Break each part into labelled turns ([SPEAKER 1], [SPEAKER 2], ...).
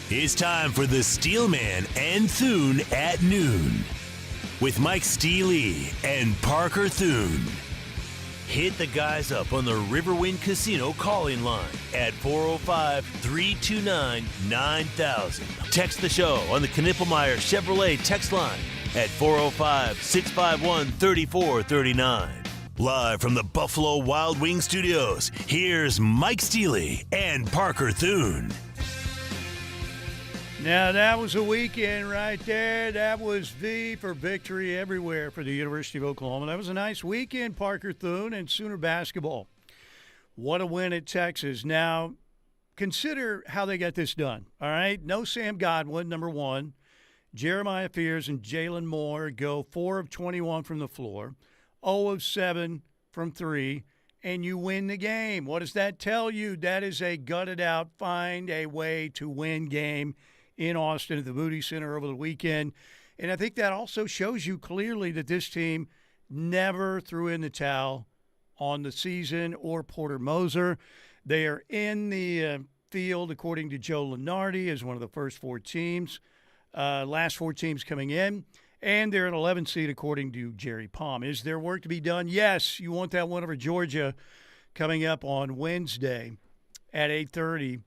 [SPEAKER 1] It's time for the Steelman and Thune at noon with Mike Steely and Parker Thune. Hit the guys up on the Riverwind Casino calling line at 405-329-9000. Text the show on the Knippelmeyer Chevrolet text line at 405-651-3439. Live from the Buffalo Wild Wing Studios, here's Mike Steely and Parker Thune.
[SPEAKER 2] Now, that was a weekend right there. That was V for victory everywhere for the University of Oklahoma. That was a nice weekend, Parker Thune, and Sooner basketball. What a win at Texas. Now, consider how they got this done, all right? No Sam Godwin, number one. Jeremiah Fears and Jalen Moore go 4 of 21 from the floor, 0 of 7 from 3, and you win the game. What does that tell you? That is a gutted-out, find a way to win game in Austin at the Moody Center over the weekend. And I think that also shows you clearly that this team never threw in the towel on the season or Porter Moser. They are in the field, according to Joe Lunardi, as one of the first 4 teams, last 4 teams coming in. And they're an 11 seed, according to Jerry Palm. Is there work to be done? Yes. You want that one over Georgia coming up on Wednesday at 8:30.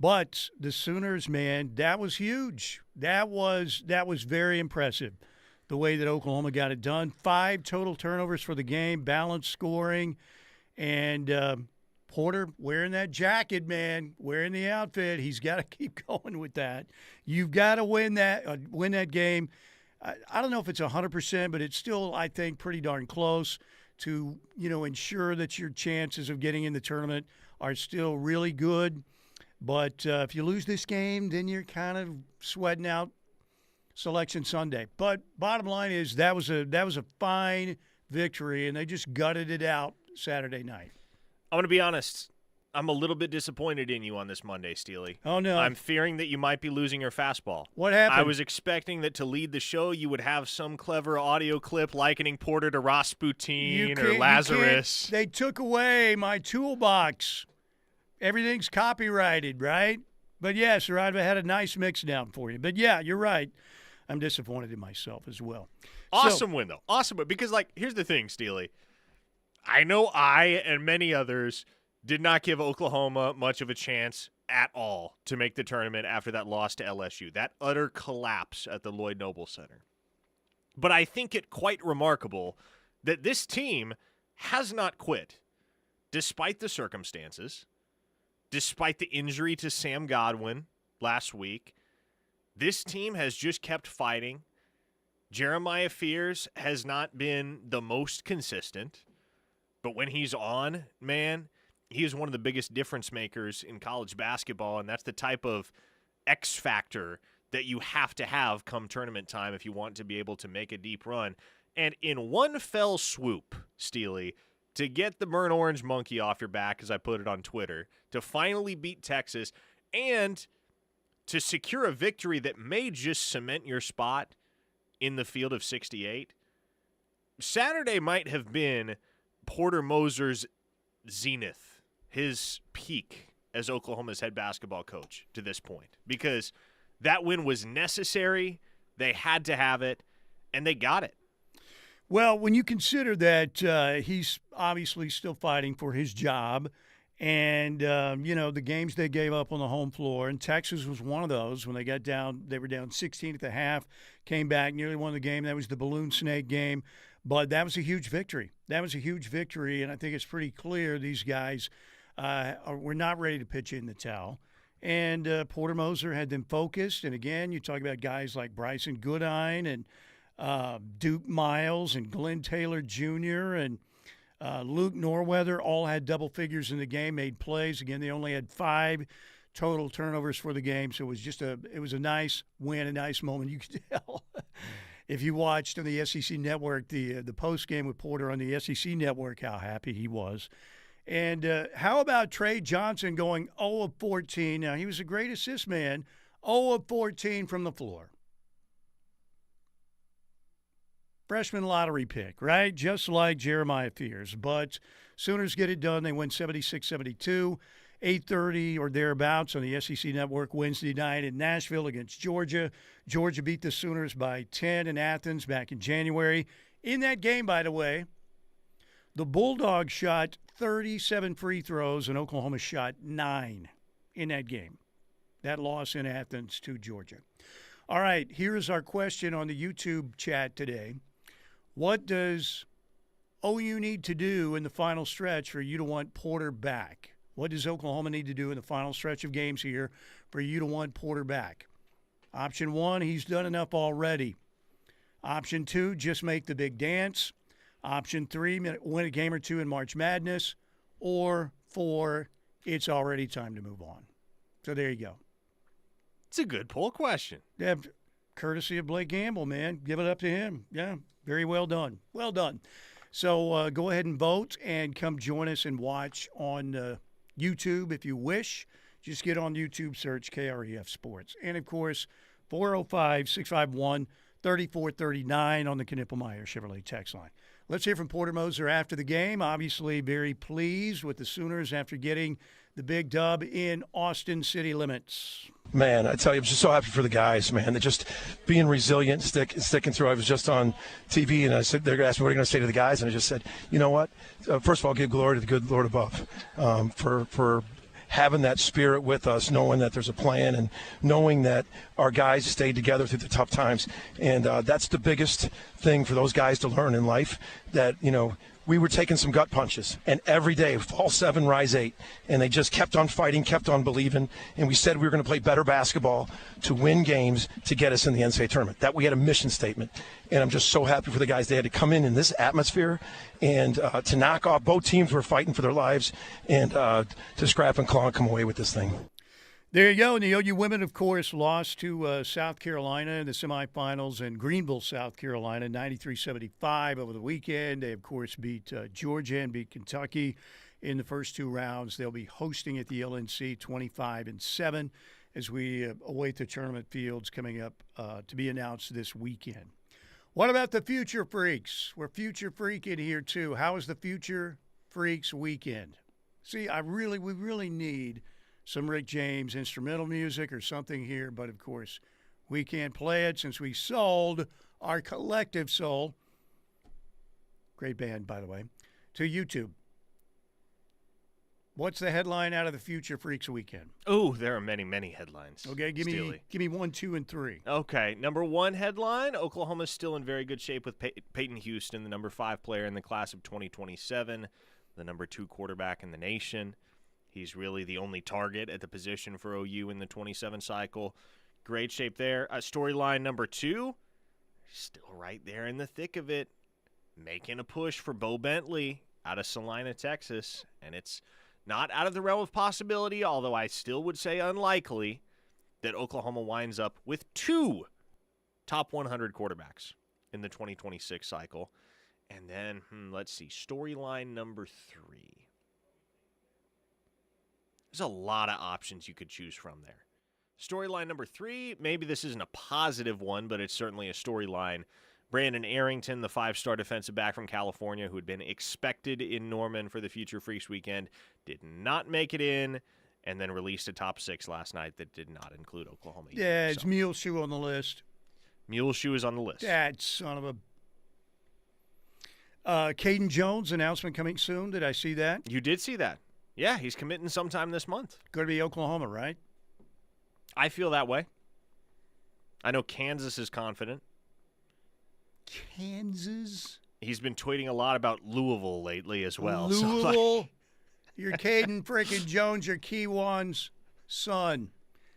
[SPEAKER 2] But the Sooners, man, that was huge. That was very impressive, the way that Oklahoma got it done. 5 total turnovers for the game, balanced scoring, and Porter wearing that jacket, man, wearing the outfit. He's got to keep going with that. You've got to win that game. I don't know if it's 100%, but it's still, I think, pretty darn close to, ensure that your chances of getting in the tournament are still really good. But if you lose this game, then you're kind of sweating out Selection Sunday. But bottom line is that was a fine victory, and they just gutted it out Saturday night.
[SPEAKER 3] I'm going to be honest. I'm a little bit disappointed in you on this Monday, Steely.
[SPEAKER 2] Oh, no.
[SPEAKER 3] I'm fearing that you might be losing your fastball.
[SPEAKER 2] What happened?
[SPEAKER 3] I was expecting that to lead the show, you would have some clever audio clip likening Porter to Rasputin or Lazarus.
[SPEAKER 2] They took away my toolbox. Everything's copyrighted, right? But, yes, right, I had a nice mix down for you. But, yeah, you're right. I'm disappointed in myself as well.
[SPEAKER 3] Awesome win, though. Awesome win. Because, here's the thing, Steely. I know I and many others did not give Oklahoma much of a chance at all to make the tournament after that loss to LSU, that utter collapse at the Lloyd Noble Center. But I think it quite remarkable that this team has not quit, despite the circumstances. Despite the injury to Sam Godwin last week, this team has just kept fighting. Jeremiah Fears has not been the most consistent, but when he's on, man, he is one of the biggest difference makers in college basketball, and that's the type of X factor that you have to have come tournament time if you want to be able to make a deep run. And in one fell swoop, Steely, to get the burnt orange monkey off your back, as I put it on Twitter, to finally beat Texas, and to secure a victory that may just cement your spot in the field of 68. Saturday might have been Porter Moser's zenith, his peak as Oklahoma's head basketball coach to this point, because that win was necessary, they had to have it, and they got it.
[SPEAKER 2] Well, when you consider that he's obviously still fighting for his job and, the games they gave up on the home floor, and Texas was one of those when they got down, they were down 16 at the half, came back, nearly won the game. That was the Balloon Snake game, but that was a huge victory. That was a huge victory, and I think it's pretty clear these guys were not ready to pitch in the towel. And Porter Moser had them focused, and again, you talk about guys like Bryson Goodine and Duke Miles and Glenn Taylor Jr. and Luke Norweather all had double figures in the game, made plays. Again, they only had 5 total turnovers for the game, so it was a nice win, a nice moment. You could tell if you watched on the SEC Network the post game with Porter on the SEC Network how happy he was. And how about Trey Johnson going 0 of 14? Now he was a great assist man, 0 of 14 from the floor. Freshman lottery pick, right? Just like Jeremiah Fears. But Sooners get it done. They win 76-72. 8:30 or thereabouts on the SEC Network Wednesday night in Nashville against Georgia. Georgia beat the Sooners by 10 in Athens back in January. In that game, by the way, the Bulldogs shot 37 free throws and Oklahoma shot 9 in that game. That loss in Athens to Georgia. All right, here's our question on the YouTube chat today. What does OU need to do in the final stretch for you to want Porter back? What does Oklahoma need to do in the final stretch of games here for you to want Porter back? Option 1, he's done enough already. Option 2, just make the big dance. Option 3, win a game or two in March Madness. Or 4, it's already time to move on. So there you go.
[SPEAKER 3] It's a good poll question.
[SPEAKER 2] Yeah, courtesy of Blake Gamble, man. Give it up to him. Yeah, very well done. Well done. So go ahead and vote and come join us and watch on YouTube if you wish. Just get on YouTube, search KREF Sports. And, of course, 405-651-3439 on the Knippelmeyer Chevrolet text line. Let's hear from Porter Moser after the game. Obviously very pleased with the Sooners after getting the big dub in Austin city limits.
[SPEAKER 4] Man, I tell you, I'm just so happy for the guys, man. They're just being resilient, sticking through. I was just on TV, and they're going to ask me what are you going to say to the guys, and I just said, you know what? First of all, give glory to the good Lord above for having that spirit with us, knowing that there's a plan and knowing that our guys stayed together through the tough times. And that's the biggest thing for those guys to learn in life, that, you know, we were taking some gut punches, and every day, fall 7, rise 8, and they just kept on fighting, kept on believing, and we said we were going to play better basketball to win games to get us in the NCAA tournament. That we had a mission statement, and I'm just so happy for the guys. They had to come in this atmosphere and to knock off. Both teams were fighting for their lives, and to scrap and claw and come away with this thing.
[SPEAKER 2] There you go. And the OU women, of course, lost to South Carolina in the semifinals in Greenville, South Carolina, 93-75 over the weekend. They, of course, beat Georgia and beat Kentucky in the first 2 rounds. They'll be hosting at the LNC 25-7 as we await the tournament fields coming up to be announced this weekend. What about the Future Freaks? We're Future Freaking here, too. How was the Future Freaks weekend? See, we really need some Rick James instrumental music or something here, but of course we can't play it since we sold our collective soul, great band by the way, to YouTube. What's the headline out of the Future Freaks weekend?
[SPEAKER 3] Oh, there are many, many headlines.
[SPEAKER 2] Okay, give me 1, 2, and 3.
[SPEAKER 3] Okay, number 1 headline, Oklahoma's still in very good shape with Peyton Houston, the number 5 player in the class of 2027, the number 2 quarterback in the nation. He's really the only target at the position for OU in the 27 cycle. Great shape there. Storyline number 2, still right there in the thick of it, making a push for Bo Bentley out of Salina, Texas. And it's not out of the realm of possibility, although I still would say unlikely, that Oklahoma winds up with 2 top 100 quarterbacks in the 2026 cycle. And then, let's see, storyline number 3. There's a lot of options you could choose from there. Storyline number 3, maybe this isn't a positive one, but it's certainly a storyline. Brandon Arrington, the 5-star defensive back from California who had been expected in Norman for the Future Freaks weekend, did not make it in, and then released a top 6 last night that did not include Oklahoma.
[SPEAKER 2] Yeah, it's Muleshoe on the list.
[SPEAKER 3] Muleshoe is on the list.
[SPEAKER 2] That son of a... Caden Jones, announcement coming soon. Did I see that?
[SPEAKER 3] You did see that. Yeah, he's committing sometime this month.
[SPEAKER 2] Going to be Oklahoma, right?
[SPEAKER 3] I feel that way. I know Kansas is confident.
[SPEAKER 2] Kansas?
[SPEAKER 3] He's been tweeting a lot about Louisville lately as well.
[SPEAKER 2] Louisville? You're Caden frickin' Jones, you're Keywan's son.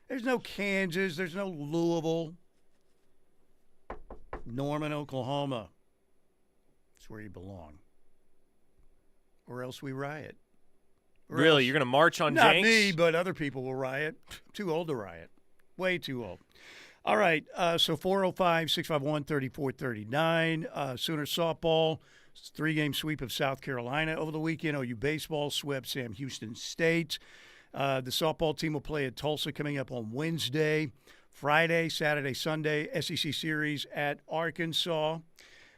[SPEAKER 2] There's no Kansas. There's no Louisville. Norman, Oklahoma. That's where you belong. Or else we riot.
[SPEAKER 3] Really? You're going to march on
[SPEAKER 2] Not
[SPEAKER 3] Jenks?
[SPEAKER 2] Not me, but other people will riot. Too old to riot. Way too old. All right, so 405-651-3439. Sooner softball, 3-game sweep of South Carolina over the weekend. OU baseball swept Sam Houston State. The softball team will play at Tulsa coming up on Wednesday, Friday, Saturday, Sunday, SEC series at Arkansas.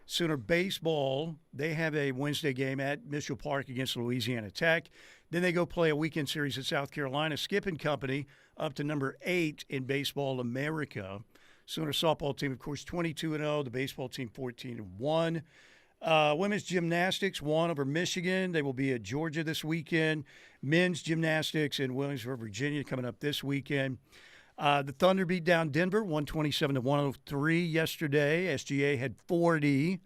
[SPEAKER 2] Sooner baseball, they have a Wednesday game at Mitchell Park against Louisiana Tech. Then they go play a weekend series at South Carolina, skipping company up to number 8 in Baseball America. Sooner softball team, of course, 22-0. The baseball team, 14-1. Women's gymnastics won over Michigan. They will be at Georgia this weekend. Men's gymnastics in Williamsburg, Virginia, coming up this weekend. The Thunder beat down Denver, 127-103 yesterday. SGA had 40.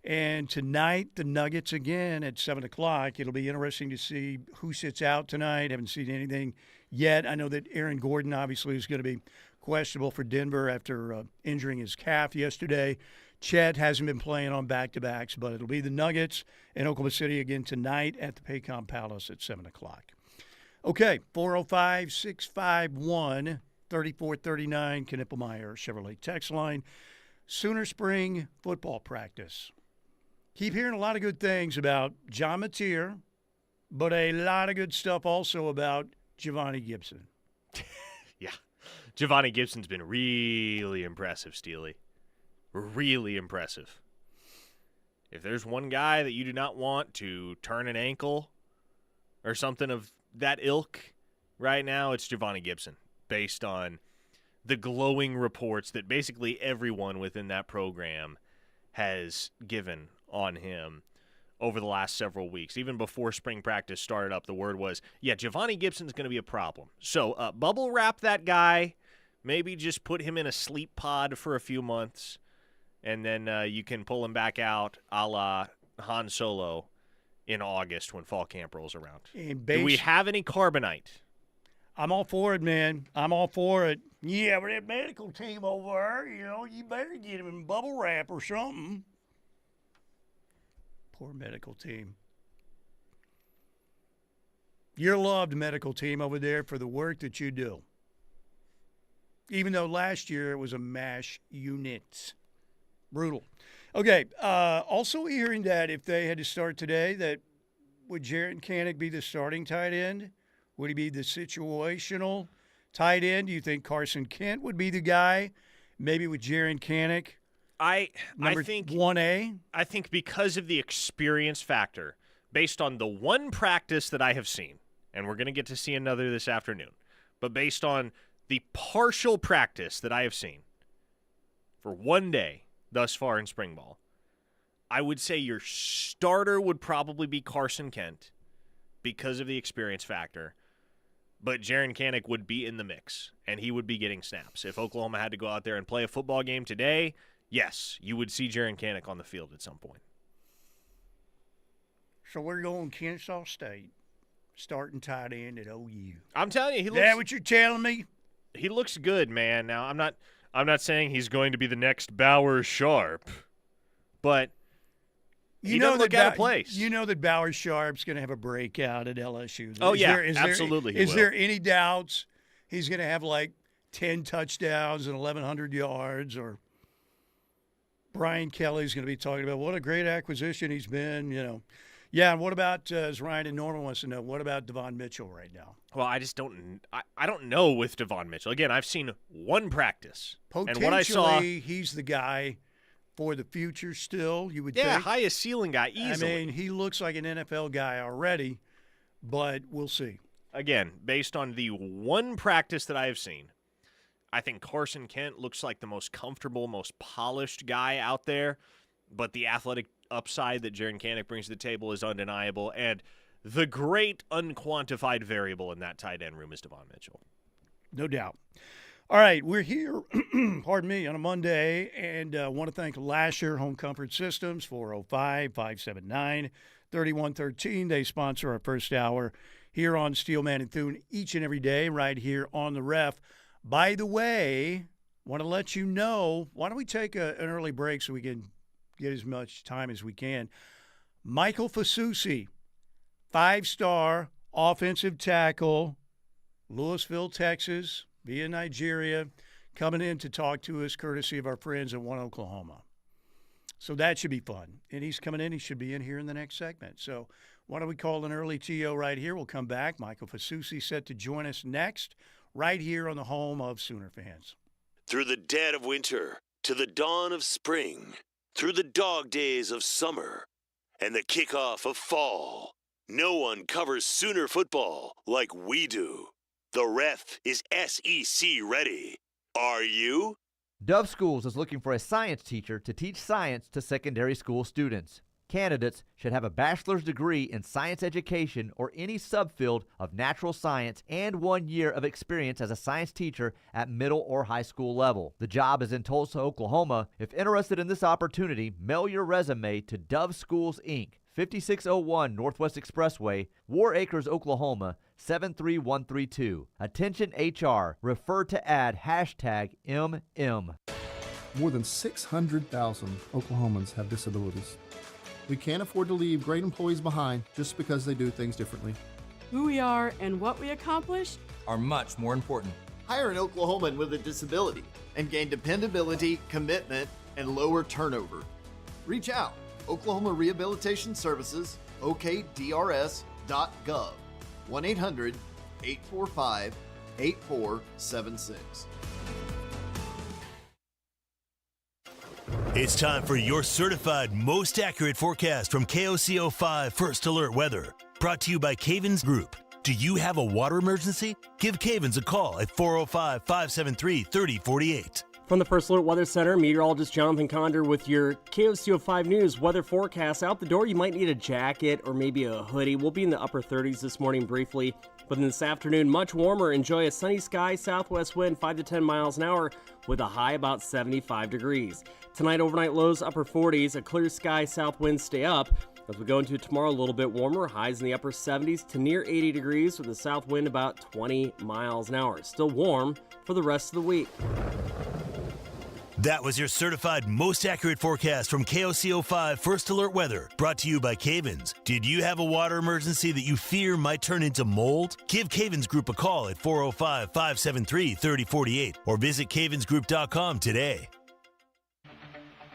[SPEAKER 2] And tonight, the Nuggets again at 7 o'clock. It'll be interesting to see who sits out tonight. Haven't seen anything yet. I know that Aaron Gordon obviously is going to be questionable for Denver after injuring his calf yesterday. Chet hasn't been playing on back-to-backs, but it'll be the Nuggets and Oklahoma City again tonight at the Paycom Palace at 7 o'clock. Okay, 405-651-3439, Knippelmeyer Chevrolet text line. Sooner spring football practice. Keep hearing a lot of good things about John Mattier, but a lot of good stuff also about Giovanni Gibson.
[SPEAKER 3] Yeah. Giovanni Gibson's been really impressive, Steely. Really impressive. If there's one guy that you do not want to turn an ankle or something of that ilk right now, it's Giovanni Gibson, based on the glowing reports that basically everyone within that program has given on him over the last several weeks. Even before spring practice started up, the word was, yeah, Giovanni Gibson's going to be a problem. So bubble wrap that guy, maybe just put him in a sleep pod for a few months, and then you can pull him back out a la Han Solo in August when fall camp rolls around. Do we have any carbonite?
[SPEAKER 2] I'm all for it, man. I'm all for it. Yeah, but that medical team over there, you better get him in bubble wrap or something. Poor medical team. You're loved, medical team over there, for the work that you do. Even though last year it was a MASH unit. Brutal. Okay, also hearing that if they had to start today, that would Jarrett Canick be the starting tight end? Would he be the situational tight end? Do you think Carson Kent would be the guy? Maybe with Jarrett Canick?
[SPEAKER 3] I think
[SPEAKER 2] 1A?
[SPEAKER 3] I think because of the experience factor, based on the one practice that I have seen, and we're going to get to see another this afternoon, but based on the partial practice that I have seen for one day thus far in spring ball, I would say your starter would probably be Carson Kent because of the experience factor. But Jaron Canick would be in the mix, and he would be getting snaps. If Oklahoma had to go out there and play a football game today, yes, you would see Jaron Canick on the field at some point.
[SPEAKER 2] So we're going Kennesaw State, starting tight end at OU.
[SPEAKER 3] I'm telling you, he looks.
[SPEAKER 2] Is that what you're telling me?
[SPEAKER 3] He looks good, man. Now I'm not saying he's going to be the next Bowers Sharp, but he doesn't look out of place.
[SPEAKER 2] You know that Bowers Sharp's going to have a breakout at LSU.
[SPEAKER 3] Absolutely.
[SPEAKER 2] Is there any doubts he's going to have like 10 touchdowns and 1,100 yards? Or Brian Kelly's going to be talking about what a great acquisition he's been, Yeah, and what about, as Ryan and Norman wants to know, what about Devon Mitchell right now?
[SPEAKER 3] Well, I just don't know with Devon Mitchell. Again, I've seen one practice.
[SPEAKER 2] Potentially,
[SPEAKER 3] and what I saw,
[SPEAKER 2] he's the guy for the future still, you would think.
[SPEAKER 3] Yeah, highest ceiling guy easily.
[SPEAKER 2] I mean, he looks like an NFL guy already, but we'll see.
[SPEAKER 3] Again, based on the one practice that I have seen, I think Carson Kent looks like the most comfortable, most polished guy out there, but the athletic upside that Jaron Canick brings to the table is undeniable, and the great unquantified variable in that tight end room is Devon Mitchell.
[SPEAKER 2] No doubt. All right, we're here, pardon me, on a Monday, and want to thank Lasher Home Comfort Systems, 405-579-3113. They sponsor our first hour here on Steelman and Thune each and every day, right here on the Ref. By the way, want to let you know, why don't we take an early break so we can get as much time as we can. Michael Fasusi, 5-star offensive tackle, Louisville, Texas, via Nigeria, coming in to talk to us courtesy of our friends at One Oklahoma. So that should be fun. And he's coming in. He should be in here in the next segment. So why don't we call an early TO right here? We'll come back. Michael Fasusi set to join us next, right here on the home of Sooner fans.
[SPEAKER 1] Through the dead of winter to the dawn of spring, through the dog days of summer and the kickoff of fall, No one covers Sooner football like we do. The Ref is SEC ready. Are you?
[SPEAKER 5] Dove Schools is looking for a science teacher to teach science to secondary school students. Candidates should have a bachelor's degree in science education or any subfield of natural science and 1 year of experience as a science teacher at middle or high school level. The job is in Tulsa, Oklahoma. If interested in this opportunity, mail your resume to Dove Schools, Inc., 5601 Northwest Expressway, War Acres, Oklahoma, 73132. Attention HR, refer to ad #MM.
[SPEAKER 6] More than 600,000 Oklahomans have disabilities. We can't afford to leave great employees behind just because they do things differently.
[SPEAKER 7] Who we are and what we accomplish
[SPEAKER 8] are much more important.
[SPEAKER 9] Hire an Oklahoman with a disability and gain dependability, commitment, and lower turnover. Reach out. Oklahoma Rehabilitation Services, okdrs.gov, 1-800-845-8476.
[SPEAKER 1] It's time for your certified most accurate forecast from KOCO5 First Alert Weather. Brought to you by Cavens Group. Do you have a water emergency? Give Cavens a call at 405-573-3048.
[SPEAKER 10] From the First Alert Weather Center, meteorologist Jonathan Condor with your KOCO5 News weather forecast. Out the door, you might need a jacket or maybe a hoodie. We'll be in the upper 30s this morning briefly, but then this afternoon, much warmer. Enjoy a sunny sky, southwest wind 5 to 10 miles an hour with a high about 75 degrees. Tonight, overnight lows upper 40s, a clear sky, south winds stay up. As we go into tomorrow, a little bit warmer, highs in the upper 70s to near 80 degrees with a south wind about 20 miles an hour. Still warm for the rest of the week.
[SPEAKER 1] That was your certified most accurate forecast from KOCO5 First Alert Weather, brought to you by Cavens. Did you have a water emergency that you fear might turn into mold? Give Cavens Group a call at 405-573-3048 or visit cavensgroup.com today.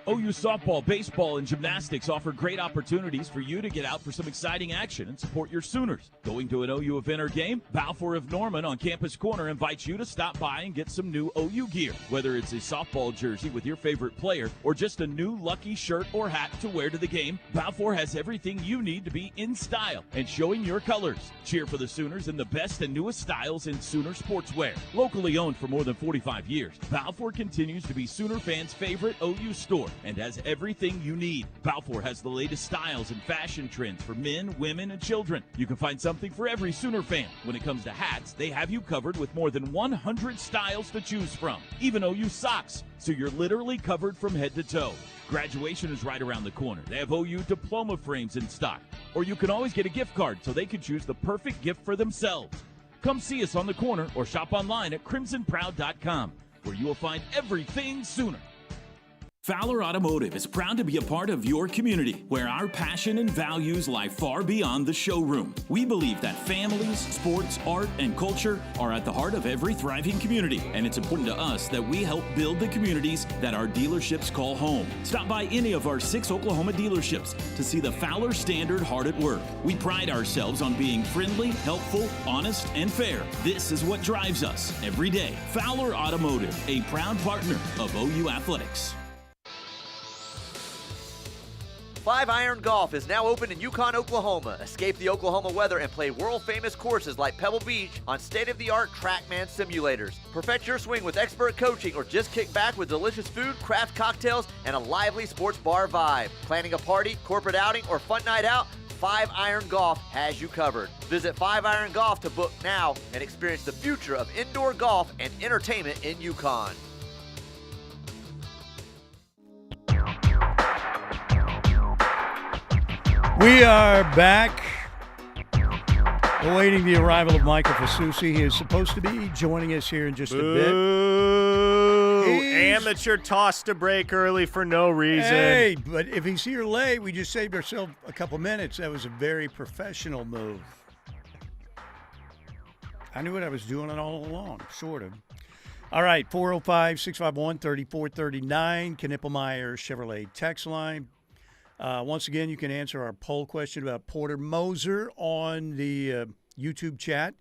[SPEAKER 11] OU softball, baseball, and gymnastics offer great opportunities for you to get out for some exciting action and support your Sooners. Going to an OU event or game? Balfour of Norman on Campus Corner invites you to stop by and get some new OU gear. Whether it's a softball jersey with your favorite player or just a new lucky shirt or hat to wear to the game, Balfour has everything you need to be in style and showing your colors. Cheer for the Sooners in the best and newest styles in Sooner sportswear. Locally owned for more than 45 years, Balfour continues to be Sooner fans' favorite OU store and has everything you need. Balfour has the latest styles and fashion trends for men, women, and children. You can find something for every Sooner fan. When it comes to hats, they have you covered with more than 100 styles to choose from. Even OU socks, so you're literally covered from head to toe. Graduation is right around the corner. They have OU diploma frames in stock. Or you can always get a gift card so they can choose the perfect gift for themselves. Come see us on the corner or shop online at crimsonproud.com, where you will find everything Sooner.
[SPEAKER 12] Fowler Automotive is proud to be a part of your community, where our passion and values lie far beyond the showroom. We believe that families, sports, art, and culture are at the heart of every thriving community, and it's important to us that we help build the communities that our dealerships call home. Stop by any of our 6 Oklahoma dealerships to see the Fowler standard hard at work. We pride ourselves on being friendly, helpful, honest, and fair. This is what drives us every day. Fowler Automotive, a proud partner of OU Athletics.
[SPEAKER 5] 5 Iron Golf is now open in Yukon, Oklahoma. Escape the Oklahoma weather and play world-famous courses like Pebble Beach on state-of-the-art TrackMan simulators. Perfect your swing with expert coaching or just kick back with delicious food, craft cocktails, and a lively sports bar vibe. Planning a party, corporate outing, or fun night out? 5 Iron Golf has you covered. Visit 5 Iron Golf to book now and experience the future of indoor golf and entertainment in Yukon.
[SPEAKER 2] We are back, awaiting the arrival of Michael Fasusi. He is supposed to be joining us here in just a bit.
[SPEAKER 3] Amateur toss to break early for no reason.
[SPEAKER 2] Hey, but if he's here late, we just saved ourselves a couple minutes. That was a very professional move. I knew what I was doing all along, sort of. All right, 405-651-3439, Knippelmeyer Chevrolet text line. Once again, you can answer our poll question about Porter Moser on the YouTube chat.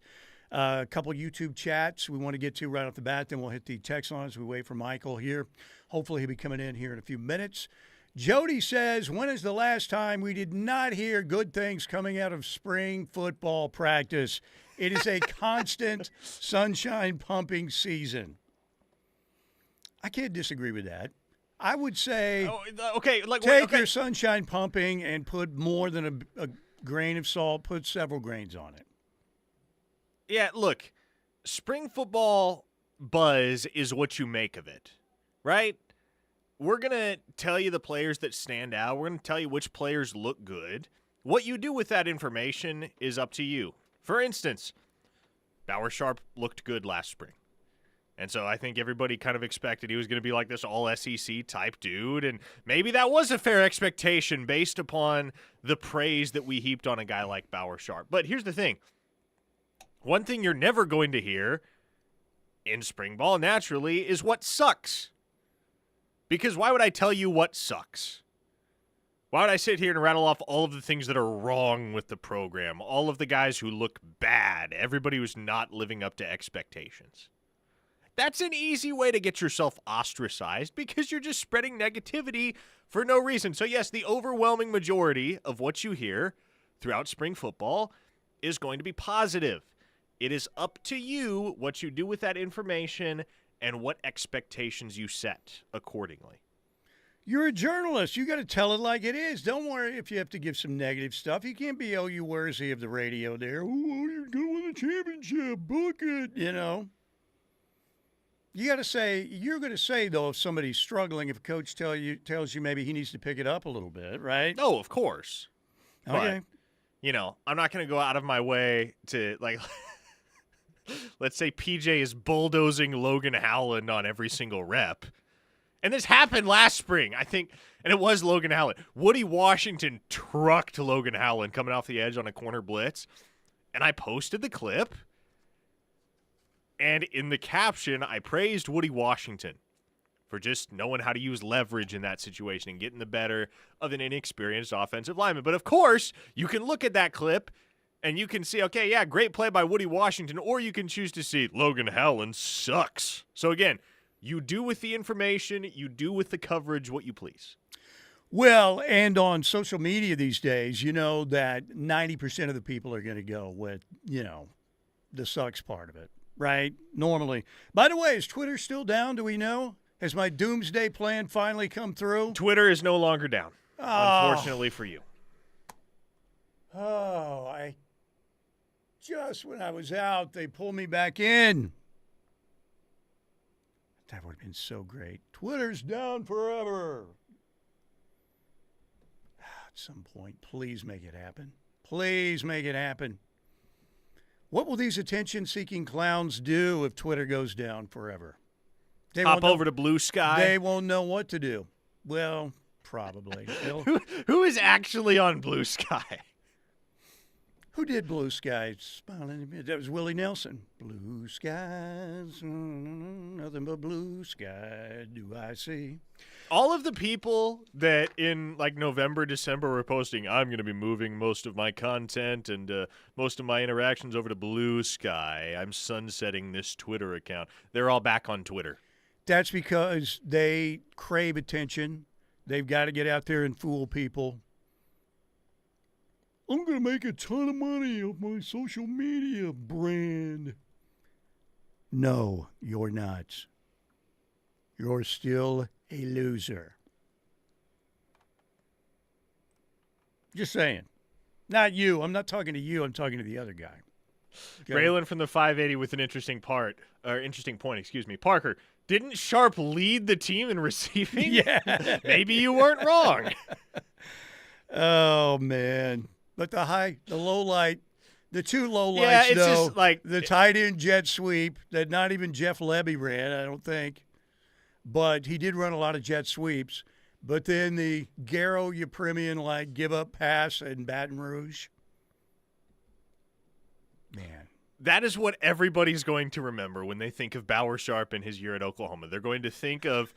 [SPEAKER 2] A couple YouTube chats we want to get to right off the bat, then we'll hit the text line as we wait for Michael here. Hopefully he'll be coming in here in a few minutes. Jody says, when is the last time we did not hear good things coming out of spring football practice? It is a constant sunshine pumping season. I can't disagree with that. I would say, take your sunshine pumping and put more than a grain of salt, put several grains on it.
[SPEAKER 3] Yeah, look, spring football buzz is what you make of it, right? We're going to tell you the players that stand out. We're going to tell you which players look good. What you do with that information is up to you. For instance, Bauer Sharp looked good last spring. And so I think everybody kind of expected he was going to be like this all-SEC type dude, and maybe that was a fair expectation based upon the praise that we heaped on a guy like Bauer Sharp. But here's the thing. One thing you're never going to hear in spring ball, naturally, is what sucks. Because why would I tell you what sucks? Why would I sit here and rattle off all of the things that are wrong with the program, all of the guys who look bad, everybody who's not living up to expectations? That's an easy way to get yourself ostracized because you're just spreading negativity for no reason. So yes, the overwhelming majority of what you hear throughout spring football is going to be positive. It is up to you what you do with that information and what expectations you set accordingly.
[SPEAKER 2] You're a journalist. You got to tell it like it is. Don't worry if you have to give some negative stuff. You can't be OU Worthy of the radio there. Oh, you're going to win a championship. Book it, you know. You got to say, you're going to say, though, if somebody's struggling, if a coach tells you maybe he needs to pick it up a little bit, right?
[SPEAKER 3] Oh, of course.
[SPEAKER 2] Okay.
[SPEAKER 3] But, you know, I'm not going to go out of my way to, like, let's say PJ is bulldozing Logan Howland on every single rep. And this happened last spring, I think, and it was Logan Howland. Woody Washington trucked Logan Howland coming off the edge on a corner blitz, and I posted the clip. And in the caption, I praised Woody Washington for just knowing how to use leverage in that situation and getting the better of an inexperienced offensive lineman. But, of course, you can look at that clip and you can see, okay, yeah, great play by Woody Washington, or you can choose to see Logan Howland sucks. So, again, you do with the information, you do with the coverage what you please.
[SPEAKER 2] Well, and on social media these days, you know that 90% of the people are going to go with, you know, the sucks part of it. Right, normally. By the way, is Twitter still down? Do we know? Has my doomsday plan finally come through?
[SPEAKER 3] Twitter is no longer down, unfortunately for you.
[SPEAKER 2] Oh, just when I was out, they pulled me back in. That would have been so great. Twitter's down forever. At some point, please make it happen. Please make it happen. What will these attention-seeking clowns do if Twitter goes down forever? They
[SPEAKER 3] hop over to Blue Sky?
[SPEAKER 2] They won't know what to do. Well, probably.
[SPEAKER 3] Who is actually on Blue Sky?
[SPEAKER 2] Who did Blue Sky? That was Willie Nelson. Blue skies, nothing but blue sky do I see.
[SPEAKER 3] All of the people that in like November, December were posting, I'm going to be moving most of my content and most of my interactions over to Blue Sky. I'm sunsetting this Twitter account. They're all back on Twitter.
[SPEAKER 2] That's because they crave attention. They've got to get out there and fool people. I'm going to make a ton of money off my social media brand. No, you're not. You're still a loser. Just saying. Not you. I'm not talking to you. I'm talking to the other guy. Okay.
[SPEAKER 3] Braylon from the 580 with an interesting point. Parker, didn't Sharp lead the team in receiving?
[SPEAKER 2] Yeah.
[SPEAKER 3] Maybe you weren't wrong.
[SPEAKER 2] Oh, man. But the low light, the two low lights,
[SPEAKER 3] yeah, it's
[SPEAKER 2] though,
[SPEAKER 3] just like
[SPEAKER 2] the tight end jet sweep that not even Jeff Levy ran, I don't think. But he did run a lot of jet sweeps. But then the Garrow Yepremian, like, give-up pass in Baton Rouge. Man.
[SPEAKER 3] That is what everybody's going to remember when they think of Bauer Sharp and his year at Oklahoma. They're going to think of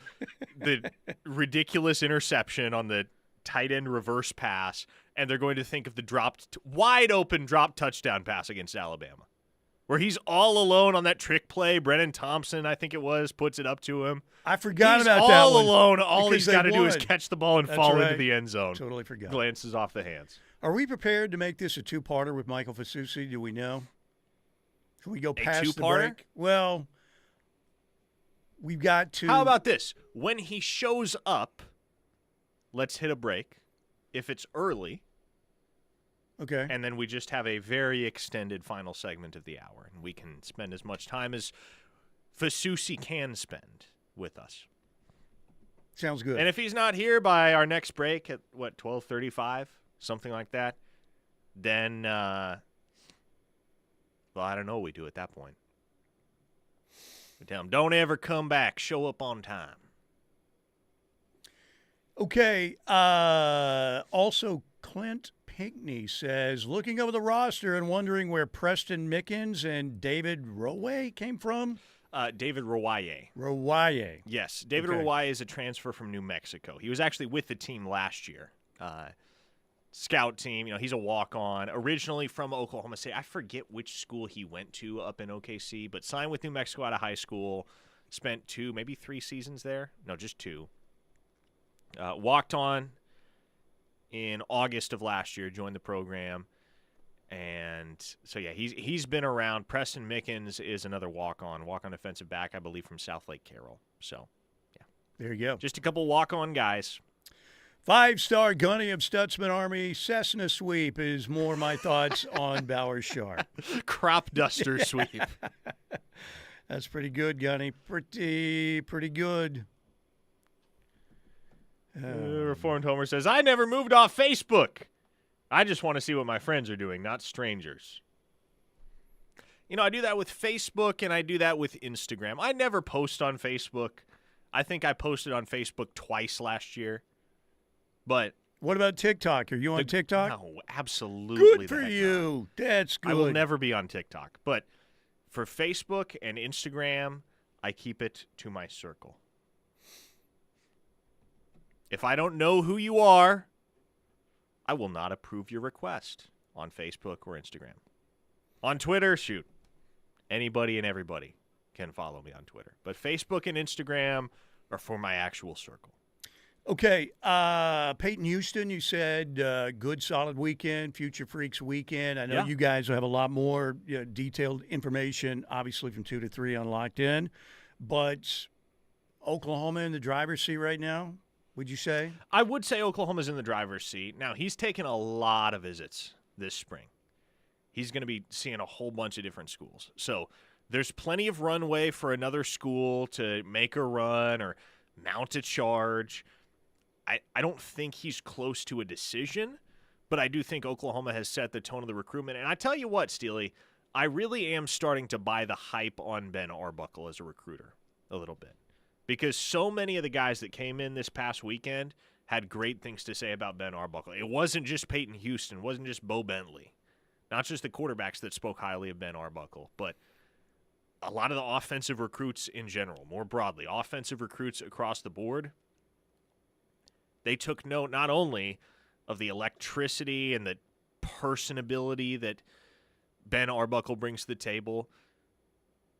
[SPEAKER 3] the ridiculous interception on the tight end reverse pass, and they're going to think of the wide open drop touchdown pass against Alabama. where he's all alone on that trick play. Brennan Thompson, I think it was, puts it up to him.
[SPEAKER 2] I forgot
[SPEAKER 3] He's
[SPEAKER 2] about that
[SPEAKER 3] all
[SPEAKER 2] one.
[SPEAKER 3] alone. All
[SPEAKER 2] because
[SPEAKER 3] he's got to
[SPEAKER 2] they
[SPEAKER 3] do is
[SPEAKER 2] won.
[SPEAKER 3] catch the ball and
[SPEAKER 2] That's
[SPEAKER 3] fall
[SPEAKER 2] right.
[SPEAKER 3] into the end zone.
[SPEAKER 2] Totally forgot.
[SPEAKER 3] Glances off the hands.
[SPEAKER 2] Are we prepared to make this a two-parter with Michael Fasusi? Do we know? Can we go past the
[SPEAKER 3] two-parter?
[SPEAKER 2] break? Well, we've got to.
[SPEAKER 3] How about this? When he shows up, let's hit a break. If it's early,
[SPEAKER 2] Okay.
[SPEAKER 3] and then we just have a very extended final segment of the hour, and we can spend as much time as Fasusi can spend with us.
[SPEAKER 2] Sounds good.
[SPEAKER 3] And if he's not here by our next break at, 12:35, something like that, then, well, I don't know what we do at that point. We tell him, don't ever come back. Show up on time.
[SPEAKER 2] Okay. Also, Clint Pinkney says, looking over the roster and wondering where Preston Mickens and David Roway came from.
[SPEAKER 3] David Rowaye.
[SPEAKER 2] Rowaye.
[SPEAKER 3] Yes, David
[SPEAKER 2] Okay.
[SPEAKER 3] Rowaye is a transfer from New Mexico. He was actually with the team last year. Scout team, he's a walk-on. Originally from Oklahoma State. I forget which school he went to up in OKC, but signed with New Mexico out of high school. Spent 2, maybe 3 seasons there. No, just 2. Walked on in August of last year, joined the program. And so, yeah, he's been around. Preston Mickens is another walk-on defensive back, I believe, from South Lake Carroll. So, yeah.
[SPEAKER 2] There you go.
[SPEAKER 3] Just a couple walk-on guys.
[SPEAKER 2] 5-star Gunny of Stutzman Army Cessna sweep is more my thoughts on Bowers Sharp.
[SPEAKER 3] Crop duster sweep.
[SPEAKER 2] That's pretty good, Gunny. Pretty good.
[SPEAKER 3] Reformed Homer says, I never moved off Facebook. I just want to see what my friends are doing, not strangers. I do that with Facebook and I do that with Instagram. I never post on Facebook. I think I posted on Facebook twice last year. But
[SPEAKER 2] what about TikTok? Are you on TikTok?
[SPEAKER 3] No, absolutely.
[SPEAKER 2] Good for you. That's good.
[SPEAKER 3] I will never be on TikTok. But for Facebook and Instagram, I keep it to my circle. If I don't know who you are, I will not approve your request on Facebook or Instagram. On Twitter, shoot. Anybody and everybody can follow me on Twitter. But Facebook and Instagram are for my actual circle.
[SPEAKER 2] Okay. Peyton Houston, you said good, solid weekend, Future Freaks weekend. I know you guys will have a lot more detailed information, obviously, from 2 to 3 on Locked In. But Oklahoma in the driver's seat right now, would you say?
[SPEAKER 3] I would say Oklahoma's in the driver's seat. Now, he's taken a lot of visits this spring. He's going to be seeing a whole bunch of different schools. So there's plenty of runway for another school to make a run or mount a charge. I don't think he's close to a decision, but I do think Oklahoma has set the tone of the recruitment. And I tell you what, Steely, I really am starting to buy the hype on Ben Arbuckle as a recruiter a little bit. Because so many of the guys that came in this past weekend had great things to say about Ben Arbuckle. It wasn't just Peyton Houston. It wasn't just Bo Bentley. Not just the quarterbacks that spoke highly of Ben Arbuckle, but a lot of the offensive recruits in general, more broadly, offensive recruits across the board, they took note not only of the electricity and the personability that Ben Arbuckle brings to the table,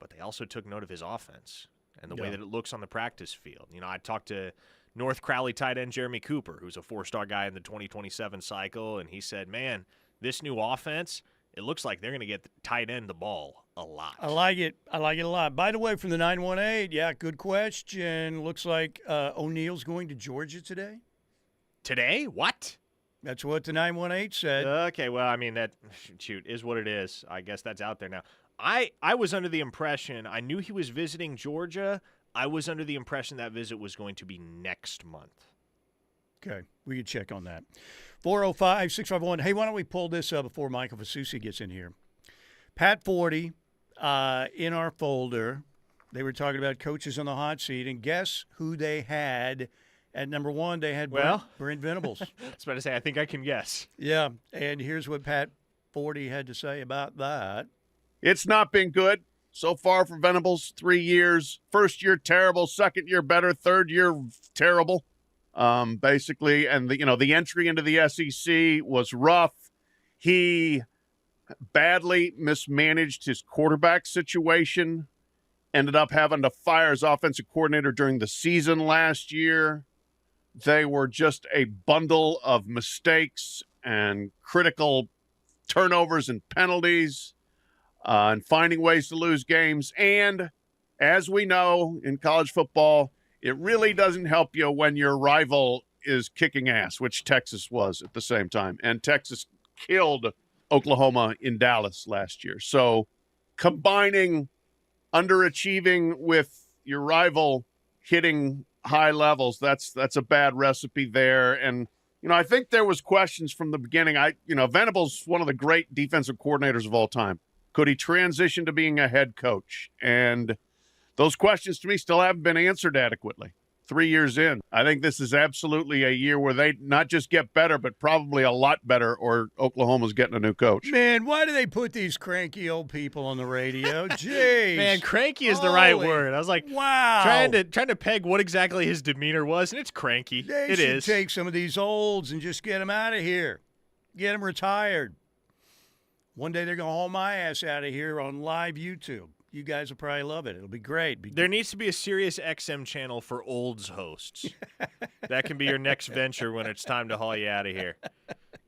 [SPEAKER 3] but they also took note of his offense and the way that it looks on the practice field. I talked to North Crowley tight end Jeremy Cooper, who's a 4-star guy in the 2027 cycle, and he said, man, this new offense, it looks like they're going to get the tight end the ball a lot.
[SPEAKER 2] I like it. I like it a lot. By the way, from the 918, good question. Looks like O'Neill's going to Georgia today.
[SPEAKER 3] Today? What?
[SPEAKER 2] That's what the 918 said.
[SPEAKER 3] Okay, well, I mean, that, shoot, is what it is. I guess that's out there now. I was under the impression, I knew he was visiting Georgia. I was under the impression that visit was going to be next month.
[SPEAKER 2] Okay, we can check on that. 405-651. Hey, why don't we pull this up before Michael Fasusi gets in here? Pat 40 in our folder. They were talking about coaches on the hot seat, and guess who they had at number 1? They had Brent Venables.
[SPEAKER 3] I was about to say, I think I can guess.
[SPEAKER 2] Yeah, and here's what Pat 40 had to say about that.
[SPEAKER 8] It's not been good so far for Venables. 3 years. First year terrible, second year better, third year terrible. Basically, and the entry into the SEC was rough. He badly mismanaged his quarterback situation, ended up having to fire his offensive coordinator during the season last year. They were just a bundle of mistakes and critical turnovers and penalties, and finding ways to lose games. And as we know in college football, it really doesn't help you when your rival is kicking ass, which Texas was at the same time. And Texas killed Oklahoma in Dallas last year. So combining underachieving with your rival hitting high levels, that's a bad recipe there. And I think there was questions from the beginning. Venables, one of the great defensive coordinators of all time. Could he transition to being a head coach? And those questions to me still haven't been answered adequately. 3 years in, I think this is absolutely a year where they not just get better, but probably a lot better, or Oklahoma's getting a new coach.
[SPEAKER 2] Man, why do they put these cranky old people on the radio? Jeez.
[SPEAKER 3] Man, cranky is the right word. I was like,
[SPEAKER 2] wow.
[SPEAKER 3] Trying to peg what exactly his demeanor was, and it's cranky.
[SPEAKER 2] They should take some of these olds and just get them out of here. Get them retired. One day they're going to haul my ass out of here on live YouTube. You guys will probably love it. It'll be great.
[SPEAKER 3] There needs to be a Sirius XM channel for olds hosts. That can be your next venture when it's time to haul you out of here.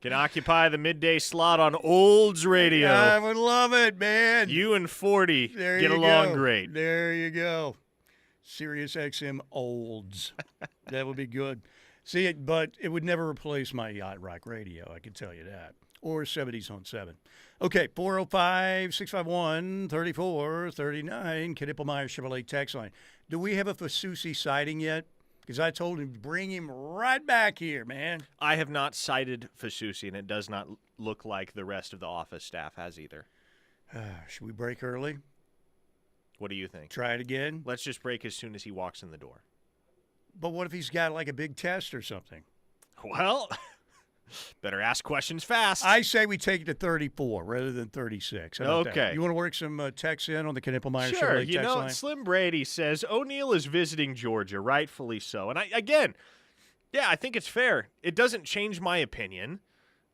[SPEAKER 3] Can occupy the midday slot on olds radio.
[SPEAKER 2] I would love it, man.
[SPEAKER 3] You and 40
[SPEAKER 2] there
[SPEAKER 3] get
[SPEAKER 2] you
[SPEAKER 3] along
[SPEAKER 2] go.
[SPEAKER 3] great.
[SPEAKER 2] There you go. Sirius XM olds. That would be good. See it, but it would never replace my Yacht Rock radio. I can tell you that. Or 70s on 7. Okay, 405-651-3439, Knippelmeyer Chevrolet text line. Do we have a Fasusi sighting yet? Because I told him to bring him right back here, man.
[SPEAKER 3] I have not cited Fasusi, and it does not look like the rest of the office staff has either.
[SPEAKER 2] Should we break early?
[SPEAKER 3] What do you think?
[SPEAKER 2] Try it again?
[SPEAKER 3] Let's just break as soon as he walks in the door.
[SPEAKER 2] But what if he's got like a big test or something?
[SPEAKER 3] Well, better ask questions fast.
[SPEAKER 2] I say we take it to 34 rather than 36. How about
[SPEAKER 3] Okay.
[SPEAKER 2] that? You want to work some texts in on the Knippelmeyer
[SPEAKER 3] Sure.
[SPEAKER 2] Chevrolet text line?
[SPEAKER 3] Slim Brady says O'Neal is visiting Georgia, rightfully so. And I think it's fair. It doesn't change my opinion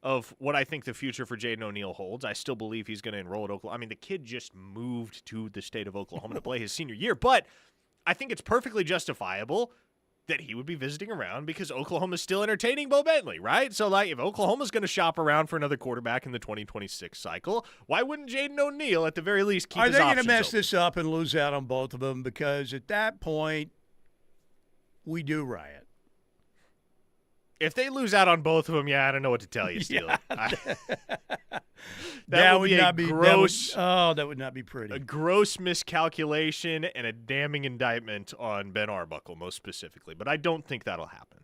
[SPEAKER 3] of what I think the future for Jaden O'Neal holds. I still believe he's going to enroll at Oklahoma. I mean, the kid just moved to the state of Oklahoma to play his senior year, but I think it's perfectly justifiable that he would be visiting around because Oklahoma's still entertaining Bo Bentley, right? So, if Oklahoma's going to shop around for another quarterback in the 2026 cycle, why wouldn't Jaden O'Neal at the very least keep his options open?
[SPEAKER 2] Are they going to mess this up and lose out on both of them? Because at that point, we do riot.
[SPEAKER 3] If they lose out on both of them, I don't know what to tell you, Steely.
[SPEAKER 2] That would not be
[SPEAKER 3] gross.
[SPEAKER 2] That would not be pretty.
[SPEAKER 3] A gross miscalculation and a damning indictment on Ben Arbuckle, most specifically. But I don't think that'll happen.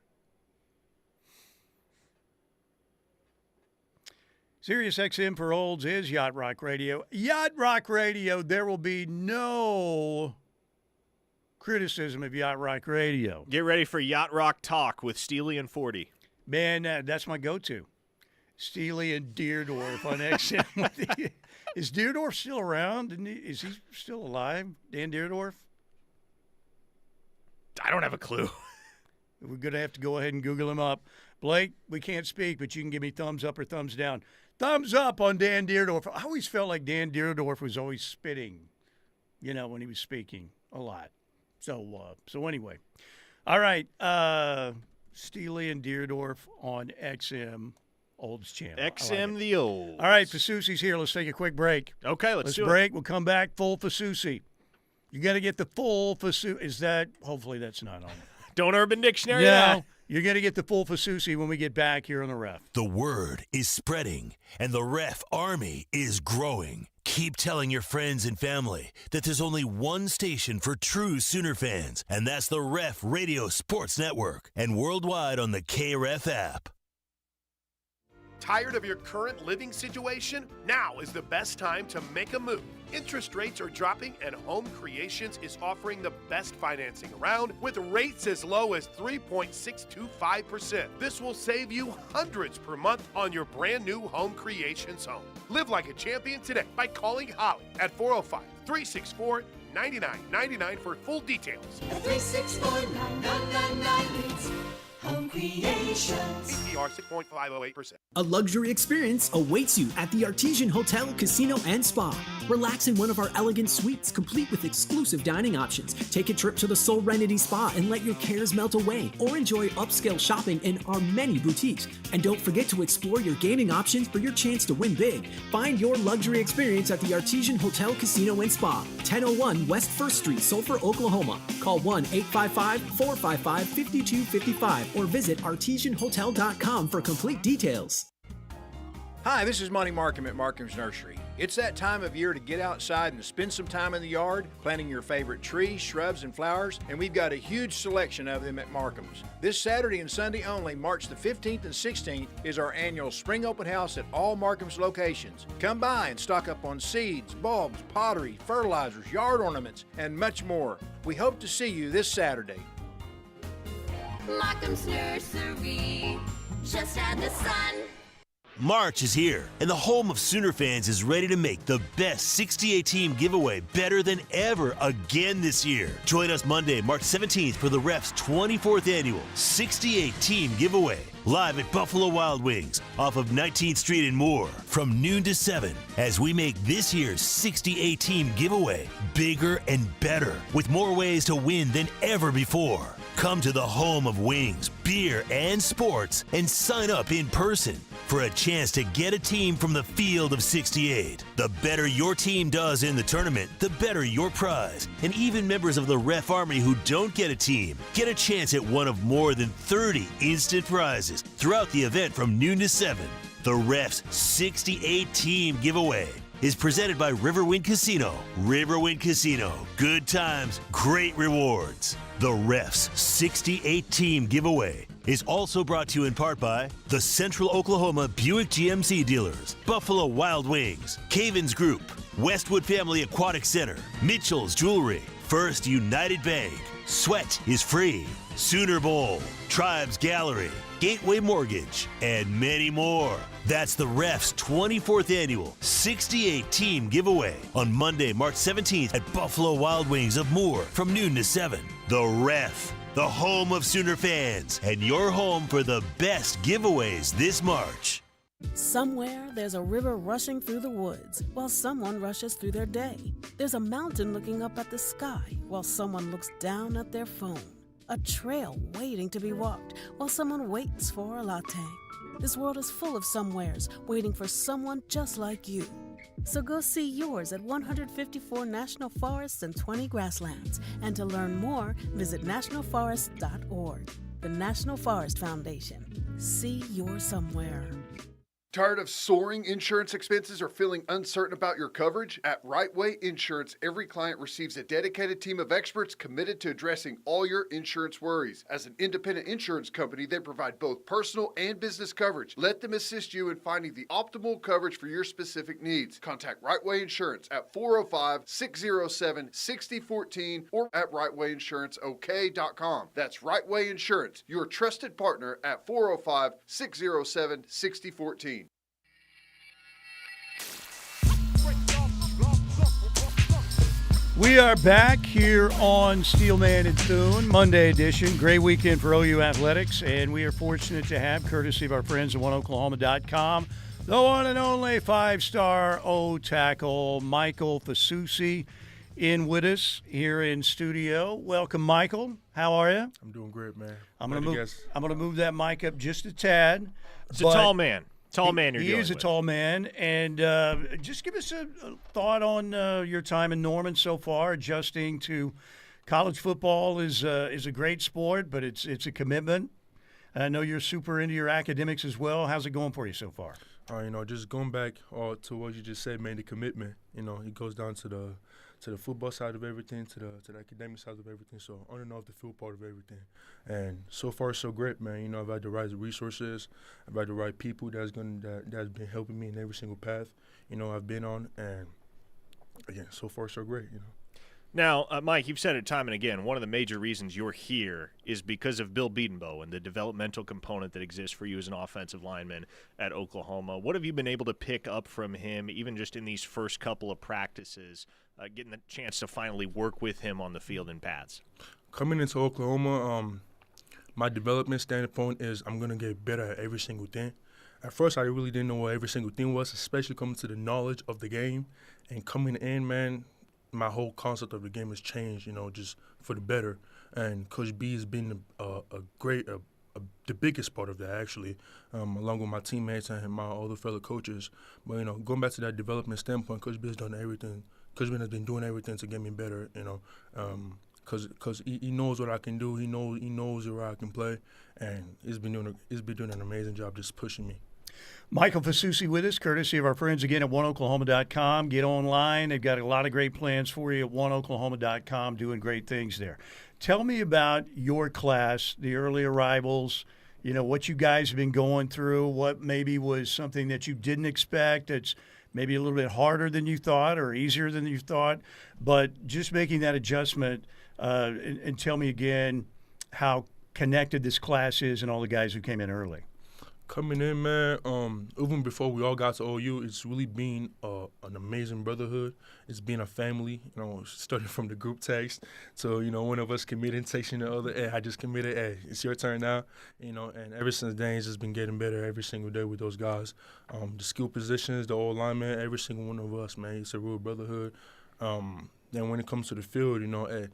[SPEAKER 2] Sirius XM for olds is Yacht Rock Radio. Yacht Rock Radio, there will be no criticism of Yacht Rock Radio.
[SPEAKER 3] Get ready for Yacht Rock Talk with Steely and 40.
[SPEAKER 2] Man, that's my go-to. Steely and Deerdorf on XM. Is Deerdorf still around? Is he still alive? Dan Deerdorf?
[SPEAKER 3] I don't have a clue.
[SPEAKER 2] We're going to have to go ahead and Google him up. Blake, we can't speak, but you can give me thumbs up or thumbs down. Thumbs up on Dan Deerdorf. I always felt like Dan Deerdorf was always spitting, when he was speaking a lot. So anyway. All right. Steely and Deerdorf on XM Olds channel.
[SPEAKER 3] XM the Olds.
[SPEAKER 2] All right, Fasusi's here. Let's take a quick break.
[SPEAKER 3] Okay, let's do
[SPEAKER 2] break.
[SPEAKER 3] it.
[SPEAKER 2] We'll come back. Full Fasusi. You got to get the full Fasusi. Hopefully that's not on.
[SPEAKER 3] Don't Urban Dictionary
[SPEAKER 2] that. You're going to get the full Fasusi when we get back here on the Ref.
[SPEAKER 1] The word is spreading, and the Ref Army is growing. Keep telling your friends and family that there's only one station for true Sooner fans, and that's the Ref Radio Sports Network, and worldwide on the KREF app.
[SPEAKER 13] Tired of your current living situation? Now is the best time to make a move. Interest rates are dropping and Home Creations is offering the best financing around with rates as low as 3.625%. This will save you hundreds per month on your brand new Home Creations home. Live like a champion today by calling Holly at 405-364-9999 for full details.
[SPEAKER 14] 364-9999 means Home Creations.
[SPEAKER 13] APR 6.508%.
[SPEAKER 15] A luxury experience awaits you at the Artesian Hotel, Casino, and Spa. Relax in one of our elegant suites, complete with exclusive dining options. Take a trip to the Serenity Spa and let your cares melt away, or enjoy upscale shopping in our many boutiques. And don't forget to explore your gaming options for your chance to win big. Find your luxury experience at the Artesian Hotel, Casino, and Spa, 1001 West 1st Street, Sulphur, Oklahoma. Call 1-855-455-5255 or visit artesianhotel.com for complete details.
[SPEAKER 16] Hi, this is Monty Markham at Markham's Nursery. It's that time of year to get outside and spend some time in the yard, planting your favorite trees, shrubs, and flowers, and we've got a huge selection of them at Markham's. This Saturday and Sunday only, March the 15th and 16th, is our annual spring open house at all Markham's locations. Come by and stock up on seeds, bulbs, pottery, fertilizers, yard ornaments, and much more. We hope to see you this Saturday.
[SPEAKER 14] Markham's Nursery, just add the sun.
[SPEAKER 1] March is here, and the home of Sooner fans is ready to make the best 68 team giveaway better than ever again this year. Join us Monday, March 17th for the Refs' 24th annual 68 team giveaway. Live at Buffalo Wild Wings off of 19th Street and more from noon to 7 as we make this year's 68 team giveaway bigger and better with more ways to win than ever before. Come to the home of wings, beer, and sports and sign up in person for a chance to get a team from the field of 68. The better your team does in the tournament, the better your prize. And even members of the Ref Army who don't get a team get a chance at one of more than 30 instant prizes throughout the event from noon to 7. The Ref's 68 team giveaway is presented by Riverwind Casino. Riverwind Casino. Good times, great rewards. The Ref's 68 team giveaway is also brought to you in part by the Central Oklahoma Buick GMC dealers, Buffalo Wild Wings, Cavens Group, Westwood Family Aquatic Center, Mitchell's Jewelry, First United Bank, Sweat is Free, Sooner Bowl, Tribes Gallery, Gateway Mortgage, and many more. That's the Ref's 24th annual 68 team giveaway on Monday, March 17th at Buffalo Wild Wings of Moore from noon to 7. The Ref, the home of Sooner fans, and your home for the best giveaways this March.
[SPEAKER 7] Somewhere there's a river rushing through the woods while someone rushes through their day. There's a mountain looking up at the sky while someone looks down at their phone. A trail waiting to be walked while someone waits for a latte. This world is full of somewheres waiting for someone just like you. So go see yours at 154 national forests and 20 grasslands. And to learn more, visit nationalforest.org. The National Forest Foundation. See your somewhere.
[SPEAKER 17] Tired of soaring insurance expenses or feeling uncertain about your coverage? At Right Way Insurance, every client receives a dedicated team of experts committed to addressing all your insurance worries. As an independent insurance company, they provide both personal and business coverage. Let them assist you in finding the optimal coverage for your specific needs. Contact Right Way Insurance at 405-607-6014 or at rightwayinsuranceok.com. That's Right Way Insurance, your trusted partner at 405-607-6014.
[SPEAKER 2] We are back here on Steelman and Thune, Monday edition. Great weekend for OU Athletics, and we are fortunate to have, courtesy of our friends at OneOklahoma.com, the one and only five-star O-tackle, Michael Fasusi, in with us here in studio. Welcome, Michael. How are you?
[SPEAKER 18] I'm doing great, man.
[SPEAKER 2] I'm gonna move that mic up just a tad.
[SPEAKER 3] It's a tall man. Tall man you're dealing with.
[SPEAKER 2] He is a tall man. And just give us a thought on your time in Norman so far. Adjusting to college football is a great sport, but it's a commitment. And I know you're super into your academics as well. How's it going for you so far?
[SPEAKER 18] Just going back to what you just said, man, the commitment. It goes down to the football side of everything, to the academic side of everything. So on and off the field part of everything. And so far so great, man. I've had the right resources, I've had the right people that's been helping me in every single path, I've been on. And again, so far so great,
[SPEAKER 3] Now, Mike, you've said it time and again, one of the major reasons you're here is because of Bill Bedenbaugh and the developmental component that exists for you as an offensive lineman at Oklahoma. What have you been able to pick up from him, even just in these first couple of practices, getting the chance to finally work with him on the field in pads?
[SPEAKER 18] Coming into Oklahoma, my development standpoint is I'm going to get better at every single thing. At first, I really didn't know what every single thing was, especially coming to the knowledge of the game. And coming in, man, my whole concept of the game has changed, just for the better. And Coach B has been the biggest part of that, actually, along with my teammates and my other fellow coaches. But, going back to that development standpoint, Coach B has done everything. Coach B has been doing everything to get me better, because he knows what I can do. He knows where I can play, and he's been doing an amazing job just pushing me.
[SPEAKER 2] Michael Fasusi with us, courtesy of our friends again at oneoklahoma.com. Get online. They've got a lot of great plans for you at oneoklahoma.com, doing great things there. Tell me about your class, the early arrivals, what you guys have been going through, what maybe was something that you didn't expect that's maybe a little bit harder than you thought or easier than you thought, but just making that adjustment and tell me again how connected this class is and all the guys who came in early.
[SPEAKER 18] Coming in, man, even before we all got to OU, it's really been an amazing brotherhood. It's been a family, starting from the group text. So, one of us committed, texting the other, hey, I just committed, hey, it's your turn now. And ever since then, it's just been getting better every single day with those guys. The skill positions, the old linemen, every single one of us, man, it's a real brotherhood. Then when it comes to the field, hey,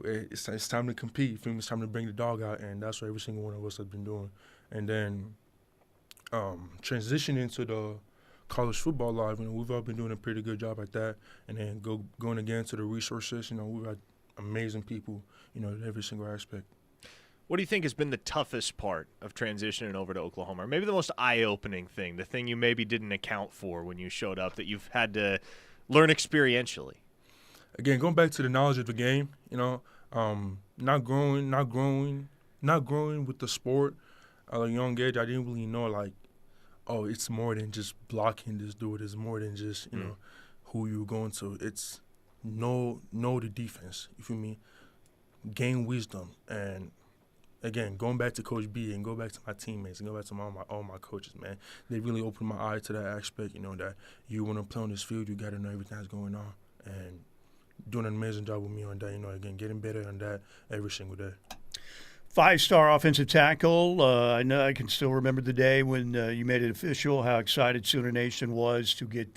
[SPEAKER 18] it's time to compete. You feel me? It's time to bring the dog out, and that's what every single one of us has been doing. And then transitioning to the college football life, we've all been doing a pretty good job at that. And then going again to the resources, we've had amazing people, in every single aspect.
[SPEAKER 3] What do you think has been the toughest part of transitioning over to Oklahoma? Or maybe the most eye-opening thing, the thing you maybe didn't account for when you showed up that you've had to learn experientially?
[SPEAKER 18] Again, going back to the knowledge of the game, not growing with the sport. At a young age, I didn't really know, it's more than just blocking this dude. It's more than just, who you're going to. It's know the defense, you feel me? Gain wisdom. And, again, going back to Coach B and go back to my teammates and go back to all my coaches, man, they really opened my eye to that aspect, that you want to play on this field, you got to know everything that's going on. And doing an amazing job with me on that, again, getting better on that every single day.
[SPEAKER 2] 5-star offensive tackle. I know I can still remember the day when you made it official, how excited Sooner Nation was to get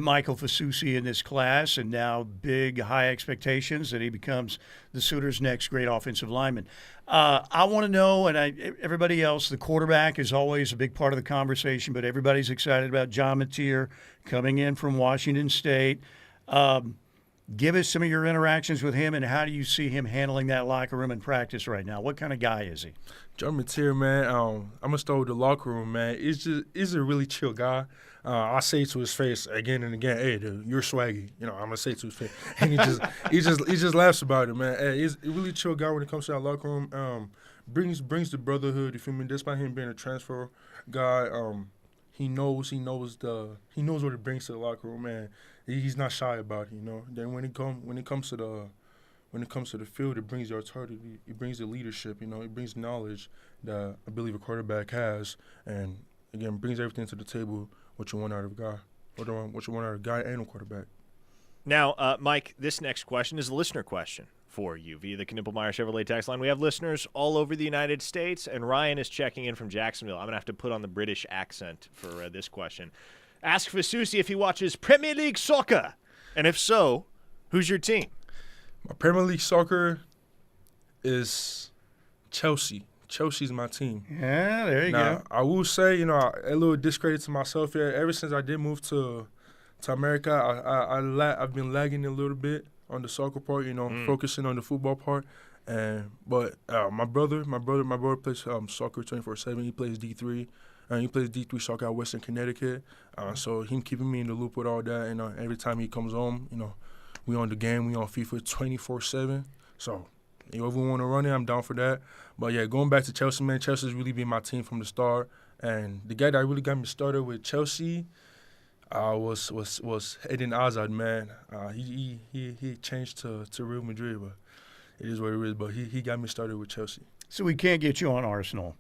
[SPEAKER 2] Michael Fasusi in this class, and now big, high expectations that he becomes the Sooners' next great offensive lineman. I want to know, and everybody else, the quarterback is always a big part of the conversation, but everybody's excited about John Mattier coming in from Washington State. Give us some of your interactions with him, and how do you see him handling that locker room in practice right now? What kind of guy is he?
[SPEAKER 18] John Mattier, man, I'm going to start with the locker room, man. He's a really chill guy. I say to his face again and again, hey, dude, you're swaggy. I'm going to say to his face. And he just laughs about it, man. Hey, he's a really chill guy when it comes to that locker room. Brings the brotherhood, you feel me? Despite him being a transfer guy, he knows what it brings to the locker room, man. He's not shy about it, Then when it comes to the field, it brings the authority, it brings the leadership, it brings knowledge that I believe a quarterback has, and again brings everything to the table. What you want out of a guy, what you want out of a guy and a quarterback.
[SPEAKER 3] Now, Mike, this next question is a listener question for you via the Knippelmeyer Chevrolet text line. We have listeners all over the United States, and Ryan is checking in from Jacksonville. I'm gonna have to put on the British accent for this question. Ask Fasusi if he watches Premier League soccer, and if so, who's your team?
[SPEAKER 18] My Premier League soccer is Chelsea. Chelsea's my team.
[SPEAKER 2] Yeah, there you go.
[SPEAKER 18] I will say, a little discredit to myself here. Ever since I did move to America, I've been lagging a little bit on the soccer part, focusing on the football part. But my brother plays soccer 24/7. He plays D3. He plays D3 soccer at Western Connecticut. So him keeping me in the loop with all that, every time he comes home, we on the game, we on FIFA 24/7. So if we want to run it, I'm down for that. But yeah, going back to Chelsea, man, Chelsea's really been my team from the start. And the guy that really got me started with Chelsea was Eden Hazard, man. He changed to Real Madrid, but it is what it is. But he got me started with Chelsea.
[SPEAKER 2] So we can't get you on Arsenal.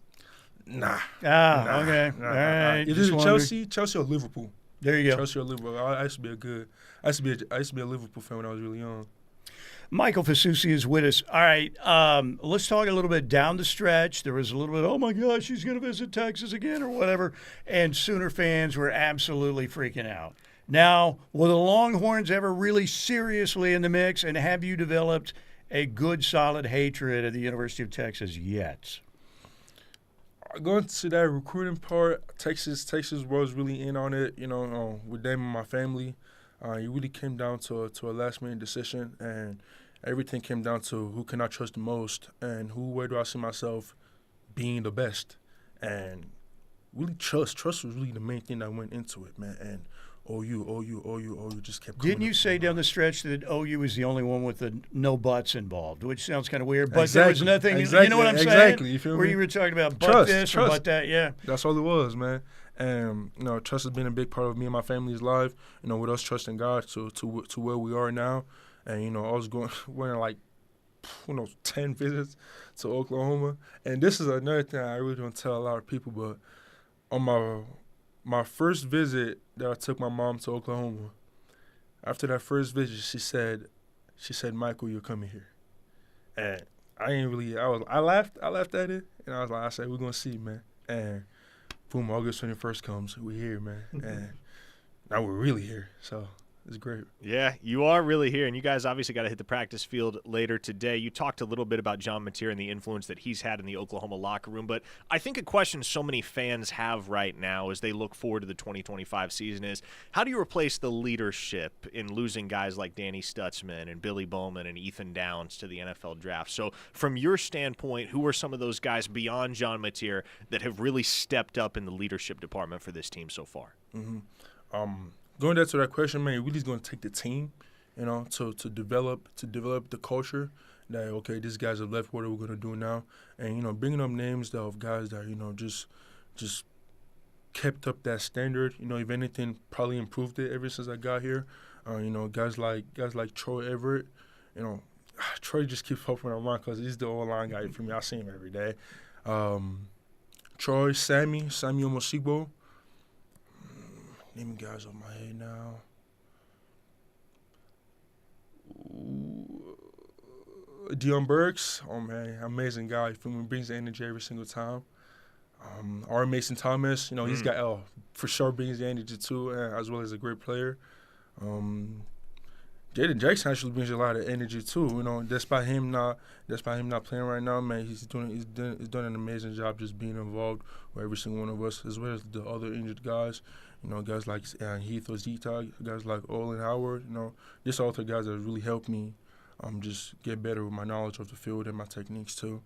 [SPEAKER 18] Nah.
[SPEAKER 2] Okay.
[SPEAKER 18] Nah.
[SPEAKER 2] All right.
[SPEAKER 18] Either Chelsea or Liverpool.
[SPEAKER 2] There you go.
[SPEAKER 18] Chelsea or Liverpool. I used to be a Liverpool fan when I was really young.
[SPEAKER 2] Michael Fasusi is with us. All right, let's talk a little bit down the stretch. There was a little bit, oh my gosh, she's going to visit Texas again or whatever, and Sooner fans were absolutely freaking out. Now, were the Longhorns ever really seriously in the mix, and have you developed a good, solid hatred of the University of Texas yet?
[SPEAKER 18] Going to that recruiting part, Texas was really in on it, with them and my family. It really came down to a last-minute decision, and everything came down to who can I trust the most and where do I see myself being the best. And really trust was really the main thing that went into it, man. And OU just kept coming.
[SPEAKER 2] Didn't you say down the stretch that OU was the only one with the no buts involved, which sounds kind of weird, but there was nothing, you know what I'm saying?
[SPEAKER 18] Exactly, you feel
[SPEAKER 2] Where
[SPEAKER 18] me?
[SPEAKER 2] you were talking about butt this or butt that, yeah.
[SPEAKER 18] That's all it was, man. And, trust has been a big part of me and my family's life, with us trusting God to where we are now. And, I was wearing like, 10 visits to Oklahoma. And this is another thing I really don't tell a lot of people, but on my first visit that I took my mom to Oklahoma, after that first visit, she said, Michael, you're coming here. And I laughed at it, and I said, we're going to see, man. And boom, August 21st comes, we're here, man. And now we're really here, so it's great.
[SPEAKER 3] Yeah, you are really here, and you guys obviously got to hit the practice field later today. You talked a little bit about John Mattier and the influence that he's had in the Oklahoma locker room, but I think a question so many fans have right now as they look forward to the 2025 season is, how do you replace the leadership in losing guys like Danny Stutzman and Billy Bowman and Ethan Downs to the NFL draft? So from your standpoint, who are some of those guys beyond John Mattier that have really stepped up in the leadership department for this team so far?
[SPEAKER 18] Going back to that question, man, it really is going to take the team, to develop the culture that, okay, these guys have left, what are we going to do now? And, bringing up names of guys that, just kept up that standard, if anything, probably improved it ever since I got here. Guys like Troy Everett, Troy just keeps popping around because he's the O-line guy for me. I see him every day. Troy, Sammy Omosigbo. Naming guys on my head now. Dion Burks, oh man, amazing guy. Brings the energy every single time. R. Mason Thomas, he's got for sure brings the energy too, as well as a great player. Jaden Jackson actually brings a lot of energy too. Despite him not playing right now, man, he's done an amazing job just being involved with every single one of us, as well as the other injured guys. Guys like Heath Ozita, guys like Olin Howard. Just all the guys that really helped me just get better with my knowledge of the field and my techniques too.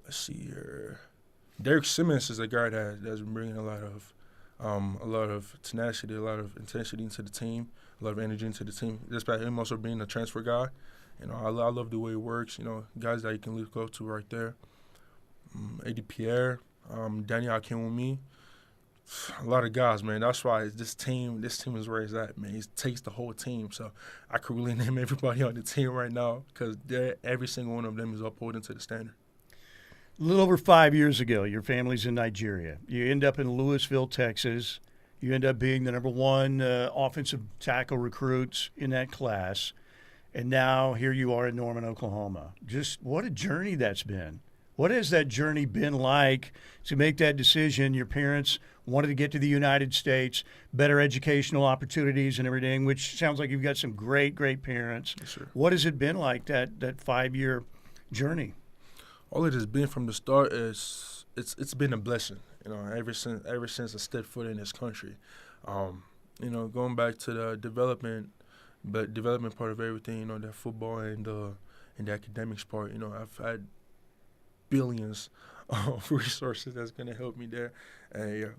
[SPEAKER 18] Let's see here. Derek Simmons is a guy that's been bringing a lot of tenacity, a lot of intensity into the team, a lot of energy into the team. Despite him also being a transfer guy, I love the way it works. Guys that you can look up to right there. Eddie Pierre, Daniel Akinwumi, a lot of guys, man. That's why this team is where it's at, man. It takes the whole team. So I could really name everybody on the team right now because every single one of them is upholding to the standard.
[SPEAKER 2] A little over 5 years ago, your family's in Nigeria. You end up in Louisville, Texas. You end up being the number one offensive tackle recruits in that class. And now here you are in Norman, Oklahoma. Just what a journey that's been. What has that journey been like to make that decision? Your parents wanted to get to the United States, better educational opportunities and everything, which sounds like you've got some great, great parents.
[SPEAKER 18] Yes, sir.
[SPEAKER 2] What has it been like, that 5-year journey?
[SPEAKER 18] All it has been from the start is it's been a blessing, ever since I stepped foot in this country. Going back to the development part of everything, that football and the academics part, I've had billions of resources that's going to help me there. And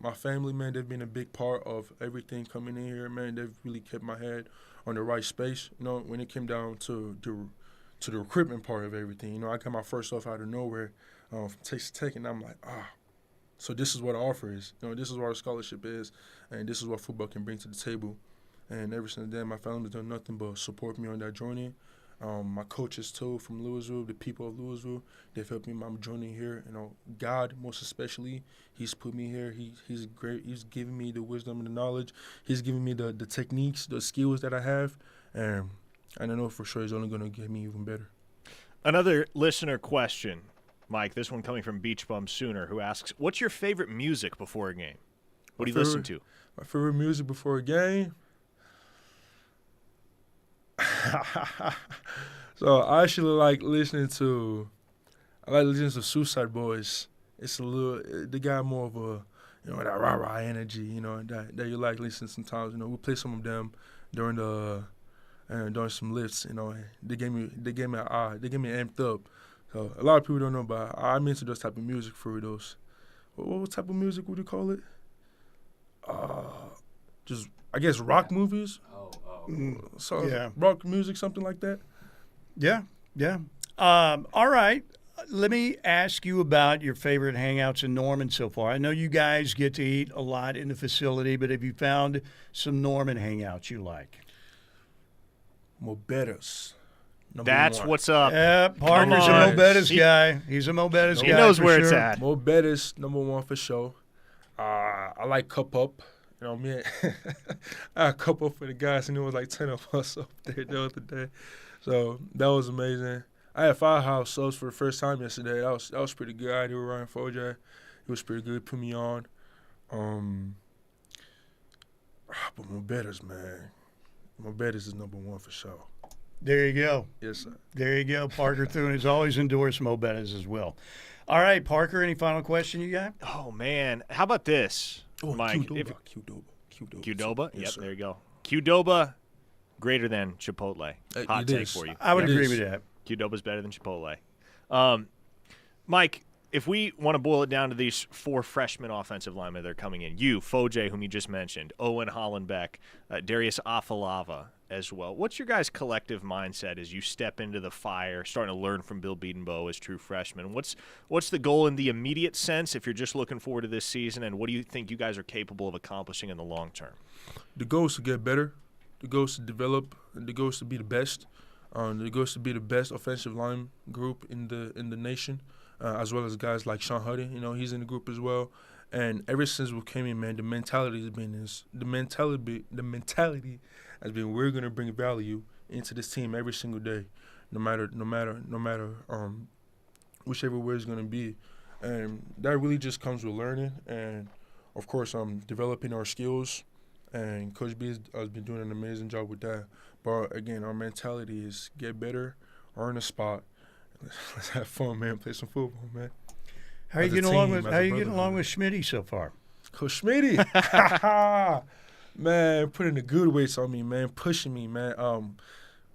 [SPEAKER 18] my family, man, they've been a big part of everything coming in here, man. They've really kept my head on the right space. When it came down to the recruitment part of everything, I got my first offer out of nowhere from Texas Tech, and I'm like, so this is what the offer is. This is what our scholarship is, and this is what football can bring to the table. And ever since then, my family's done nothing but support me on that journey. My coaches too from Louisville, the people of Louisville, they've helped me in my journey here. God most especially, He's put me here. He's great. He's given me the wisdom and the knowledge. He's given me the techniques, the skills that I have, and I know for sure He's only going to get me even better.
[SPEAKER 3] Another listener question, Mike. This one coming from Beach Bum Sooner, who asks, "What's your favorite music before a game? What do you listen to?"
[SPEAKER 18] My favorite music before a game. So I actually like listening to Suicide Boys. It's they got more of a, that rah-rah energy, that you like listening sometimes. We play some of them during some lifts, they get me amped up. So a lot of people don't know, but I'm into those type of music for those. What type of music would you call it? Just, I guess, rock movies. So
[SPEAKER 2] yeah.
[SPEAKER 18] Rock music, something like that.
[SPEAKER 2] Yeah. All right. Let me ask you about your favorite hangouts in Norman so far. I know you guys get to eat a lot in the facility, but have you found some Norman hangouts you like?
[SPEAKER 18] Mobetta's.
[SPEAKER 3] That's
[SPEAKER 18] one.
[SPEAKER 3] what's up.
[SPEAKER 2] Yeah, Parker's a Mobetta's guy. He's a Mobetta's guy.
[SPEAKER 3] He knows where
[SPEAKER 2] sure.
[SPEAKER 3] it's at.
[SPEAKER 18] Mobetta's #1 for sure. I like Cup Up. Me, I had a Cup Up for the guys, and it was like 10 of us up there the other day. So that was amazing. I had Firehouse subs for the first time yesterday. That was pretty good. I did with Ryan Foja. It was pretty good. Put me on. But Mobetta's, man. Mobetta's is #1 for sure.
[SPEAKER 2] There you go.
[SPEAKER 18] Yes, sir.
[SPEAKER 2] There you go. Parker Thune has always endorsed Mobetta's as well. All right, Parker, any final question you got?
[SPEAKER 3] Oh, man. How about this, Mike?
[SPEAKER 18] Qdoba.
[SPEAKER 3] Yep,
[SPEAKER 18] Yes, sir.
[SPEAKER 3] there you go. Qdoba greater than Chipotle. Hot take for you.
[SPEAKER 2] I would agree with that.
[SPEAKER 3] Qdoba's better than Chipotle. Mike, if we want to boil it down to these 4 freshman offensive linemen that are coming in, you, Foje, whom you just mentioned, Owen Hollenbeck, Darius Afalava as well. What's your guys' collective mindset as you step into the fire, starting to learn from Bill Bedenbaugh as true freshmen? What's the goal in the immediate sense if you're just looking forward to this season, and what do you think you guys are capable of accomplishing in the long term?
[SPEAKER 18] The goal is to get better. The goal is to develop. The goal is to be the best. The goal is to be the best offensive line group in the nation, as well as guys like Sean Huddy. He's in the group as well. And ever since we came in, man, the mentality has been we're gonna bring value into this team every single day, no matter whichever way it's gonna be, and that really just comes with learning and, of course, developing our skills. And Coach B has been doing an amazing job with that. But again, our mentality is get better, earn a spot. Let's have fun, man. Play some football, man.
[SPEAKER 2] How are you getting along with Schmitty so far?
[SPEAKER 18] Coach Schmitty, man, putting the good weights on me, man, pushing me, man.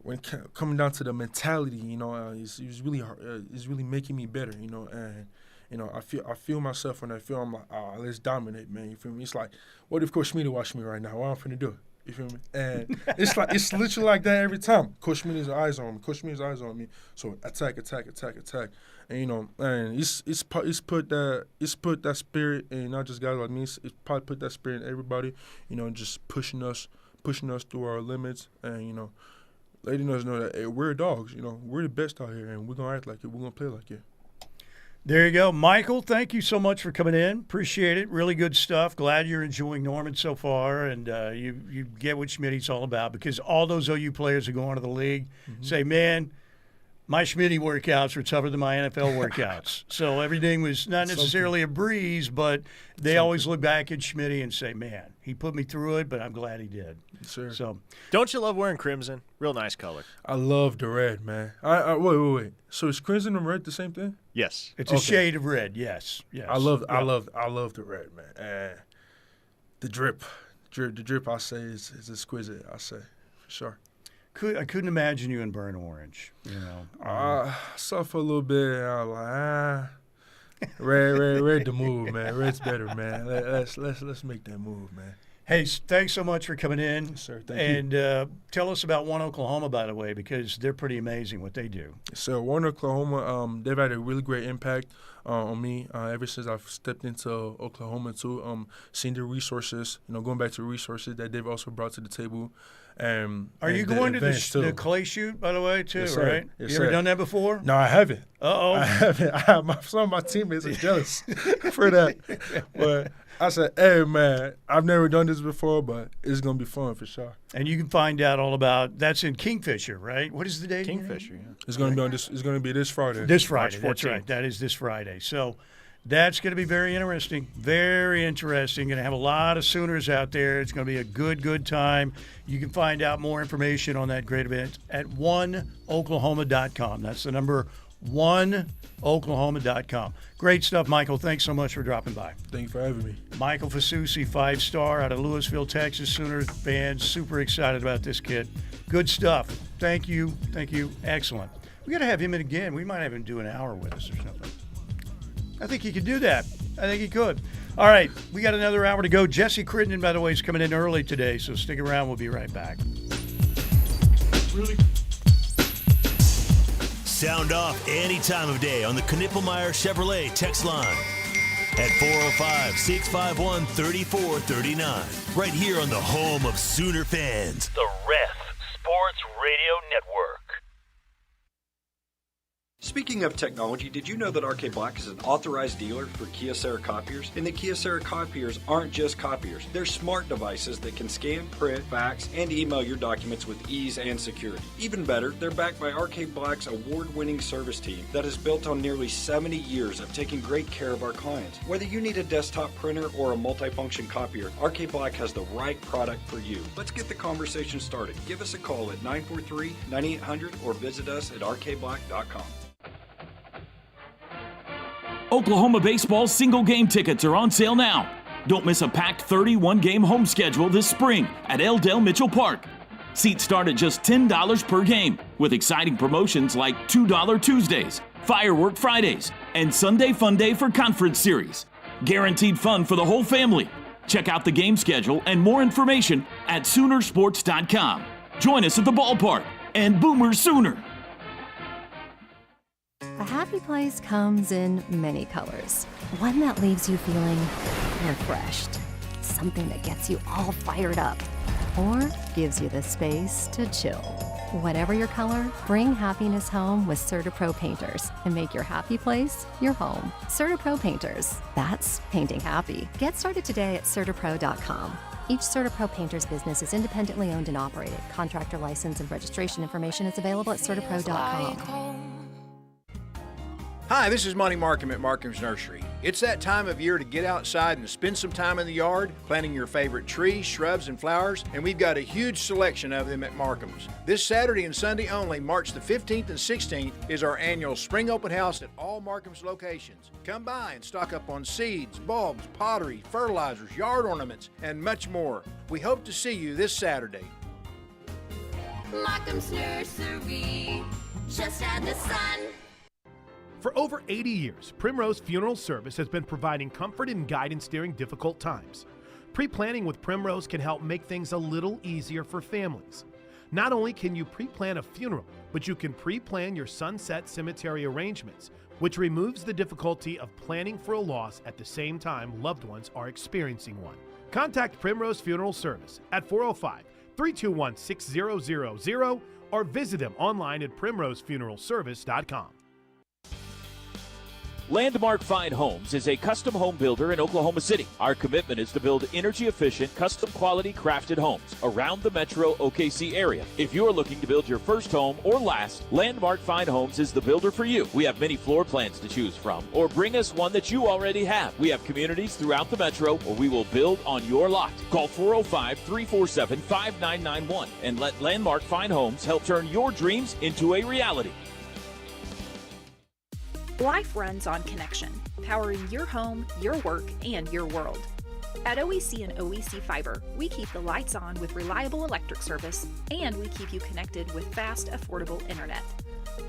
[SPEAKER 18] When coming down to the mentality, he's really hard. He's really making me better, and. I feel myself when I feel I'm like, let's dominate, man. You feel me? It's like, what if Coach Schmitty watch me right now? What I'm finna do? You feel me? And it's literally like that every time. Coach Schmitty's eyes on me. So attack. And and it's put that spirit in not just guys like me. It's probably put that spirit in everybody. Just pushing us through our limits, and letting us know that hey, we're dogs. We're the best out here, and we're gonna act like it. We're gonna play like it.
[SPEAKER 2] There you go. Michael, thank you so much for coming in. Appreciate it. Really good stuff. Glad you're enjoying Norman so far, and you get what Schmitty's all about, because all those OU players who go into the league say, man, my Schmitty workouts were tougher than my NFL workouts. So everything was not necessarily a breeze, but they always look back at Schmitty and say, man, he put me through it, but I'm glad he did.
[SPEAKER 18] Sure.
[SPEAKER 2] So,
[SPEAKER 3] don't you love wearing crimson? Real nice color.
[SPEAKER 18] I love the red, man. Wait. So is crimson and red the same thing?
[SPEAKER 3] Yes.
[SPEAKER 2] It's a shade of red, yes.
[SPEAKER 18] I love the red, man. And the drip, I say is exquisite, I say, for sure.
[SPEAKER 2] I couldn't imagine you in burnt orange,
[SPEAKER 18] I saw for a little bit, I was like, red the move, man. Red's better, man. Let's make that move, man.
[SPEAKER 2] Hey, thanks so much for coming in.
[SPEAKER 18] Yes, sir. Thank
[SPEAKER 2] you. And tell us about One Oklahoma, by the way, because they're pretty amazing what they do.
[SPEAKER 18] So One Oklahoma, they've had a really great impact on me ever since I've stepped into Oklahoma too. Seeing the resources, going back to resources that they've also brought to the table.
[SPEAKER 2] Are you going to the clay shoot, by the way, too,
[SPEAKER 18] yes,
[SPEAKER 2] right?
[SPEAKER 18] Yes,
[SPEAKER 2] you ever done that before?
[SPEAKER 18] No, I haven't.
[SPEAKER 2] Uh-oh.
[SPEAKER 18] I haven't. Some of my teammates are jealous for that. But I said, hey, man, I've never done this before, but it's going to be fun for sure.
[SPEAKER 2] And you can find out all about that's in Kingfisher, right? What is the date?
[SPEAKER 3] Kingfisher, yeah.
[SPEAKER 18] It's going to be on this. It's going to be this Friday.
[SPEAKER 2] This Friday,
[SPEAKER 3] March 14th.
[SPEAKER 2] That's right. That is this Friday. So that's going to be very interesting. Very interesting. Going to have a lot of Sooners out there. It's going to be a good time. You can find out more information on that great event at oneoklahoma.com. That's the number oneoklahoma.com. Great stuff, Michael. Thanks so much for dropping by.
[SPEAKER 18] Thank you for having me.
[SPEAKER 2] Michael Fasusi, 5-star out of Louisville, Texas. Sooner fans, super excited about this kid. Good stuff. Thank you. Excellent. We got to have him in again. We might have him do an hour with us or something. I think he could do that. I think he could. All right, we got another hour to go. Jesse Crittenden, by the way, is coming in early today, so stick around. We'll be right back.
[SPEAKER 1] Really? Sound off any time of day on the Knippelmeyer Chevrolet text line at 405-651-3439. Right here on the home of Sooner fans, the Ref Sports Radio Network.
[SPEAKER 19] Speaking of technology, did you know that RK Black is an authorized dealer for Kyocera copiers? And the Kyocera copiers aren't just copiers. They're smart devices that can scan, print, fax, and email your documents with ease and security. Even better, they're backed by RK Black's award-winning service team that is built on nearly 70 years of taking great care of our clients. Whether you need a desktop printer or a multifunction copier, RK Black has the right product for you. Let's get the conversation started. Give us a call at 943-9800 or visit us at rkblack.com.
[SPEAKER 12] Oklahoma baseball single game tickets are on sale now. Don't miss a packed 31-game home schedule this spring at L. Dale Mitchell Park. Seats start at just $10 per game, with exciting promotions like $2 Tuesdays, Firework Fridays, and Sunday Fun Day for Conference Series. Guaranteed fun for the whole family. Check out the game schedule and more information at Soonersports.com. Join us at the ballpark and Boomer Sooner.
[SPEAKER 20] A happy place comes in many colors. One that leaves you feeling refreshed. Something that gets you all fired up. Or gives you the space to chill. Whatever your color, bring happiness home with CertaPro Painters and make your happy place your home. CertaPro Painters. That's painting happy. Get started today at CertaPro.com. Each CertaPro Painters business is independently owned and operated. Contractor license and registration information is available at CertaPro.com.
[SPEAKER 16] Hi, this is Monty Markham at Markham's Nursery. It's that time of year to get outside and spend some time in the yard, planting your favorite trees, shrubs, and flowers, and we've got a huge selection of them at Markham's. This Saturday and Sunday only, March the 15th and 16th, is our annual spring open house at all Markham's locations. Come by and stock up on seeds, bulbs, pottery, fertilizers, yard ornaments, and much more. We hope to see you this Saturday.
[SPEAKER 14] Markham's Nursery, just add the sun.
[SPEAKER 13] For over 80 years, Primrose Funeral Service has been providing comfort and guidance during difficult times. Pre-planning with Primrose can help make things a little easier for families. Not only can you pre-plan a funeral, but you can pre-plan your sunset cemetery arrangements, which removes the difficulty of planning for a loss at the same time loved ones are experiencing one. Contact Primrose Funeral Service at 405-321-6000 or visit them online at primrosefuneralservice.com.
[SPEAKER 11] Landmark Fine Homes is a custom home builder in Oklahoma City. Our commitment is to build energy-efficient, custom-quality crafted homes around the metro OKC area. If you're looking to build your first home or last, Landmark Fine Homes is the builder for you. We have many floor plans to choose from, or bring us one that you already have. We have communities throughout the metro where we will build on your lot. Call 405-347-5991 and let Landmark Fine Homes help turn your dreams into a reality.
[SPEAKER 21] Life runs on connection, powering your home, your work, and your world. At OEC and OEC Fiber, we keep the lights on with reliable electric service, and we keep you connected with fast, affordable internet.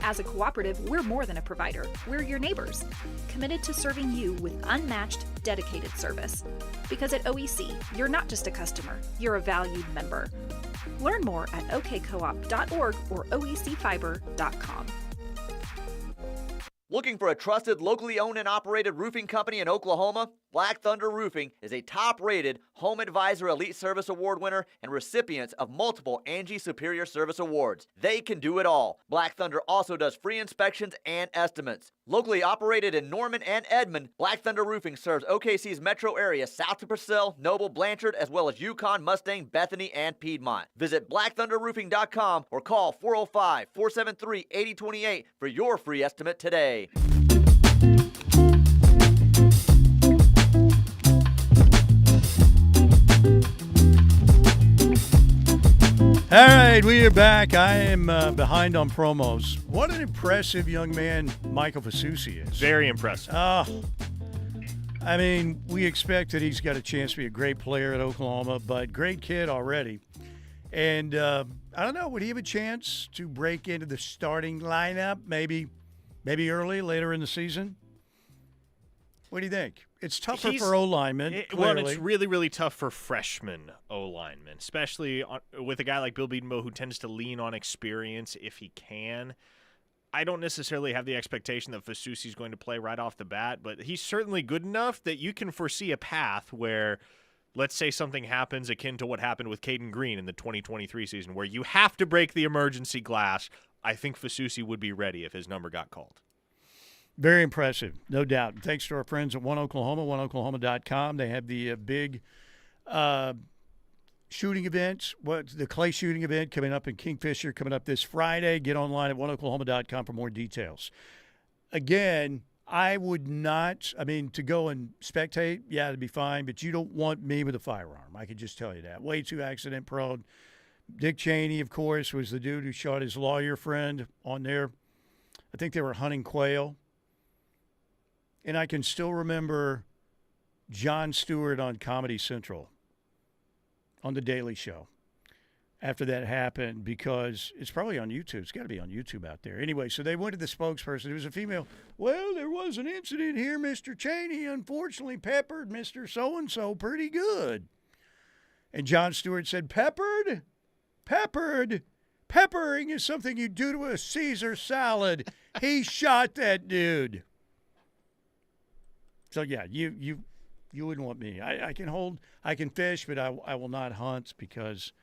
[SPEAKER 21] As a cooperative, we're more than a provider. We're your neighbors, committed to serving you with unmatched, dedicated service. Because at OEC, you're not just a customer, you're a valued member. Learn more at okcoop.org or oecfiber.com.
[SPEAKER 5] Looking for a trusted, locally owned and operated roofing company in Oklahoma? Black Thunder Roofing is a top-rated Home Advisor Elite Service Award winner and recipients of multiple Angie Superior Service Awards. They can do it all. Black Thunder also does free inspections and estimates. Locally operated in Norman and Edmond, Black Thunder Roofing serves OKC's metro area south to Purcell, Noble, Blanchard, as well as Yukon, Mustang, Bethany, and Piedmont. Visit blackthunderroofing.com or call 405-473-8028 for your free estimate today.
[SPEAKER 2] All right, we are back. I am behind on promos. What an impressive young man Michael Fasusi is.
[SPEAKER 3] Very impressive.
[SPEAKER 2] I mean, we expect that he's got a chance to be a great player at Oklahoma, but great kid already. And I don't know, would he have a chance to break into the starting lineup maybe later in the season? What do you think? It's tougher for O-linemen,
[SPEAKER 3] Well,
[SPEAKER 2] clearly.
[SPEAKER 3] it's really, really tough for freshman O-linemen, especially with a guy like Bill Bedenbaugh who tends to lean on experience if he can. I don't necessarily have the expectation that Fasusi's going to play right off the bat, but he's certainly good enough that you can foresee a path where, let's say something happens akin to what happened with Caden Green in the 2023 season, where you have to break the emergency glass. I think Fasusi would be ready if his number got called.
[SPEAKER 2] Very impressive, no doubt. Thanks to our friends at One Oklahoma, oneoklahoma.com. They have the big shooting events, the clay shooting event coming up in Kingfisher, coming up this Friday. Get online at oneoklahoma.com for more details. Again, I would not, to go and spectate, yeah, it'd be fine, but you don't want me with a firearm. I can just tell you that. Way too accident prone. Dick Cheney, of course, was the dude who shot his lawyer friend on there. I think they were hunting quail. And I can still remember Jon Stewart on Comedy Central on The Daily Show after that happened, because it's probably on YouTube. It's got to be on YouTube out there. Anyway, so they went to the spokesperson. It was a female. Well, there was an incident here. Mr. Cheney unfortunately peppered Mr. So-and-so pretty good. And Jon Stewart said, peppered? Peppering is something you do to a Caesar salad. He shot that dude. So, yeah, you wouldn't want me. I can fish, but I will not hunt, because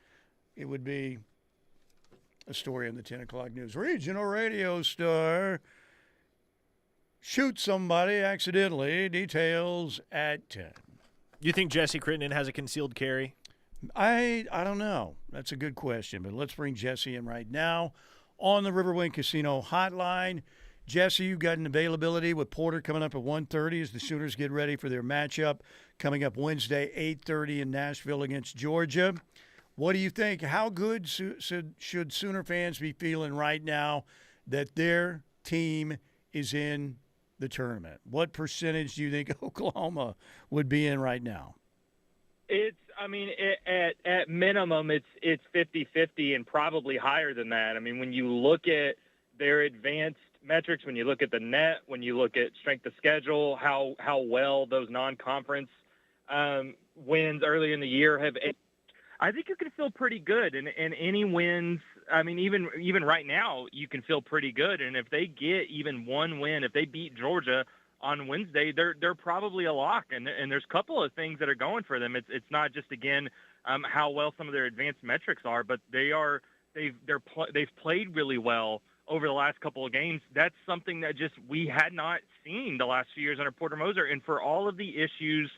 [SPEAKER 2] it would be a story on the 10 o'clock news. Regional radio star shoots somebody accidentally. Details at 10.
[SPEAKER 3] You think Jesse Crittenden has a concealed carry?
[SPEAKER 2] I don't know. That's a good question, but let's bring Jesse in right now on the Riverwind Casino hotline. Jesse, you've got an availability with Porter coming up at 1:30 as the Sooners get ready for their matchup coming up Wednesday, 8:30 in Nashville against Georgia. What do you think? How good should Sooner fans be feeling right now that their team is in the tournament? What percentage do you think Oklahoma would be in right now?
[SPEAKER 4] At minimum, it's 50-50 and probably higher than that. When you look at their advanced metrics, when you look at the net, when you look at strength of schedule, how well those non-conference wins early in the year have, I think you can feel pretty good. And any wins, even right now, you can feel pretty good. And if they get even one win, if they beat Georgia on Wednesday, they're probably a lock. And there's a couple of things that are going for them. It's not just, again, how well some of their advanced metrics are, but they've played really well over the last couple of games. That's something that just we had not seen the last few years under Porter Moser. And for all of the issues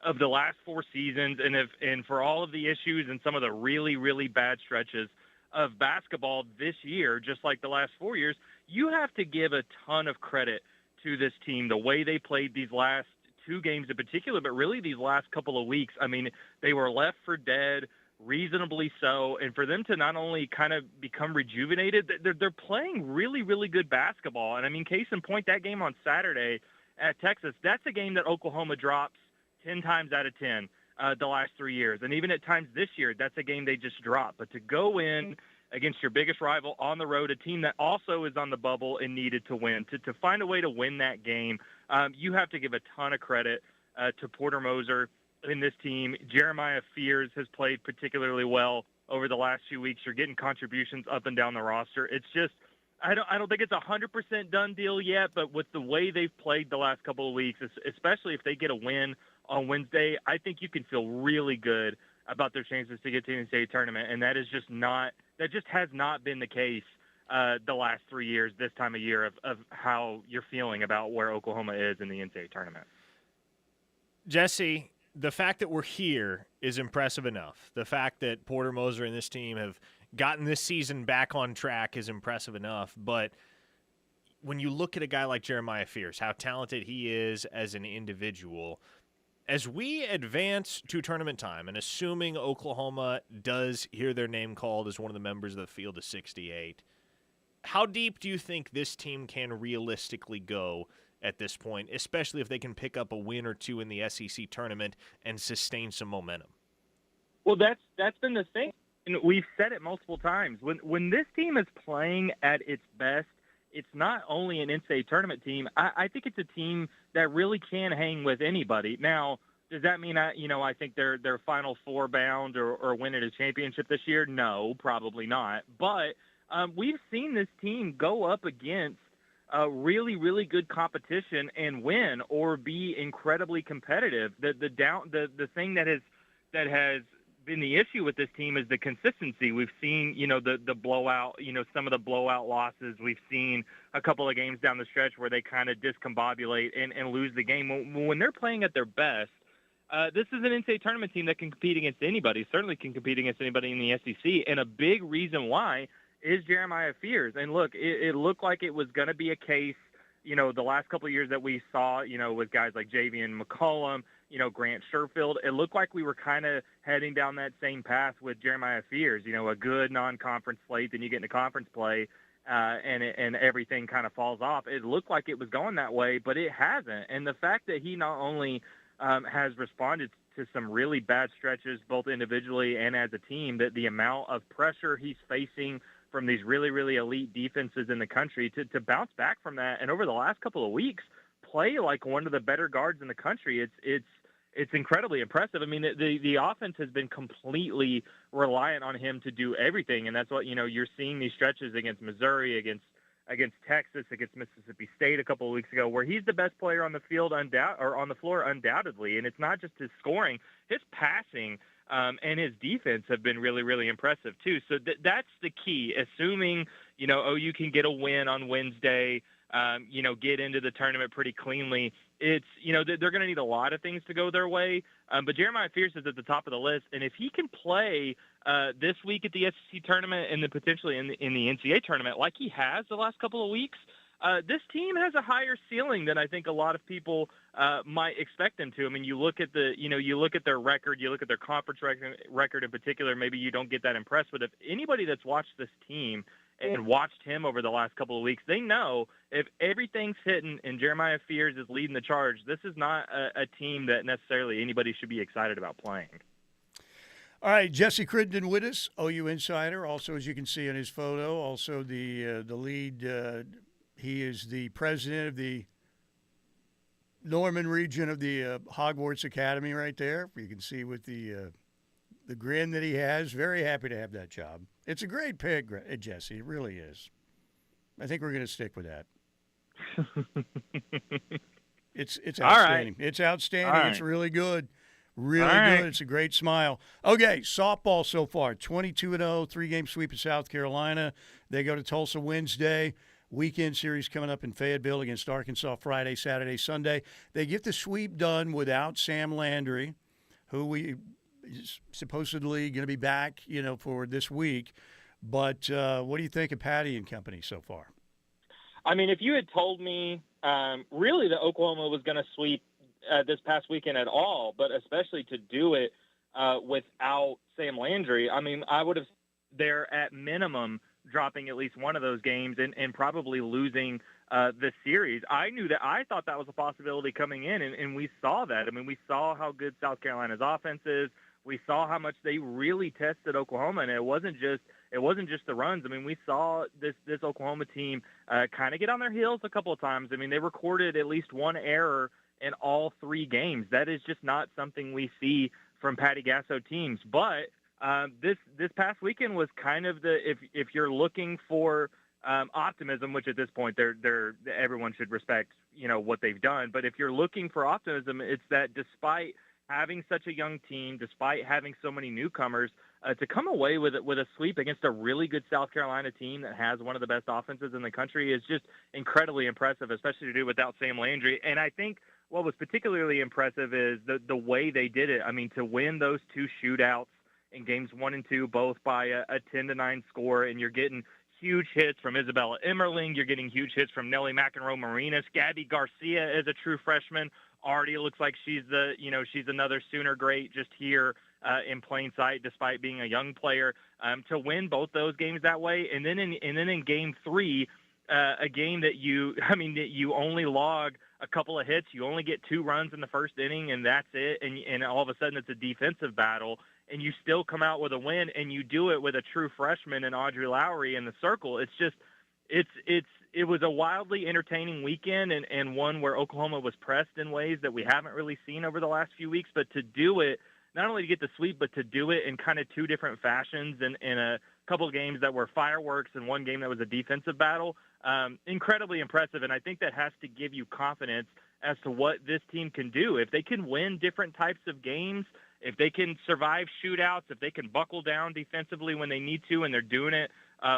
[SPEAKER 4] of the last four seasons, and for all of the issues and some of the really, really bad stretches of basketball this year, just like the last 4 years, you have to give a ton of credit to this team, the way they played these last two games in particular, but really these last couple of weeks. They were left for dead, reasonably so, and for them to not only kind of become rejuvenated, they're playing really, really good basketball. And case in point, that game on Saturday at Texas, that's a game that Oklahoma drops 10 times out of 10 the last 3 years. And even at times this year, that's a game they just dropped. But to go in against your biggest rival on the road, a team that also is on the bubble and needed to win. To find a way to win that game, you have to give a ton of credit to Porter Moser in this team. Jeremiah Fears has played particularly well over the last few weeks. You're getting contributions up and down the roster. It's just, I don't think it's 100% done deal yet, but with the way they've played the last couple of weeks, especially if they get a win on Wednesday, I think you can feel really good about their chances to get to the NCAA tournament, and that just has not been the case the last 3 years, this time of year, of how you're feeling about where Oklahoma is in the NCAA tournament.
[SPEAKER 3] Jesse, the fact that we're here is impressive enough. The fact that Porter Moser and this team have gotten this season back on track is impressive enough, but when you look at a guy like Jeremiah Fears, how talented he is as an individual, as we advance to tournament time, and assuming Oklahoma does hear their name called as one of the members of the field of 68, how deep do you think this team can realistically go at this point, especially if they can pick up a win or two in the SEC tournament and sustain some momentum?
[SPEAKER 4] Well, that's been the thing. And we've said it multiple times. When this team is playing at its best, it's not only an NCAA tournament team. I think it's a team that really can hang with anybody. Now, does that mean I think they're Final Four bound or winning a championship this year? No, probably not. But we've seen this team go up against really, really good competition and win or be incredibly competitive. The thing that has been the issue with this team is the consistency. We've seen, the blowout, some of the blowout losses. We've seen a couple of games down the stretch where they kind of discombobulate and lose the game. When they're playing at their best, this is an NCAA tournament team that can compete against anybody, certainly can compete against anybody in the SEC. And a big reason why is Jeremiah Fears. And look, it looked like it was going to be a case, the last couple of years that we saw, with guys like Javian McCollum, Grant Sherfield. It looked like we were kind of heading down that same path with Jeremiah Fears, a good non-conference slate, then you get into conference play, and everything kind of falls off. It looked like it was going that way, but it hasn't. And the fact that he not only has responded to some really bad stretches, both individually and as a team, that the amount of pressure he's facing from these really, really elite defenses in the country to bounce back from that. And over the last couple of weeks, play like one of the better guards in the country. It's incredibly impressive. I mean, the offense has been completely reliant on him to do everything, and that's what you're seeing these stretches against Missouri, against Texas, against Mississippi State a couple of weeks ago, where he's the best player on the field on the floor undoubtedly. And it's not just his scoring, his passing and his defense have been really, really impressive too. So that's the key. Assuming OU can get a win on Wednesday, get into the tournament pretty cleanly. It's, they're going to need a lot of things to go their way. But Jeremiah Fears is at the top of the list. And if he can play this week at the SEC tournament and then potentially in the NCAA tournament like he has the last couple of weeks, this team has a higher ceiling than I think a lot of people might expect them to. I mean, you look at you look at their record, you look at their conference record in particular, maybe you don't get that impressed. But if anybody that's watched this team and watched him over the last couple of weeks, they know if everything's hitting and Jeremiah Fears is leading the charge, this is not a team that necessarily anybody should be excited about playing.
[SPEAKER 2] All right, Jesse Crittenden with us, OU Insider. Also, as you can see in his photo, also the lead. He is the president of the Norman region of the Hogwarts Academy right there. You can see with the grin that he has. Very happy to have that job. It's a great pick, Jesse. It really is. I think we're going to stick with that. It's outstanding.
[SPEAKER 4] All right.
[SPEAKER 2] It's outstanding.
[SPEAKER 4] All right.
[SPEAKER 2] It's really good. Really
[SPEAKER 4] All right.
[SPEAKER 2] good. It's a great smile. Okay, softball so far, 22-0, 3-game sweep of South Carolina. They go to Tulsa Wednesday. Weekend series coming up in Fayetteville against Arkansas Friday, Saturday, Sunday. They get the sweep done without Sam Landry, who is supposedly going to be back, for this week. But what do you think of Patty and company so far?
[SPEAKER 4] I mean, if you had told me really that Oklahoma was going to sweep this past weekend at all, but especially to do it without Sam Landry, I mean, I would have they're at minimum dropping at least one of those games and probably losing the series. I thought that was a possibility coming in, and we saw that. I mean, we saw how good South Carolina's offense is. We saw how much they really tested Oklahoma, and it wasn't just it wasn't just the runs. I mean, we saw this Oklahoma team kind of get on their heels a couple of times. I mean, they recorded at least one error in all 3 games. That is just not something we see from Patty Gasso teams. But this past weekend was kind of if you're looking for optimism, which at this point everyone should respect, what they've done. But if you're looking for optimism, it's that despite having such a young team, despite having so many newcomers, to come away with a sweep against a really good South Carolina team that has one of the best offenses in the country is just incredibly impressive, especially to do without Sam Landry. And I think what was particularly impressive is the way they did it. I mean, to win those 2 shootouts in games 1 and 2, both by a 10-9 score, and you're getting huge hits from Isabella Emmerling. You're getting huge hits from Nellie McEnroe-Marinas. Gabby Garcia is a true freshman. Already looks like she's another Sooner great just here in plain sight, despite being a young player. To win both those games that way, and then in game 3, a game that you only log a couple of hits, you only get 2 runs in the first inning, and that's it. And all of a sudden, it's a defensive battle, and you still come out with a win, and you do it with a true freshman in Audrey Lowry in the circle. It's just, it was a wildly entertaining weekend, and one where Oklahoma was pressed in ways that we haven't really seen over the last few weeks. But to do it, not only to get the sweep, but to do it in kind of 2 different fashions in a couple of games that were fireworks and one game that was a defensive battle, incredibly impressive. And I think that has to give you confidence as to what this team can do. If they can win different types of games, if they can survive shootouts, if they can buckle down defensively when they need to, and they're doing it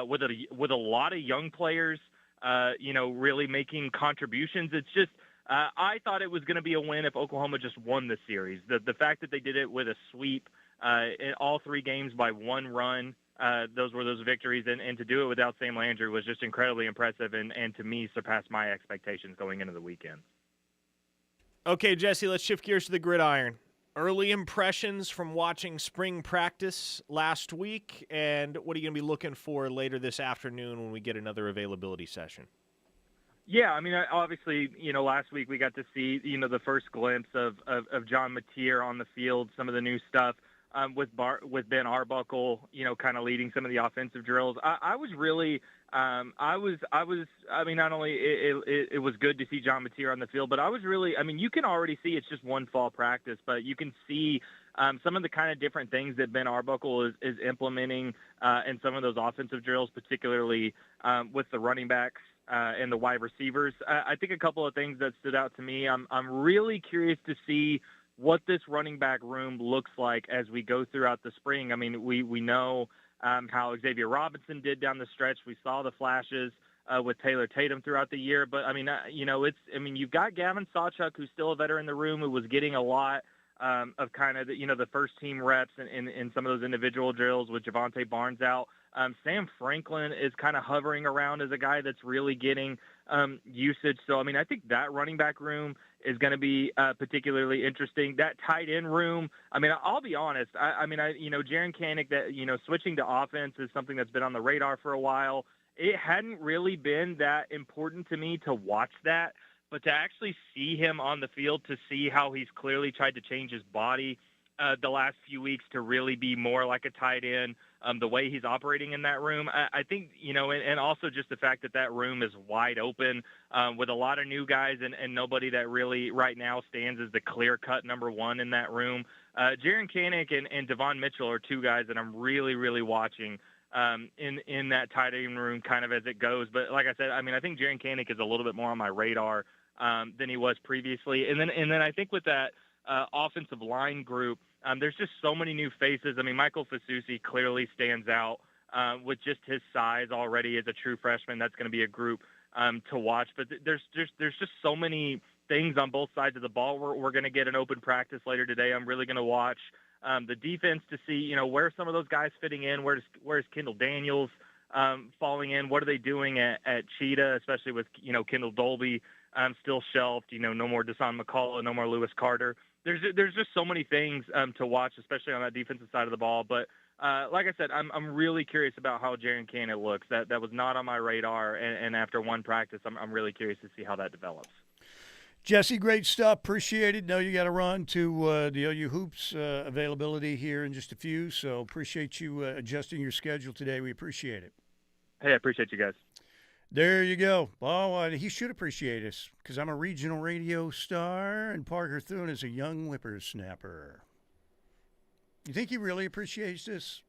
[SPEAKER 4] with a lot of young players, really making contributions. It's just, I thought it was going to be a win if Oklahoma just won the series. The fact that they did it with a sweep in all 3 games by 1 run, those were those victories, and to do it without Sam Landry was just incredibly impressive, and to me surpassed my expectations going into the weekend.
[SPEAKER 3] Okay, Jesse, let's shift gears to the gridiron. Early impressions from watching spring practice last week, and what are you going to be looking for later this afternoon when we get another availability session?
[SPEAKER 4] Yeah, I mean, obviously, last week we got to see, the first glimpse of John Mattier on the field, some of the new stuff with Ben Arbuckle, kind of leading some of the offensive drills. I was really, not only it was good to see John Mattier on the field, but I was really, you can already see it's just one fall practice, but you can see some of the kind of different things that Ben Arbuckle is implementing in some of those offensive drills, particularly with the running backs and the wide receivers. I think a couple of things that stood out to me. I'm really curious to see what this running back room looks like as we go throughout the spring. I mean, we know how Xavier Robinson did down the stretch. We saw the flashes with Taylor Tatum throughout the year, but you've got Gavin Sawchuk, who's still a veteran in the room, who was getting a lot of kind of the first team reps in some of those individual drills with Javonte Barnes out. Sam Franklin is kind of hovering around as a guy that's really getting usage. So, I think that running back room is going to be particularly interesting. That tight end room, I'll be honest. Jaren Kanak, that, switching to offense is something that's been on the radar for a while. It hadn't really been that important to me to watch that, but to actually see him on the field, to see how he's clearly tried to change his body the last few weeks to really be more like a tight end, the way he's operating in that room. I think, and also just the fact that room is wide open with a lot of new guys and nobody that really right now stands as the clear-cut number 1 in that room. Jaren Kanak and Devon Mitchell are 2 guys that I'm really, really watching in that tight end room kind of as it goes. But like I said, I think Jaren Kanak is a little bit more on my radar than he was previously. And then I think with that offensive line group, there's just so many new faces. Michael Fasusi clearly stands out with just his size already as a true freshman. That's going to be a group to watch. But there's just so many things on both sides of the ball. We're going to get an open practice later today. I'm really going to watch the defense to see, where some of those guys fitting in. Where's Kendall Daniels falling in? What are they doing at Cheetah, especially with, Kendall Dolby still shelved, no more Deshaun McCullough, no more Lewis Carter. There's just so many things to watch, especially on that defensive side of the ball. But like I said, I'm really curious about how Jaren Kanak looks. That was not on my radar, and after one practice, I'm really curious to see how that develops.
[SPEAKER 2] Jesse, great stuff. Appreciate it. Know you got to run to the OU Hoops availability here in just a few, so appreciate you adjusting your schedule today. We appreciate it.
[SPEAKER 4] Hey, I appreciate you guys.
[SPEAKER 2] There you go. Oh, he should appreciate us because I'm a regional radio star and Parker Thune is a young whippersnapper. You think he really appreciates this?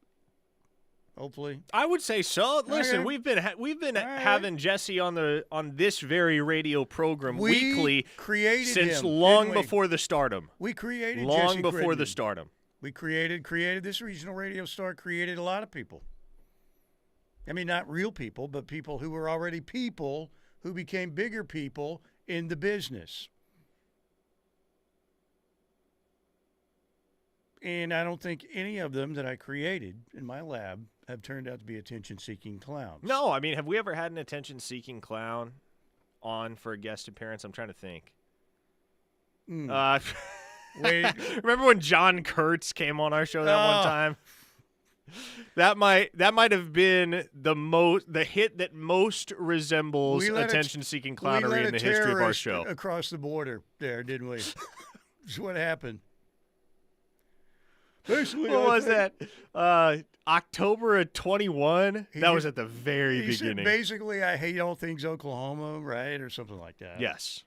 [SPEAKER 2] Hopefully,
[SPEAKER 3] I would say so. Listen,
[SPEAKER 2] Okay.
[SPEAKER 3] we've been having Jesse on this very radio program weekly since
[SPEAKER 2] him,
[SPEAKER 3] long
[SPEAKER 2] didn't we?
[SPEAKER 3] before the stardom.
[SPEAKER 2] We created
[SPEAKER 3] long
[SPEAKER 2] Jesse
[SPEAKER 3] before the
[SPEAKER 2] Crittenton.
[SPEAKER 3] stardom.
[SPEAKER 2] We created this regional radio star. Created a lot of people. I mean, not real people, but people who were already people who became bigger people in the business. And I don't think any of them that I created in my lab have turned out to be attention-seeking clowns.
[SPEAKER 3] No, I mean, have we ever had an attention-seeking clown on for a guest appearance? I'm trying to think.
[SPEAKER 2] Wait.
[SPEAKER 3] Remember when John Kurtz came on our show that one time? That might have been the hit that most resembles attention-seeking clownery in the history of our show.
[SPEAKER 2] Across the border there, didn't we? That's what happened. Basically,
[SPEAKER 3] what was that? October of 21? That was at the very
[SPEAKER 2] he
[SPEAKER 3] beginning.
[SPEAKER 2] Said basically, I hate all things Oklahoma, right? Or something like that.
[SPEAKER 3] Yes.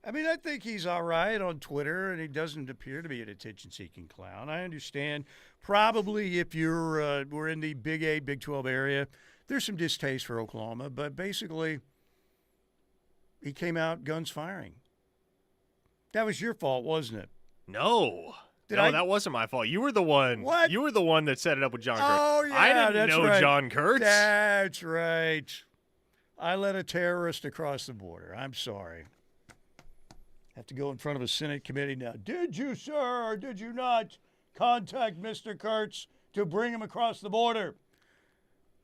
[SPEAKER 2] I mean, I think he's all right on Twitter, and he doesn't appear to be an attention-seeking clown. I understand probably if you're we're in the Big 8, Big 12 area, there's some distaste for Oklahoma, but basically he came out guns firing. That was your fault, wasn't it?
[SPEAKER 3] No. That wasn't my fault. You were the one.
[SPEAKER 2] What?
[SPEAKER 3] You were the one that set it up with John Kurtz.
[SPEAKER 2] Oh, yeah,
[SPEAKER 3] I didn't
[SPEAKER 2] that's
[SPEAKER 3] know
[SPEAKER 2] right.
[SPEAKER 3] John Kurtz.
[SPEAKER 2] That's right. I let a terrorist across the border. I'm sorry. Have to go in front of a Senate committee now. Did you, sir, or did you not contact Mr. Kurtz to bring him across the border?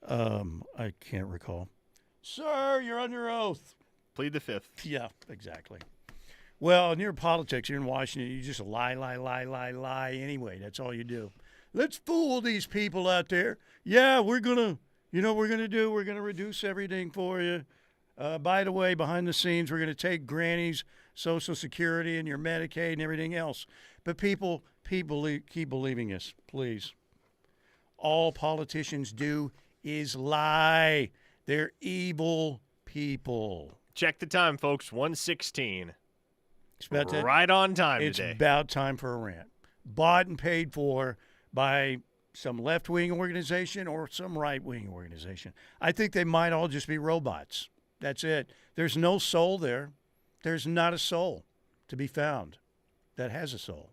[SPEAKER 2] I can't recall. Sir, you're under oath.
[SPEAKER 3] Plead the fifth.
[SPEAKER 2] Yeah, exactly. Well, in your politics, you're in Washington, you just lie anyway. That's all you do. Let's fool these people out there. Yeah, we're going to, we're going to reduce everything for you. By the way, behind the scenes, we're going to take Granny's Social Security and your Medicaid and everything else. But people keep believing us, please. All politicians do is lie. They're evil people.
[SPEAKER 3] Check the time, folks. 1:16.
[SPEAKER 2] It's about
[SPEAKER 3] right on time
[SPEAKER 2] it's
[SPEAKER 3] today.
[SPEAKER 2] It's about time for a rant. Bought and paid for by some left-wing organization or some right-wing organization. I think they might all just be robots. That's it. There's no soul there. There's not a soul to be found that has a soul.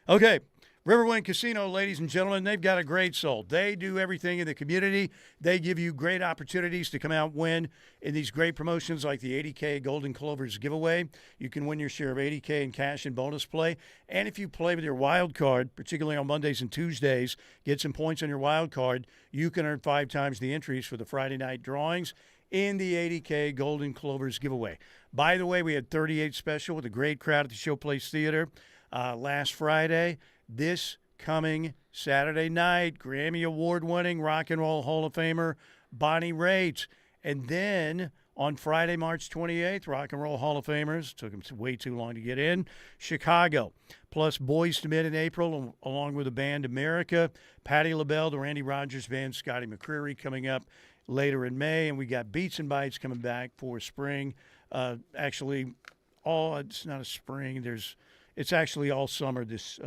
[SPEAKER 2] Okay, Riverwind Casino, ladies and gentlemen, they've got a great soul. They do everything in the community. They give you great opportunities to come out and win in these great promotions like the 80K Golden Clovers giveaway. You can win your share of 80K in cash and bonus play. And if you play with your wild card, particularly on Mondays and Tuesdays, get some points on your wild card, you can earn 5 times the entries for the Friday night drawings in the 80K Golden Clovers giveaway. By the way, we had 38 special with a great crowd at the Showplace Theater last Friday. This coming Saturday night, Grammy Award-winning Rock and Roll Hall of Famer Bonnie Raitt. And then on Friday, March 28th, Rock and Roll Hall of Famers, took them way too long to get in, Chicago. Plus Boys to Men in April, along with the band America, Patti LaBelle, the Randy Rogers Band, Scotty McCreery coming up later in May. And we got Beats and Bites coming back for spring. It's not a spring. It's actually all summer this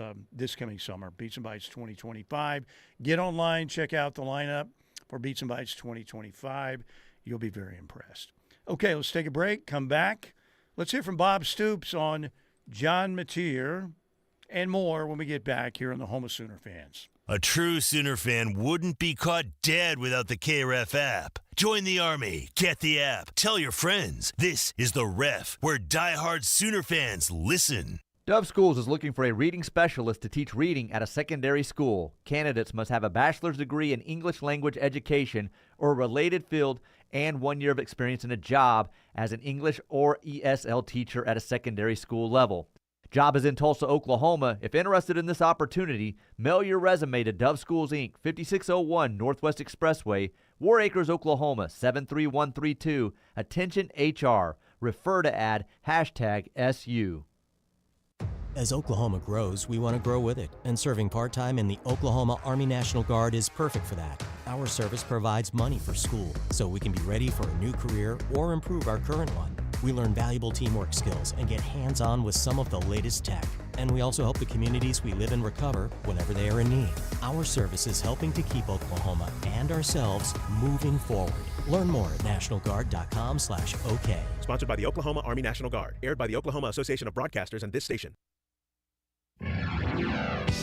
[SPEAKER 2] coming summer, Beats and Bites 2025. Get online, check out the lineup for Beats and Bites 2025. You'll be very impressed. Okay, let's take a break, come back. Let's hear from Bob Stoops on John Mattier and more when we get back here on the Home of Sooner Fans.
[SPEAKER 1] A true Sooner fan wouldn't be caught dead without the KREF app. Join the Army. Get the app. Tell your friends. This is The Ref, where diehard Sooner fans listen.
[SPEAKER 5] Dove Schools is looking for a reading specialist to teach reading at a secondary school. Candidates must have a bachelor's degree in English language education or a related field and 1 year of experience in a job as an English or ESL teacher at a secondary school level. Job is in Tulsa, Oklahoma. If interested in this opportunity, mail your resume to Dove Schools, Inc., 5601 Northwest Expressway, War Acres, Oklahoma, 73132. Attention HR. refer to ad #SU.
[SPEAKER 6] As Oklahoma grows, we want to grow with it, and serving part-time in the Oklahoma Army National Guard is perfect for that. Our service provides money for school, so we can be ready for a new career or improve our current one. We learn valuable teamwork skills and get hands-on with some of the latest tech. And we also help the communities we live in recover whenever they are in need. Our service is helping to keep Oklahoma and ourselves moving forward. Learn more at nationalguard.com/OK.
[SPEAKER 22] Sponsored by the Oklahoma Army National Guard. Aired by the Oklahoma Association of Broadcasters and this station.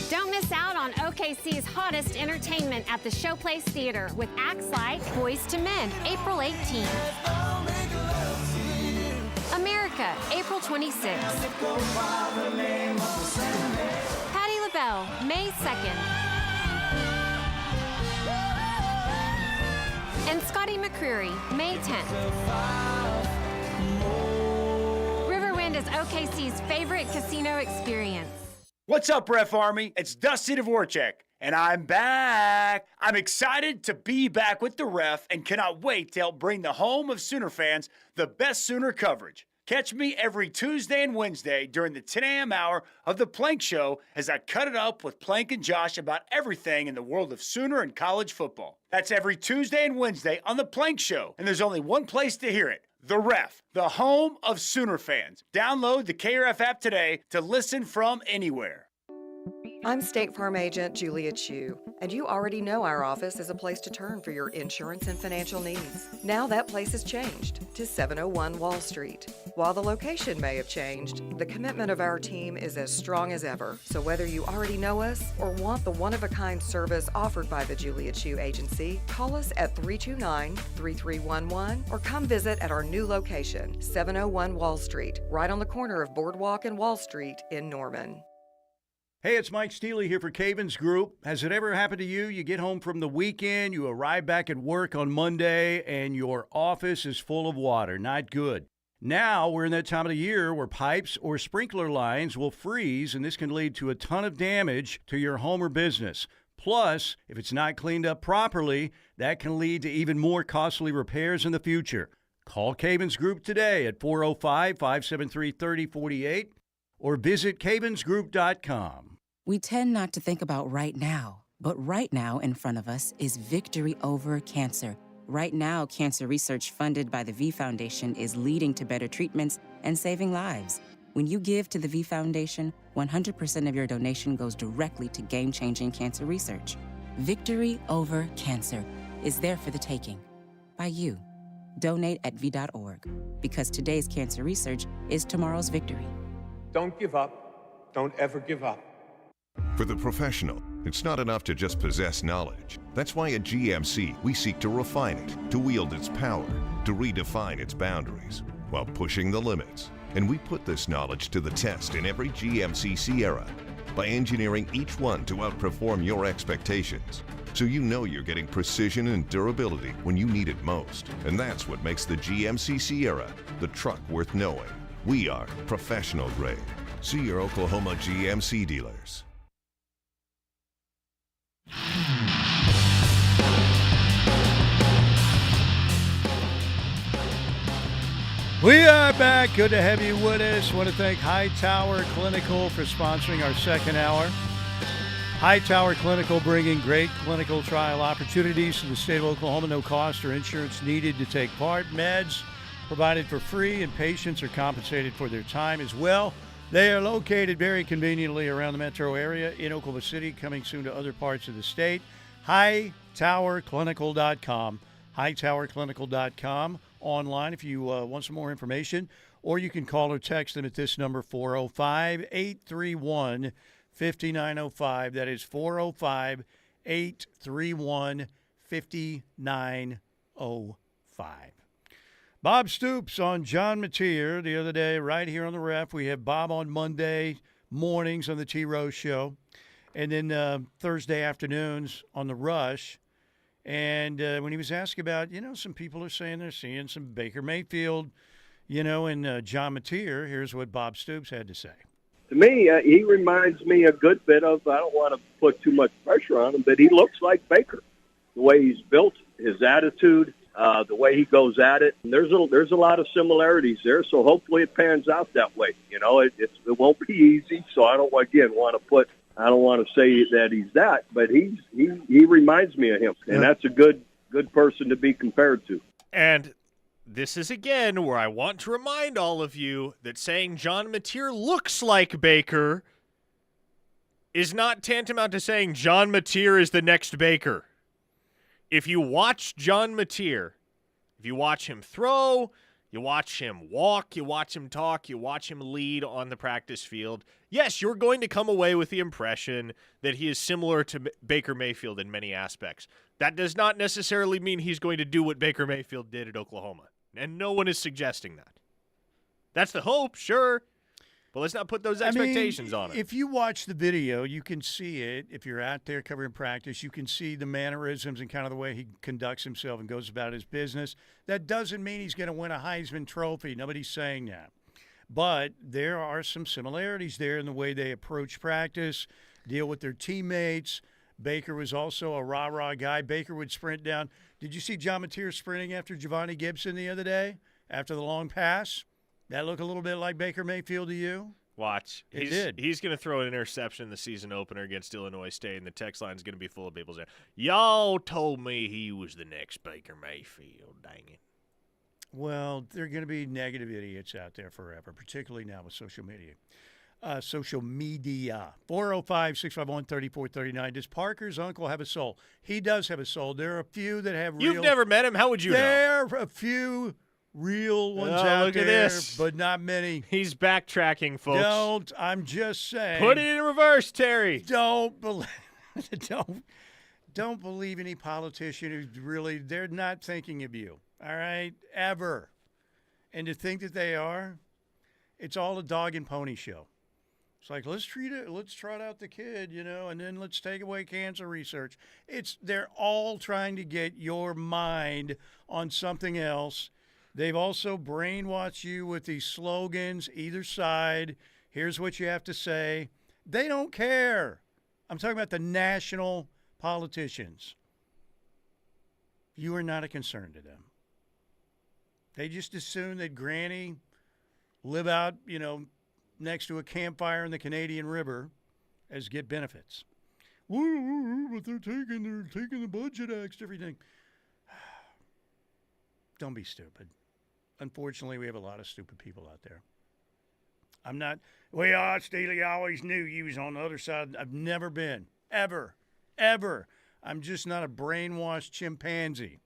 [SPEAKER 23] Don't miss out on OKC's hottest entertainment at the Showplace Theater with acts like Boyz II Men, April 18th. America, April 26th. Patti LaBelle, May 2nd. And Scotty McCreery, May 10th. Riverwind is OKC's favorite casino experience.
[SPEAKER 24] What's up, Ref Army? It's Dusty Dvorak, and I'm back. I'm excited to be back with the Ref and cannot wait to help bring the home of Sooner fans the best Sooner coverage. Catch me every Tuesday and Wednesday during the 10 a.m. hour of The Plank Show as I cut it up with Plank and Josh about everything in the world of Sooner and college football. That's every Tuesday and Wednesday on The Plank Show, and there's only one place to hear it. The Ref, the home of Sooner fans. Download the KRF app today to listen from anywhere.
[SPEAKER 25] I'm State Farm Agent Julia Chu, and you already know our office is a place to turn for your insurance and financial needs. Now that place has changed to 701 Wall Street. While the location may have changed, the commitment of our team is as strong as ever. So whether you already know us or want the one-of-a-kind service offered by the Julia Chu Agency, call us at 329-3311 or come visit at our new location, 701 Wall Street, right on the corner of Boardwalk and Wall Street in Norman.
[SPEAKER 2] Hey, it's Mike Steely here for Cavens Group. Has it ever happened to you? You get home from the weekend, you arrive back at work on Monday, and your office is full of water. Not good. Now we're in that time of the year where pipes or sprinkler lines will freeze, and this can lead to a ton of damage to your home or business. Plus, if it's not cleaned up properly, that can lead to even more costly repairs in the future. Call Cavens Group today at 405-573-3048 or visit cavensgroup.com.
[SPEAKER 26] We tend not to think about right now, but right now in front of us is victory over cancer. Right now, cancer research funded by the V Foundation is leading to better treatments and saving lives. When you give to the V Foundation, 100% of your donation goes directly to game-changing cancer research. Victory over cancer is there for the taking by you. Donate at V.org, because today's cancer research is tomorrow's victory.
[SPEAKER 27] Don't give up. Don't ever give up.
[SPEAKER 28] For the professional, it's not enough to just possess knowledge. That's why at GMC, we seek to refine it, to wield its power, to redefine its boundaries, while pushing the limits. And we put this knowledge to the test in every GMC Sierra by engineering each one to outperform your expectations. So you know you're getting precision and durability when you need it most. And that's what makes the GMC Sierra the truck worth knowing. We are professional grade. See your Oklahoma GMC dealers.
[SPEAKER 2] We are back. Good to have you with us. Want to thank Hightower Clinical for sponsoring our second hour. Hightower Clinical bringing great clinical trial opportunities to the state of Oklahoma. No cost or insurance needed to take part. Meds provided for free, and patients are compensated for their time as well. They are located very conveniently around the metro area in Oklahoma City, coming soon to other parts of the state. HightowerClinical.com. HightowerClinical.com. Online if you want some more information, or you can call or text them at this number, 405-831-5905. That is 405-831-5905. Bob Stoops on John Mattier the other day, right here on the Ref. We have Bob on Monday mornings on the T. Rose Show, and then Thursday afternoons on the Rush. And when he was asked about, some people are saying they're seeing some Baker Mayfield, and John Mattier, here's what Bob Stoops had to say.
[SPEAKER 29] To me, he reminds me a good bit of, I don't want to put too much pressure on him, but he looks like Baker. The way he's built, his attitude, the way he goes at it. And there's a lot of similarities there, so hopefully it pans out that way. You know, it won't be easy, so I don't want to say that he's that, but he reminds me of him, and that's a good person to be compared to.
[SPEAKER 3] And this is, again, where I want to remind all of you that saying John Mattier looks like Baker is not tantamount to saying John Mattier is the next Baker. If you watch John Mattier, if you watch him throw, you watch him walk, you watch him talk, you watch him lead on the practice field, yes, you're going to come away with the impression that he is similar to Baker Mayfield in many aspects. That does not necessarily mean he's going to do what Baker Mayfield did at Oklahoma. And no one is suggesting that. That's the hope, sure. But let's not put those expectations on it.
[SPEAKER 2] If you watch the video, you can see it. If you're out there covering practice, you can see the mannerisms and kind of the way he conducts himself and goes about his business. That doesn't mean he's going to win a Heisman Trophy. Nobody's saying that. But there are some similarities there in the way they approach practice, deal with their teammates. Baker was also a rah-rah guy. Baker would sprint down. Did you see John Mattier sprinting after Giovanni Gibson the other day after the long pass? That look a little bit like Baker Mayfield to you?
[SPEAKER 3] Watch.
[SPEAKER 2] It did.
[SPEAKER 3] He's going to throw an interception in the season opener against Illinois State, and the text line is going to be full of people saying, y'all told me he was the next Baker Mayfield. Dang it.
[SPEAKER 2] Well, there are going to be negative idiots out there forever, particularly now with social media. 405-651-3439. Does Parker's uncle have a soul? He does have a soul. There are a few that have real.
[SPEAKER 3] You've never met him? How would you know?
[SPEAKER 2] There are a few real ones out
[SPEAKER 3] look
[SPEAKER 2] there,
[SPEAKER 3] at this.
[SPEAKER 2] but not many.
[SPEAKER 3] He's backtracking, folks.
[SPEAKER 2] I'm just saying.
[SPEAKER 3] Put it in reverse, Terry.
[SPEAKER 2] Don't believe any politician who's really, they're not thinking of you, all right, ever. And to think that they are, it's all a dog and pony show. It's like, let's trot out the kid, and then let's take away cancer research. They're all trying to get your mind on something else. They've also brainwashed you with these slogans, either side. Here's what you have to say. They don't care. I'm talking about the national politicians. You are not a concern to them. They just assume that Granny live out, next to a campfire in the Canadian River as get benefits. But they're taking the budget acts, everything. Don't be stupid. Unfortunately, we have a lot of stupid people out there. I'm not, Steely, I always knew you was on the other side. I've never been. Ever. I'm just not a brainwashed chimpanzee.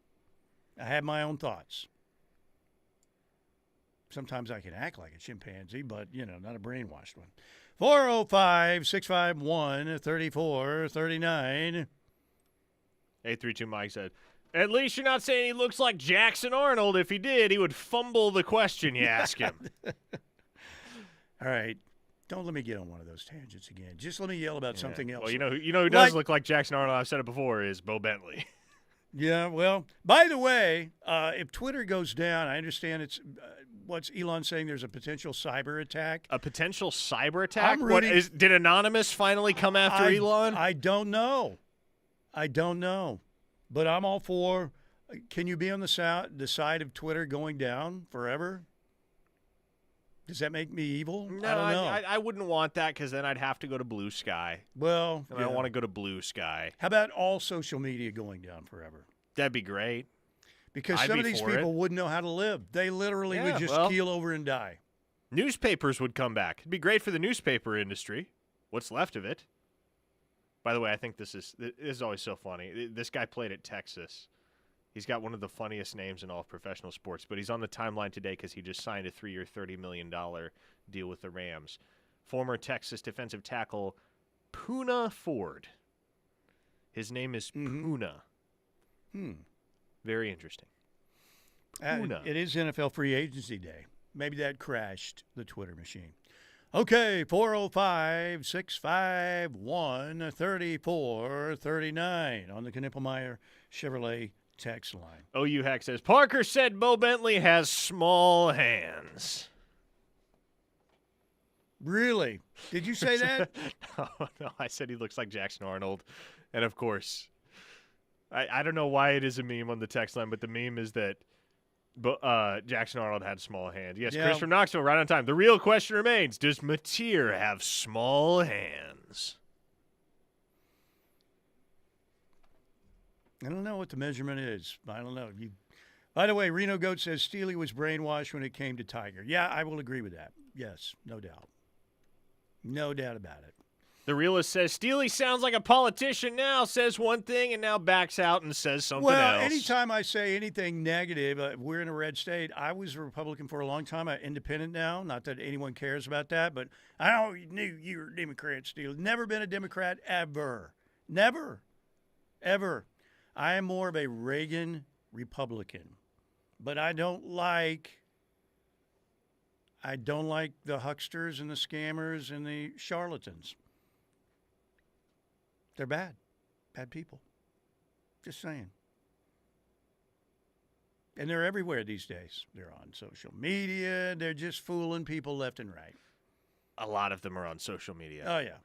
[SPEAKER 2] I have my own thoughts. Sometimes I can act like a chimpanzee, but, not a brainwashed one. 405-651-3439.
[SPEAKER 3] 832 Mike said, at least you're not saying he looks like Jackson Arnold. If he did, he would fumble the question you ask him.
[SPEAKER 2] All right. Don't let me get on one of those tangents again. Just let me yell about something else.
[SPEAKER 3] Well, who does look like Jackson Arnold, I've said it before, is Bo Bentley.
[SPEAKER 2] Yeah, well, by the way, if Twitter goes down, I understand it's what's Elon saying there's a potential cyber attack.
[SPEAKER 3] A potential cyber attack?
[SPEAKER 2] Did
[SPEAKER 3] Anonymous finally come after Elon?
[SPEAKER 2] I don't know. But I'm all for, can you be on the side of Twitter going down forever? Does that make me evil?
[SPEAKER 3] No,
[SPEAKER 2] I don't know.
[SPEAKER 3] I wouldn't want that because then I'd have to go to Blue Sky.
[SPEAKER 2] Well,
[SPEAKER 3] I don't want to go to Blue Sky.
[SPEAKER 2] How about all social media going down forever?
[SPEAKER 3] That'd be great.
[SPEAKER 2] Because some of these people wouldn't know how to live. They literally would just keel over and die.
[SPEAKER 3] Newspapers would come back. It'd be great for the newspaper industry. What's left of it. By the way, I think this is always so funny. This guy played at Texas. He's got one of the funniest names in all of professional sports, but he's on the timeline today because he just signed a 3-year, $30 million deal with the Rams. Former Texas defensive tackle Poona Ford. His name is Poona. Very interesting. Poona.
[SPEAKER 2] It is NFL free agency day. Maybe that crashed the Twitter machine. Okay, 405-651-3439 on the Knippelmeyer Chevrolet text line.
[SPEAKER 3] OU Hack says, Parker said Bo Bentley has small hands.
[SPEAKER 2] Really? Did you say that?
[SPEAKER 3] No, I said he looks like Jackson Arnold. And, of course, I don't know why it is a meme on the text line, but the meme is that Jackson Arnold had small hands. Yes,
[SPEAKER 2] Yeah.
[SPEAKER 3] Chris from Knoxville, right on time. The real question remains, does Mattier have small hands?
[SPEAKER 2] I don't know what the measurement is. I don't know. By the way, Reno Goat says Steely was brainwashed when it came to Tiger. Yeah, I will agree with that. Yes, no doubt. No doubt about it.
[SPEAKER 3] The realist says, Steely sounds like a politician now, says one thing and now backs out and says something else.
[SPEAKER 2] Anytime I say anything negative, we're in a red state. I was a Republican for a long time. I'm independent now. Not that anyone cares about that, but I always knew you were a Democrat, Steely. Never been a Democrat ever. Never. Ever. I am more of a Reagan Republican. But I don't like the hucksters and the scammers and the charlatans. They're bad. Bad people. Just saying. And they're everywhere these days. They're on social media. They're just fooling people left and right.
[SPEAKER 3] A lot of them are on social media.
[SPEAKER 2] Oh, yeah.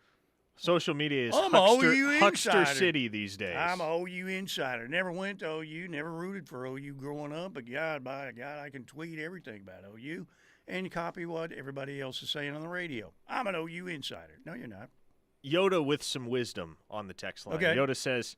[SPEAKER 3] Social media is
[SPEAKER 2] I'm a OU
[SPEAKER 3] huckster
[SPEAKER 2] insider.
[SPEAKER 3] city these days.
[SPEAKER 2] I'm a OU insider. Never went to OU. Never rooted for OU growing up. But God, by God, I can tweet everything about OU and copy what everybody else is saying on the radio. I'm an OU insider. No, you're not.
[SPEAKER 3] Yoda with some wisdom on the text line.
[SPEAKER 2] Okay.
[SPEAKER 3] Yoda says,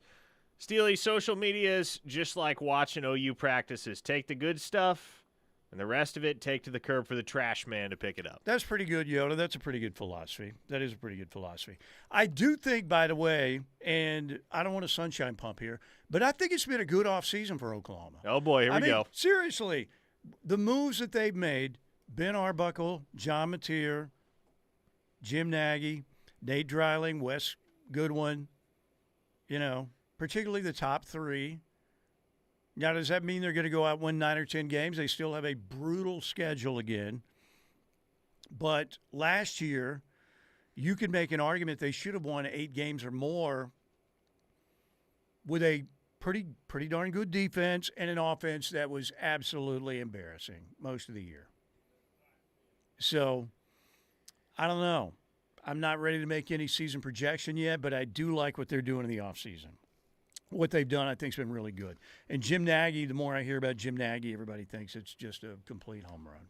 [SPEAKER 3] Steely, social media is just like watching OU practices. Take the good stuff, and the rest of it, take to the curb for the trash man to pick it up.
[SPEAKER 2] That's pretty good, Yoda. That's a pretty good philosophy. That is a pretty good philosophy. I do think, by the way, and I don't want a sunshine pump here, but I think it's been a good offseason for Oklahoma.
[SPEAKER 3] Oh, boy, here we go.
[SPEAKER 2] Seriously, the moves that they've made, Ben Arbuckle, John Mattier, Jim Nagy, Nate Dreiling, Wes Goodwin, particularly the top three. Now, does that mean they're going to go out and win 9 or 10 games? They still have a brutal schedule again. But last year, you could make an argument they should have won 8 games or more with a pretty darn good defense and an offense that was absolutely embarrassing most of the year. So, I don't know. I'm not ready to make any season projection yet, but I do like what they're doing in the offseason. What they've done, I think, has been really good. And Jim Nagy, the more I hear about Jim Nagy, everybody thinks it's just a complete home run.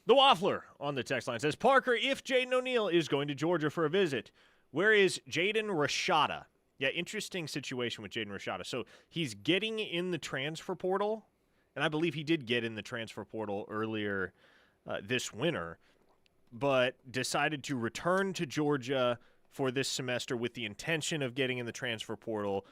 [SPEAKER 3] The Waffler on the text line says, Parker, if Jaden O'Neal is going to Georgia for a visit, where is Jaden Rashada? Yeah, interesting situation with Jaden Rashada. So he's getting in the transfer portal, and I believe he did get in the transfer portal earlier this winter, but decided to return to Georgia for this semester with the intention of getting in the transfer portal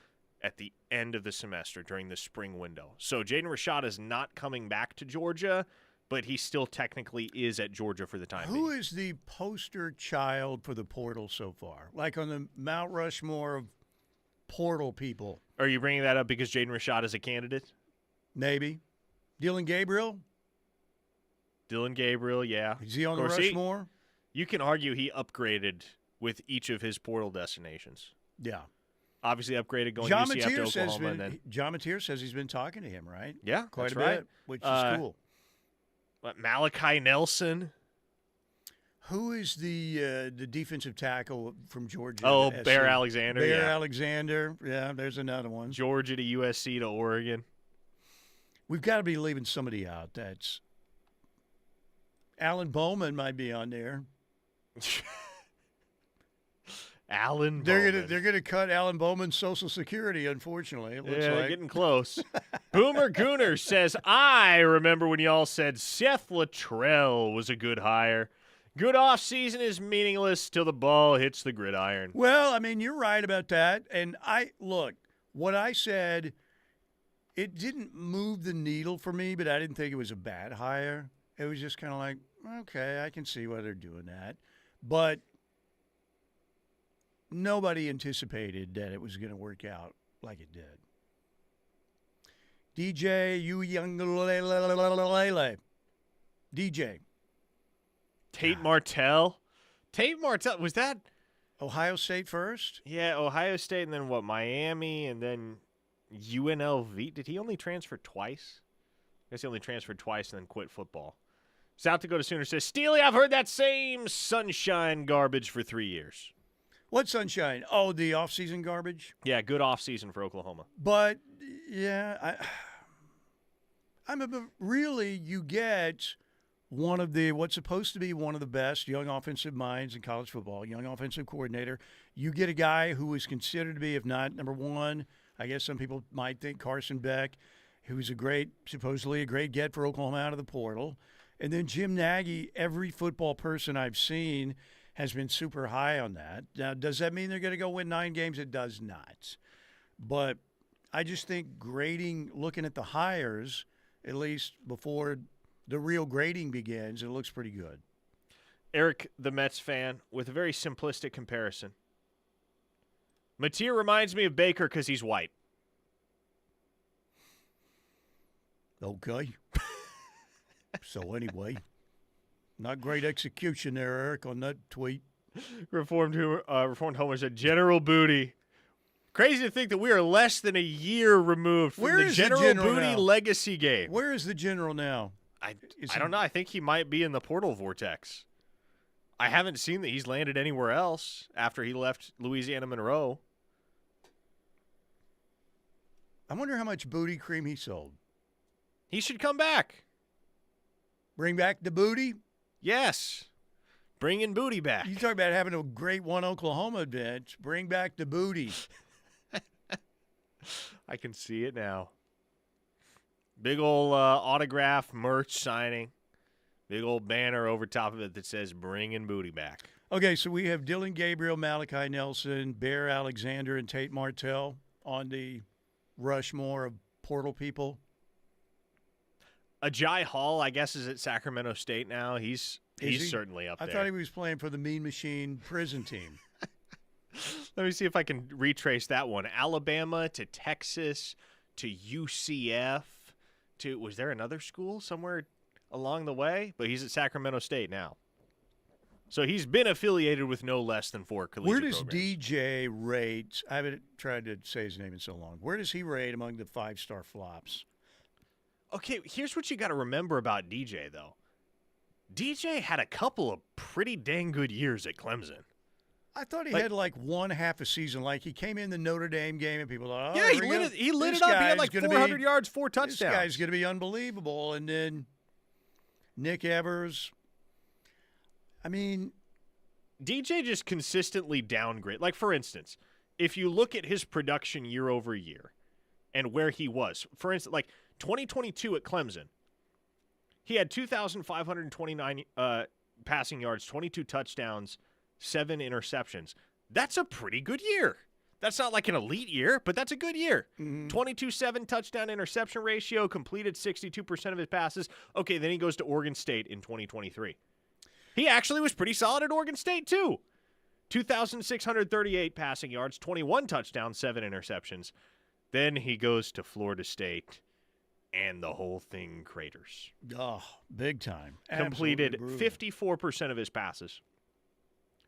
[SPEAKER 3] at the end of the semester during the spring window. So Jaden Rashada is not coming back to Georgia, but he still technically is at Georgia for the time being.
[SPEAKER 2] Who is the poster child for the portal so far? Like on the Mount Rushmore of portal people.
[SPEAKER 3] Are you bringing that up because Jaden Rashada is a candidate?
[SPEAKER 2] Maybe. Dylan Gabriel?
[SPEAKER 3] Dylan Gabriel, yeah.
[SPEAKER 2] Is he on the Rushmore?
[SPEAKER 3] You can argue he upgraded with each of his portal destinations.
[SPEAKER 2] Yeah.
[SPEAKER 3] Obviously upgraded going to UCF to Oklahoma.
[SPEAKER 2] John Mattier says he's been talking to him, right?
[SPEAKER 3] Yeah,
[SPEAKER 2] quite a
[SPEAKER 3] right.
[SPEAKER 2] bit, which is cool.
[SPEAKER 3] Malachi Nelson.
[SPEAKER 2] Who is the defensive tackle from Georgia?
[SPEAKER 3] Oh, Bear Alexander.
[SPEAKER 2] Bear Alexander. Yeah, there's another one.
[SPEAKER 3] Georgia to USC to Oregon.
[SPEAKER 2] We've got to be leaving somebody out. That's Alan Bowman might be on there.
[SPEAKER 3] Alan
[SPEAKER 2] Bowman. They're gonna cut Alan Bowman's Social Security, unfortunately. It looks like.
[SPEAKER 3] Getting close. Boomer Gooner says, I remember when y'all said Seth Luttrell was a good hire. Good offseason is meaningless till the ball hits the gridiron.
[SPEAKER 2] Well, I mean, you're right about that. And what I said, it didn't move the needle for me, but I didn't think it was a bad hire. It was just kind of like, okay, I can see why they're doing that. But nobody anticipated that it was going to work out like it did. DJ, you young lele. DJ.
[SPEAKER 3] Tate Martell. Tate Martell, was that
[SPEAKER 2] Ohio State first?
[SPEAKER 3] Yeah, Ohio State and then what, Miami and then UNLV. Did he only transfer twice? I guess he only transferred twice and then quit football. South Dakota Sooner says, Steely, I've heard that same sunshine garbage for 3 years.
[SPEAKER 2] What sunshine? Oh, the off-season garbage?
[SPEAKER 3] Yeah, good offseason for Oklahoma.
[SPEAKER 2] But, yeah, really, you get one of the, what's supposed to be one of the best young offensive minds in college football, young offensive coordinator. You get a guy who is considered to be, if not number one, I guess some people might think Carson Beck, who's supposedly a great get for Oklahoma out of the portal. And then Jim Nagy, every football person I've seen has been super high on that. Now, does that mean they're going to go win 9 games? It does not. But I just think looking at the hires, at least before the real grading begins, it looks pretty good.
[SPEAKER 3] Eric, the Mets fan, with a very simplistic comparison. Mattier reminds me of Baker because he's white.
[SPEAKER 2] Okay. So anyway, not great execution there, Eric, on that tweet.
[SPEAKER 3] Reformed Homer said, General Booty. Crazy to think that we are less than a year removed from the General Booty legacy game.
[SPEAKER 2] Where is the General now?
[SPEAKER 3] I don't know. I think he might be in the portal vortex. I haven't seen that he's landed anywhere else after he left Louisiana Monroe.
[SPEAKER 2] I wonder how much booty cream he sold.
[SPEAKER 3] He should come back.
[SPEAKER 2] Bring back the booty?
[SPEAKER 3] Yes. Bringing booty back.
[SPEAKER 2] You talk about having a great One Oklahoma event. Bring back the booty.
[SPEAKER 3] I can see it now. Big old autograph merch signing. Big old banner over top of it that says bringing booty back.
[SPEAKER 2] Okay, so we have Dylan Gabriel, Malachi Nelson, Bear Alexander, and Tate Martell on the Rushmore of portal people.
[SPEAKER 3] Ajay Hall, I guess, is at Sacramento State now. He's certainly up there.
[SPEAKER 2] I thought he was playing for the Mean Machine prison team.
[SPEAKER 3] Let me see if I can retrace that one. Alabama to Texas to UCF to, was there another school somewhere along the way? But he's at Sacramento State now. So he's been affiliated with no less than 4 collegiate
[SPEAKER 2] Where does
[SPEAKER 3] programs.
[SPEAKER 2] DJ rate? I haven't tried to say his name in so long. Where does he rate among the 5-star flops?
[SPEAKER 3] Okay, here's what you got to remember about DJ, though. DJ had a couple of pretty dang good years at Clemson.
[SPEAKER 2] I thought he had like one half a season. Like he came in the Notre Dame game and people thought, oh,
[SPEAKER 3] yeah, he lit it up. He had like 400 yards, 4 touchdowns.
[SPEAKER 2] This guy's going to be unbelievable. And then Nick Evers. I mean,
[SPEAKER 3] DJ just consistently downgrade. Like, for instance, if you look at his production year over year and where he was, for instance, like 2022 at Clemson, he had 2,529 passing yards, 22 touchdowns, 7 interceptions. That's a pretty good year. That's not like an elite year, but that's a good year. 22-7 touchdown interception ratio, completed 62% of his passes. Okay, then he goes to Oregon State in 2023. He actually was pretty solid at Oregon State, too. 2,638 passing yards, 21 touchdowns, 7 interceptions. Then he goes to Florida State, and the whole thing craters.
[SPEAKER 2] Oh, big time.
[SPEAKER 3] Completed 54% of his passes.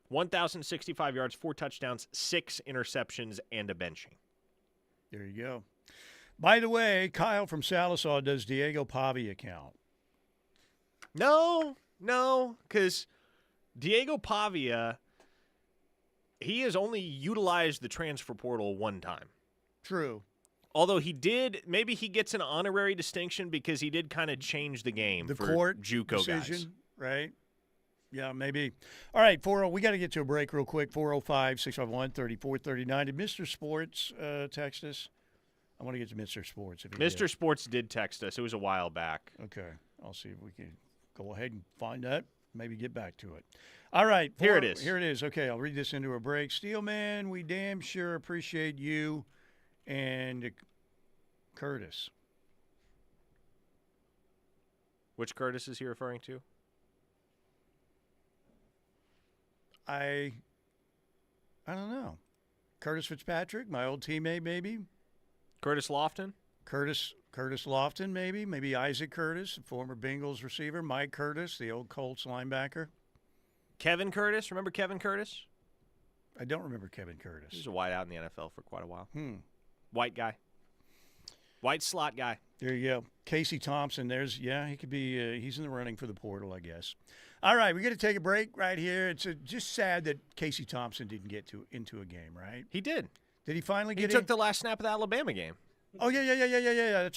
[SPEAKER 3] 1,065 yards, 4 touchdowns, 6 interceptions, and a benching.
[SPEAKER 2] There you go. By the way, Kyle from Salisaw, does Diego Pavia count?
[SPEAKER 3] No, because Diego Pavia, he has only utilized the transfer portal one time.
[SPEAKER 2] True.
[SPEAKER 3] Although maybe he gets an honorary distinction because he did kind of change the game
[SPEAKER 2] the
[SPEAKER 3] for
[SPEAKER 2] court
[SPEAKER 3] JUCO
[SPEAKER 2] decision,
[SPEAKER 3] guys.
[SPEAKER 2] Right? Yeah, maybe. All right, 40. We got to get to a break real quick. 405-651-3439. Did Mr. Sports text us? I want to get to Mr. Sports.
[SPEAKER 3] Mr. Sports did text us. It was a while back.
[SPEAKER 2] Okay. I'll see if we can go ahead and find that. Maybe get back to it. All right.
[SPEAKER 3] Here it is.
[SPEAKER 2] Here it is. Okay, I'll read this into a break. Steelman, we damn sure appreciate you and Curtis.
[SPEAKER 3] Which Curtis is he referring to?
[SPEAKER 2] I don't know. Curtis Fitzpatrick, my old teammate, maybe.
[SPEAKER 3] Curtis Lofton?
[SPEAKER 2] Curtis Lofton, maybe. Maybe Isaac Curtis, former Bengals receiver. Mike Curtis, the old Colts linebacker.
[SPEAKER 3] Kevin Curtis. Remember Kevin Curtis?
[SPEAKER 2] I don't remember Kevin Curtis.
[SPEAKER 3] He was a wideout in the NFL for quite a while.
[SPEAKER 2] Hmm.
[SPEAKER 3] White guy. White slot guy.
[SPEAKER 2] There you go. Casey Thompson, he could be, he's in the running for the portal, I guess. All right, we're going to take a break right here. It's just sad that Casey Thompson didn't get into a game, right?
[SPEAKER 3] He did.
[SPEAKER 2] Did he finally get in?
[SPEAKER 3] He took the last snap of the Alabama game.
[SPEAKER 2] Oh, yeah.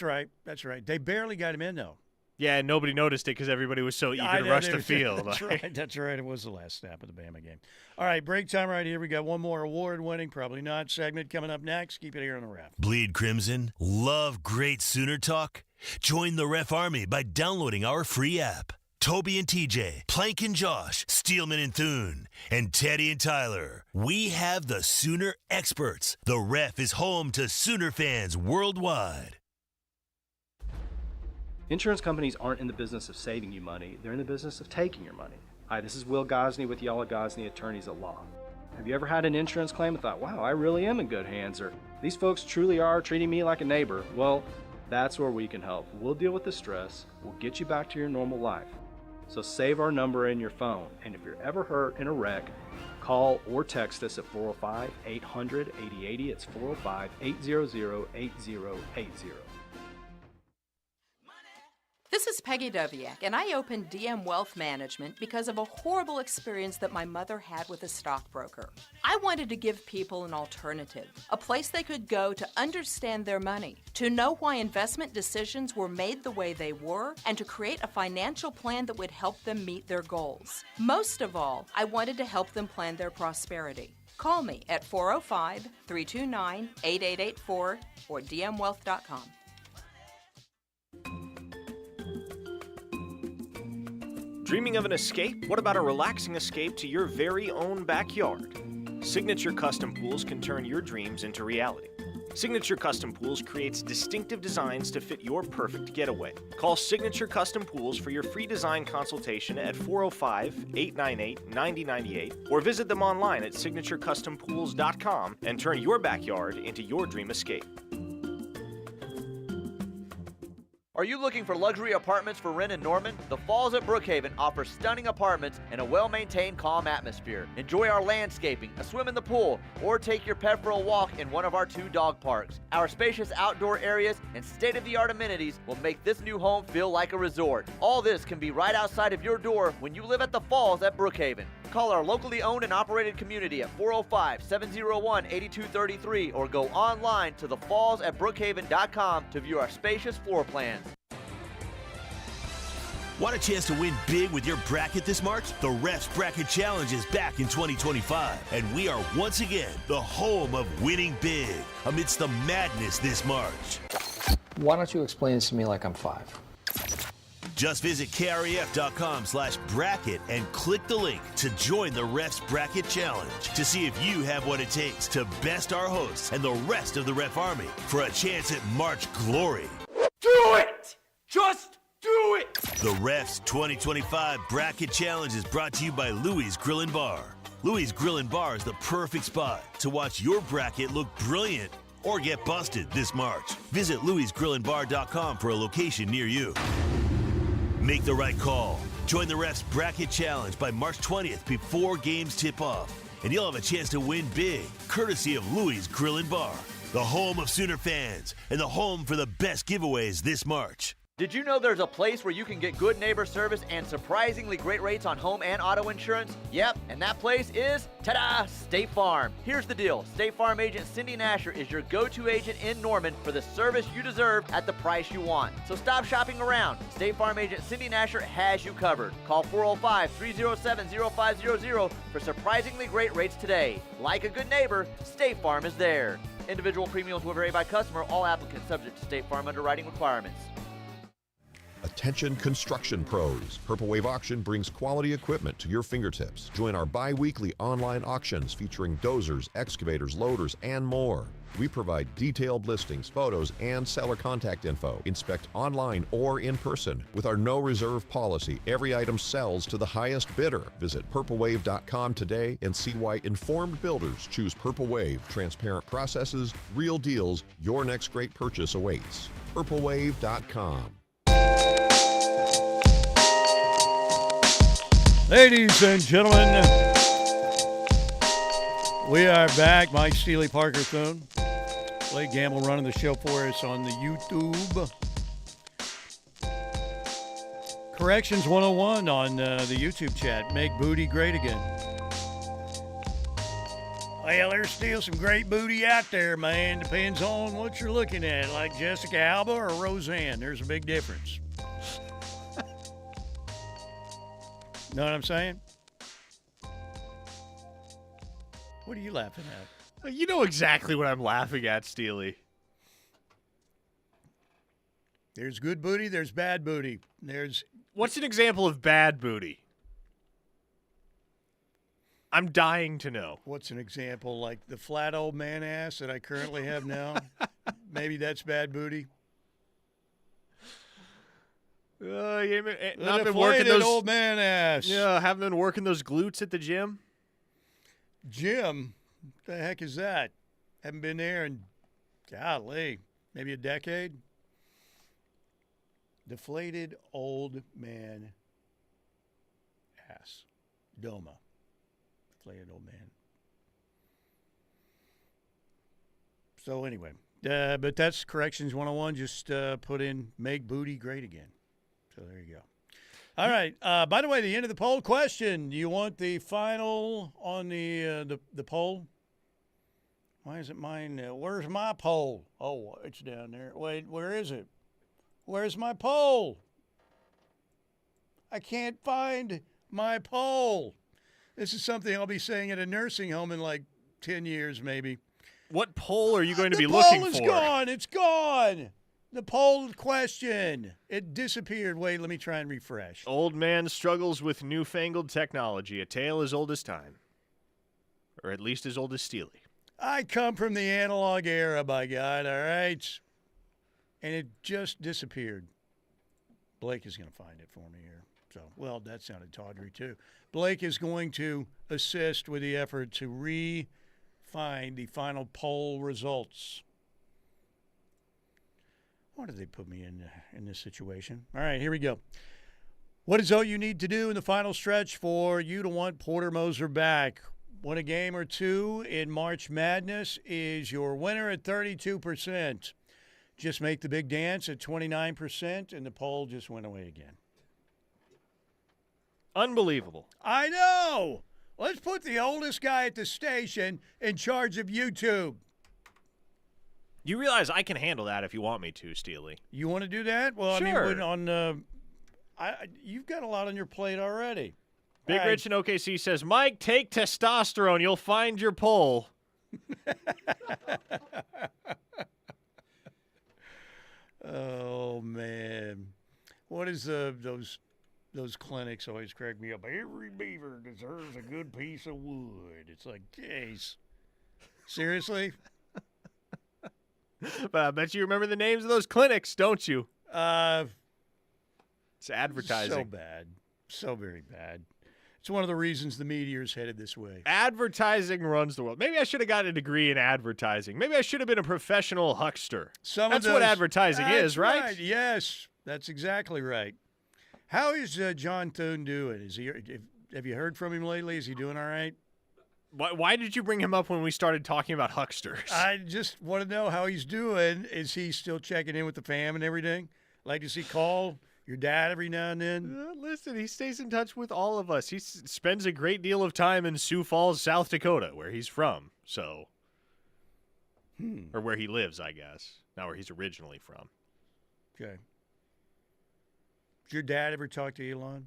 [SPEAKER 2] That's right. They barely got him in, though.
[SPEAKER 3] Yeah, and nobody noticed it because everybody was so eager to rush the field.
[SPEAKER 2] That's right. It was the last snap of the Bama game. All right, break time right here. We got one more award-winning, probably not, segment coming up next. Keep it here on the Ref.
[SPEAKER 1] Bleed Crimson? Love great Sooner talk? Join the Ref Army by downloading our free app. Toby and TJ, Plank and Josh, Steelman and Thune, and Teddy and Tyler. We have the Sooner experts. The Ref is home to Sooner fans worldwide.
[SPEAKER 7] Insurance companies aren't in the business of saving you money. They're in the business of taking your money. Hi, this is Will Gosney with Yalla Gosney Attorneys at Law. Have you ever had an insurance claim and thought, wow, I really am in good hands, or these folks truly are treating me like a neighbor? Well, that's where we can help. We'll deal with the stress. We'll get you back to your normal life. So save our number in your phone, and if you're ever hurt in a wreck, call or text us at 405-800-8080. It's 405-800-8080.
[SPEAKER 8] This is Peggy Doviak, and I opened DM Wealth Management because of a horrible experience that my mother had with a stockbroker. I wanted to give people an alternative, a place they could go to understand their money, to know why investment decisions were made the way they were, and to create a financial plan that would help them meet their goals. Most of all, I wanted to help them plan their prosperity. Call me at 405-329-8884 or dmwealth.com.
[SPEAKER 3] Dreaming of an escape? What about a relaxing escape to your very own backyard? Signature Custom Pools can turn your dreams into reality. Signature Custom Pools creates distinctive designs to fit your perfect getaway. Call Signature Custom Pools for your free design consultation at 405-898-9098 or visit them online at signaturecustompools.com and turn your backyard into your dream escape.
[SPEAKER 5] Are you looking for luxury apartments for rent in Norman? The Falls at Brookhaven offers stunning apartments and a well-maintained, calm atmosphere. Enjoy our landscaping, a swim in the pool, or take your pet for a walk in one of our 2 dog parks. Our spacious outdoor areas and state-of-the-art amenities will make this new home feel like a resort. All this can be right outside of your door when you live at the Falls at Brookhaven. Call our locally owned and operated community at 405-701-8233 or go online to thefallsatbrookhaven.com to view our spacious floor plans.
[SPEAKER 1] Want a chance to win big with your bracket this March? The Refs Bracket Challenge is back in 2025, and we are once again the home of winning big amidst the madness this March.
[SPEAKER 9] Why don't you explain this to me like I'm 5?
[SPEAKER 1] Just visit kref.com/bracket and click the link to join the Refs Bracket Challenge to see if you have what it takes to best our hosts and the rest of the Ref Army for a chance at March glory.
[SPEAKER 9] Do it! Just do it!
[SPEAKER 1] The Refs 2025 Bracket Challenge is brought to you by Louie's Grill and Bar. Louie's Grill and Bar is the perfect spot to watch your bracket look brilliant or get busted this March. Visit louisgrillandbar.com for a location near you. Make the right call. Join the Refs Bracket Challenge by March 20th before games tip off, and you'll have a chance to win big, courtesy of Louie's Grill and Bar, the home of Sooner fans and the home for the best giveaways this March.
[SPEAKER 5] Did you know there's a place where you can get good neighbor service and surprisingly great rates on home and auto insurance? Yep, and that place is, ta-da, State Farm. Here's the deal. State Farm agent Cindy Nasher is your go-to agent in Norman for the service you deserve at the price you want. So stop shopping around. State Farm agent Cindy Nasher has you covered. Call 405-307-0500 for surprisingly great rates today. Like a good neighbor, State Farm is there. Individual premiums will vary by customer. All applicants subject to State Farm underwriting requirements.
[SPEAKER 10] Attention construction pros. Purple Wave Auction brings quality equipment to your fingertips. Join our bi-weekly online auctions featuring dozers, excavators, loaders, and more. We provide detailed listings, photos, and seller contact info. Inspect online or in person. With our no reserve policy, every item sells to the highest bidder. Visit purplewave.com today and see why informed builders choose Purple Wave. Transparent processes, real deals. Your next great purchase awaits. purplewave.com.
[SPEAKER 2] Ladies and gentlemen, we are back. Mike Steely, Parker Thune. Blake Gamble running the show for us on the YouTube. Corrections 101 on the YouTube chat. Make booty great again. Well, there's still some great booty out there, man. Depends on what you're looking at, like Jessica Alba or Roseanne. There's a big difference. Know what I'm saying? What are you laughing at?
[SPEAKER 3] You know exactly what I'm laughing at, Steely.
[SPEAKER 2] There's good booty, there's bad booty.
[SPEAKER 3] What's an example of bad booty? I'm dying to know.
[SPEAKER 2] What's an example? Like the flat old man ass that I currently have now? Maybe that's bad booty.
[SPEAKER 3] Not been working those
[SPEAKER 2] old man ass.
[SPEAKER 3] Yeah, haven't been working those glutes at the gym.
[SPEAKER 2] Gym? What the heck is that? Haven't been there in, golly, maybe a decade. Deflated old man ass. Doma. Deflated old man. So anyway, but that's Corrections 101. Just put in make booty great again. So there you go. All right. By the way, the end of the poll question. Do you want the final on the poll? Why isn't mine? Where's my poll? Oh, it's down there. Wait, where is it? Where's my poll? I can't find my poll. This is something I'll be saying at a nursing home in like 10 years, maybe.
[SPEAKER 3] What poll are you going to be looking for?
[SPEAKER 2] The poll is gone. It's gone. The poll question. It disappeared. Wait, let me try and refresh.
[SPEAKER 3] Old man struggles with newfangled technology, a tale as old as time. Or at least as old as Steely.
[SPEAKER 2] I come from the analog era, by God, all right? And it just disappeared. Blake is going to find it for me here. So, well, that sounded tawdry, too. Blake is going to assist with the effort to re-find the final poll results. Why did they put me in this situation? All right, here we go. What is all you need to do in the final stretch for you to want Porter Moser back? Win a game or two in March Madness is your winner at 32%. Just make the big dance at 29%, and the poll just went away again.
[SPEAKER 3] Unbelievable.
[SPEAKER 2] I know. Let's put the oldest guy at the station in charge of YouTube.
[SPEAKER 3] You realize I can handle that if you want me to, Steely.
[SPEAKER 2] You want to do that? Well,
[SPEAKER 3] sure.
[SPEAKER 2] I mean, you've got a lot on your plate already.
[SPEAKER 3] Big Rich in OKC says, Mike, take testosterone. You'll find your pole.
[SPEAKER 2] Oh, man. What is those clinics always crack me up? Every beaver deserves a good piece of wood. It's like, jeez. Seriously?
[SPEAKER 3] But I bet you remember the names of those clinics, don't you? It's advertising.
[SPEAKER 2] So bad. So very bad. It's one of the reasons the media is headed this way.
[SPEAKER 3] Advertising runs the world. Maybe I should have got a degree in advertising. Maybe I should have been a professional huckster. That's what advertising is, right?
[SPEAKER 2] Yes, that's exactly right. How is John Thune doing? Have you heard from him lately? Is he doing all right?
[SPEAKER 3] Why did you bring him up when we started talking about hucksters?
[SPEAKER 2] I just want to know how he's doing. Is he still checking in with the fam and everything? Like, does he call your dad every now and then?
[SPEAKER 3] Listen, he stays in touch with all of us. He spends a great deal of time in Sioux Falls, South Dakota, where he's from. So, or where he lives, I guess. Not where he's originally from.
[SPEAKER 2] Okay. Did your dad ever talk to Elon?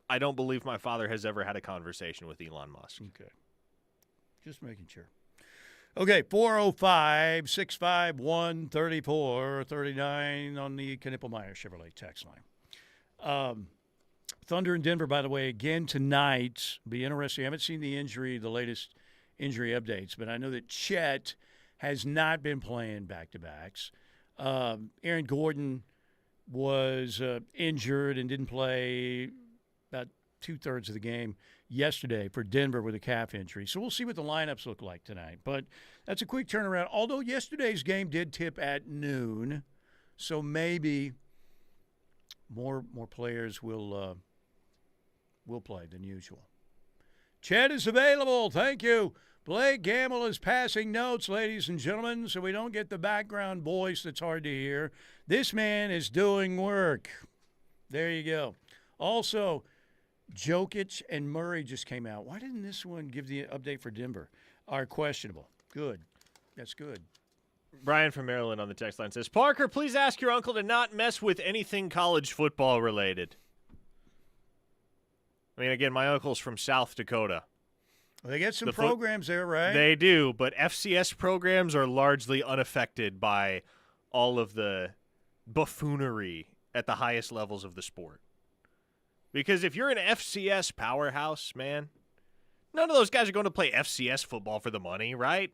[SPEAKER 3] I don't believe my father has ever had a conversation with Elon Musk.
[SPEAKER 2] Okay. Just making sure. Okay, 405-651-3439 on the Knippelmeyer Chevrolet text line. Thunder in Denver, by the way, again tonight. Be interesting. I haven't seen the latest injury updates, but I know that Chet has not been playing back-to-backs. Aaron Gordon was injured and didn't play about two-thirds of the game yesterday for Denver with a calf injury. So we'll see what the lineups look like tonight. But that's a quick turnaround, although yesterday's game did tip at noon, so maybe more players will play than usual. Chet is available. Thank you. Blake Gamble is passing notes, ladies and gentlemen, so we don't get the background voice that's hard to hear. This man is doing work. There you go. Also, Jokic and Murray just came out. Why didn't this one give the update for Denver? Are questionable. Good. That's good.
[SPEAKER 3] Brian from Maryland on the text line says, Parker, please ask your uncle to not mess with anything college football related. I mean, again, my uncle's from South Dakota.
[SPEAKER 2] Well, they get some programs there, right?
[SPEAKER 3] They do, but FCS programs are largely unaffected by all of the buffoonery at the highest levels of the sport. Because if you're an FCS powerhouse, man, none of those guys are going to play FCS football for the money, right?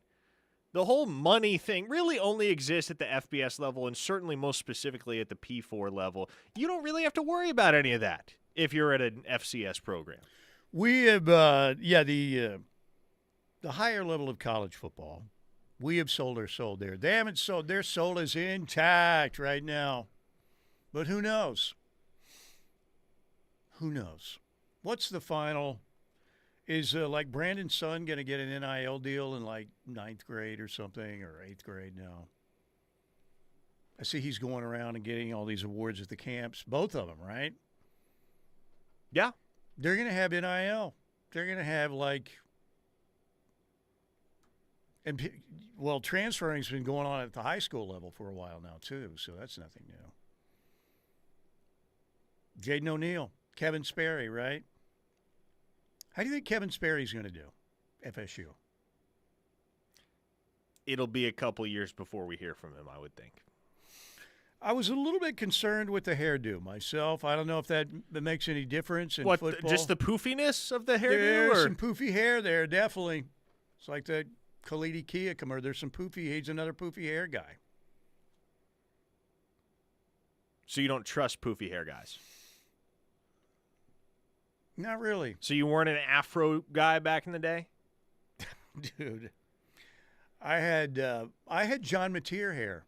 [SPEAKER 3] The whole money thing really only exists at the FBS level and certainly most specifically at the P4 level. You don't really have to worry about any of that if you're at an FCS program.
[SPEAKER 2] We have, the higher level of college football, we have sold our soul there. They haven't sold. Their soul is intact right now. But who knows? Who knows? What's the final? Is like Brandon's son going to get an NIL deal in like 9th grade or something, or 8th grade now? I see he's going around and getting all these awards at the camps, both of them, right?
[SPEAKER 3] Yeah.
[SPEAKER 2] They're going to have NIL. They're going to have transferring's been going on at the high school level for a while now too, so that's nothing new. Jaden O'Neal, Kevin Sperry, right? How do you think Kevin Sperry's going to do, FSU?
[SPEAKER 3] It'll be a couple years before we hear from him, I would think.
[SPEAKER 2] I was a little bit concerned with the hairdo myself. I don't know if that makes any difference in football.
[SPEAKER 3] Just the poofiness of the hairdo?
[SPEAKER 2] There's some poofy hair there, definitely. It's like the Khalidi Kia commercial. There's some poofy. He's another poofy hair guy.
[SPEAKER 3] So you don't trust poofy hair guys?
[SPEAKER 2] Not really.
[SPEAKER 3] So you weren't an afro guy back in the day?
[SPEAKER 2] Dude, I had John Mattier hair.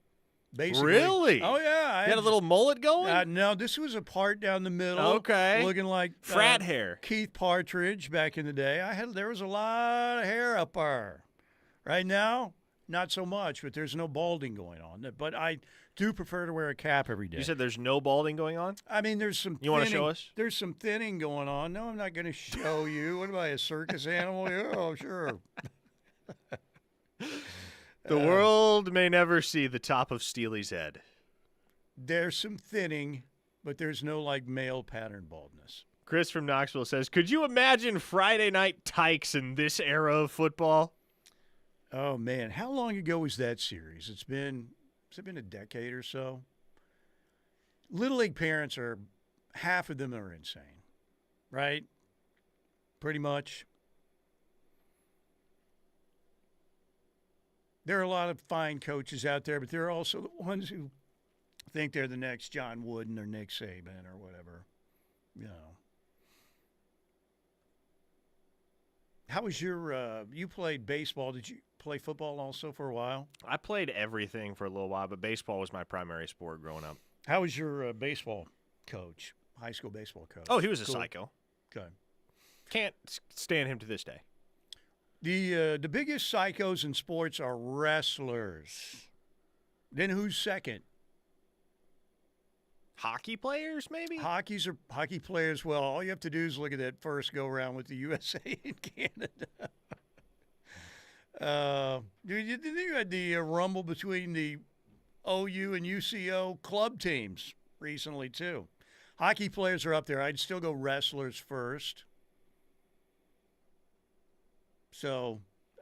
[SPEAKER 2] Basically.
[SPEAKER 3] Really?
[SPEAKER 2] Oh, yeah.
[SPEAKER 3] You had a little mullet going?
[SPEAKER 2] No, this was a part down the middle.
[SPEAKER 3] Okay.
[SPEAKER 2] Looking like
[SPEAKER 3] frat hair.
[SPEAKER 2] Keith Partridge back in the day. There was a lot of hair up there. Right now, not so much, but there's no balding going on. But I do prefer to wear a cap every day.
[SPEAKER 3] You said there's no balding going on?
[SPEAKER 2] I mean, there's some
[SPEAKER 3] You want to show us?
[SPEAKER 2] There's some thinning going on. No, I'm not going to show you. What am I, a circus animal? Oh, sure.
[SPEAKER 3] The world may never see the top of Steely's head.
[SPEAKER 2] There's some thinning, but there's no, male pattern baldness.
[SPEAKER 3] Chris from Knoxville says, could you imagine Friday night tykes in this era of football?
[SPEAKER 2] Oh, man. How long ago was that series? Has it been a decade or so? Little League parents half of them are insane, right? Pretty much. There are a lot of fine coaches out there, but there are also the ones who think they're the next John Wooden or Nick Saban or whatever. You know. How was you played baseball. Did you play football also for a while?
[SPEAKER 3] I played everything for a little while, but baseball was my primary sport growing up.
[SPEAKER 2] How was your baseball coach, high school baseball coach?
[SPEAKER 3] Oh, he was a psycho.
[SPEAKER 2] Okay.
[SPEAKER 3] Can't stand him to this day.
[SPEAKER 2] The biggest psychos in sports are wrestlers. Then who's second?
[SPEAKER 3] Hockey players, maybe?
[SPEAKER 2] Hockey players. Well, all you have to do is look at that first go-around with the USA and Canada. You had the rumble between the OU and UCO club teams recently, too. Hockey players are up there. I'd still go wrestlers first. So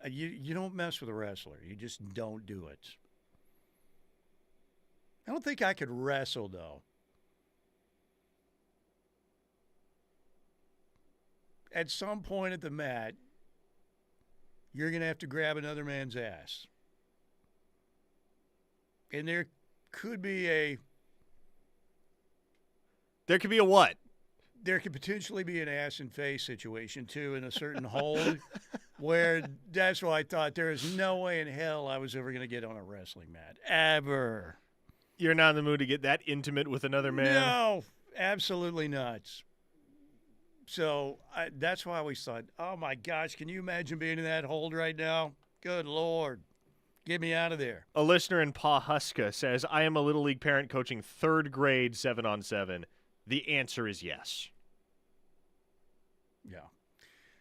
[SPEAKER 2] you don't mess with a wrestler. You just don't do it. I don't think I could wrestle, though. At some point at the mat, you're going to have to grab another man's ass. And there could be a...
[SPEAKER 3] There could be a what?
[SPEAKER 2] There could potentially be an ass and face situation, too, in a certain hold where that's why I thought there is no way in hell I was ever going to get on a wrestling mat. Ever.
[SPEAKER 3] You're not in the mood to get that intimate with another man?
[SPEAKER 2] No, absolutely not. So that's why I always thought, oh, my gosh, can you imagine being in that hold right now? Good Lord. Get me out of there.
[SPEAKER 3] A listener in Pawhuska says, I am a Little League parent coaching 3rd grade 7-on-7. The answer is yes.
[SPEAKER 2] Yeah.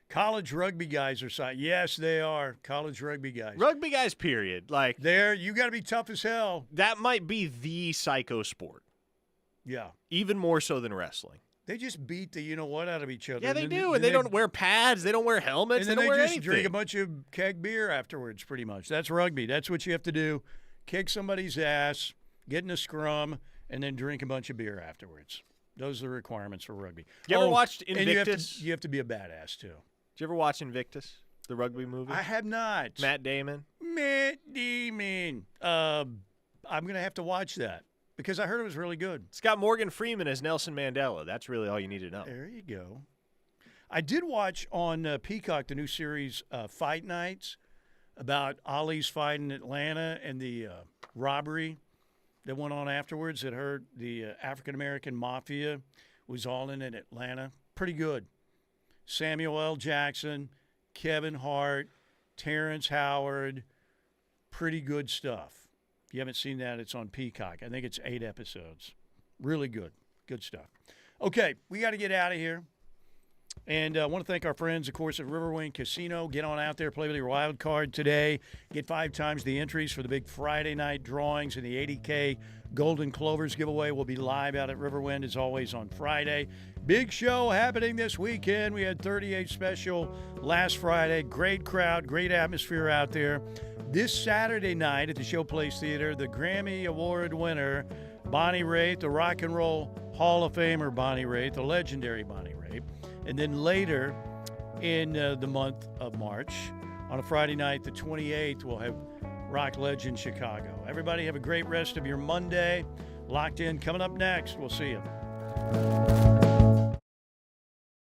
[SPEAKER 2] College rugby guys are signed. Yes, they are. College rugby guys.
[SPEAKER 3] Rugby guys, period. Like,
[SPEAKER 2] you got to be tough as hell.
[SPEAKER 3] That might be the psycho sport.
[SPEAKER 2] Yeah.
[SPEAKER 3] Even more so than wrestling.
[SPEAKER 2] They just beat the out of each other.
[SPEAKER 3] Yeah, they do. And they don't wear pads. They don't wear helmets.
[SPEAKER 2] And then
[SPEAKER 3] they don't wear
[SPEAKER 2] just
[SPEAKER 3] anything.
[SPEAKER 2] drink a bunch of keg beer afterwards, pretty much. That's rugby. That's what you have to do. Kick somebody's ass, get in a scrum, and then drink a bunch of beer afterwards. Those are the requirements for rugby.
[SPEAKER 3] You ever watched Invictus?
[SPEAKER 2] And you have to be a badass, too.
[SPEAKER 3] Did you ever watch Invictus, the rugby movie?
[SPEAKER 2] I have not.
[SPEAKER 3] Matt Damon?
[SPEAKER 2] Matt Damon. I'm going to have to watch that because I heard it was really good.
[SPEAKER 3] It's got Morgan Freeman as Nelson Mandela. That's really all you need to know.
[SPEAKER 2] There you go. I did watch on Peacock the new series Fight Nights about Ali's fight in Atlanta and the robbery that went on afterwards that hurt the African-American mafia was all in Atlanta. Pretty good. Samuel L. Jackson, Kevin Hart, Terrence Howard. Pretty good stuff. If you haven't seen that, it's on Peacock. I think it's 8 episodes. Really good. Good stuff. Okay, we got to get out of here. And I want to thank our friends, of course, at Riverwind Casino. Get on out there, play with your wild card today. Get 5 times the entries for the big Friday night drawings, and the 80K Golden Clovers giveaway will be live out at Riverwind, as always, on Friday. Big show happening this weekend. We had 38 special last Friday. Great crowd, great atmosphere out there. This Saturday night at the Showplace Theater, the Grammy Award winner, Bonnie Raitt, the Rock and Roll Hall of Famer Bonnie Raitt, the legendary Bonnie Raitt. And then later in the month of March, on a Friday night, the 28th, we'll have Rock Legend Chicago. Everybody have a great rest of your Monday. Locked in. Coming up next, we'll see you.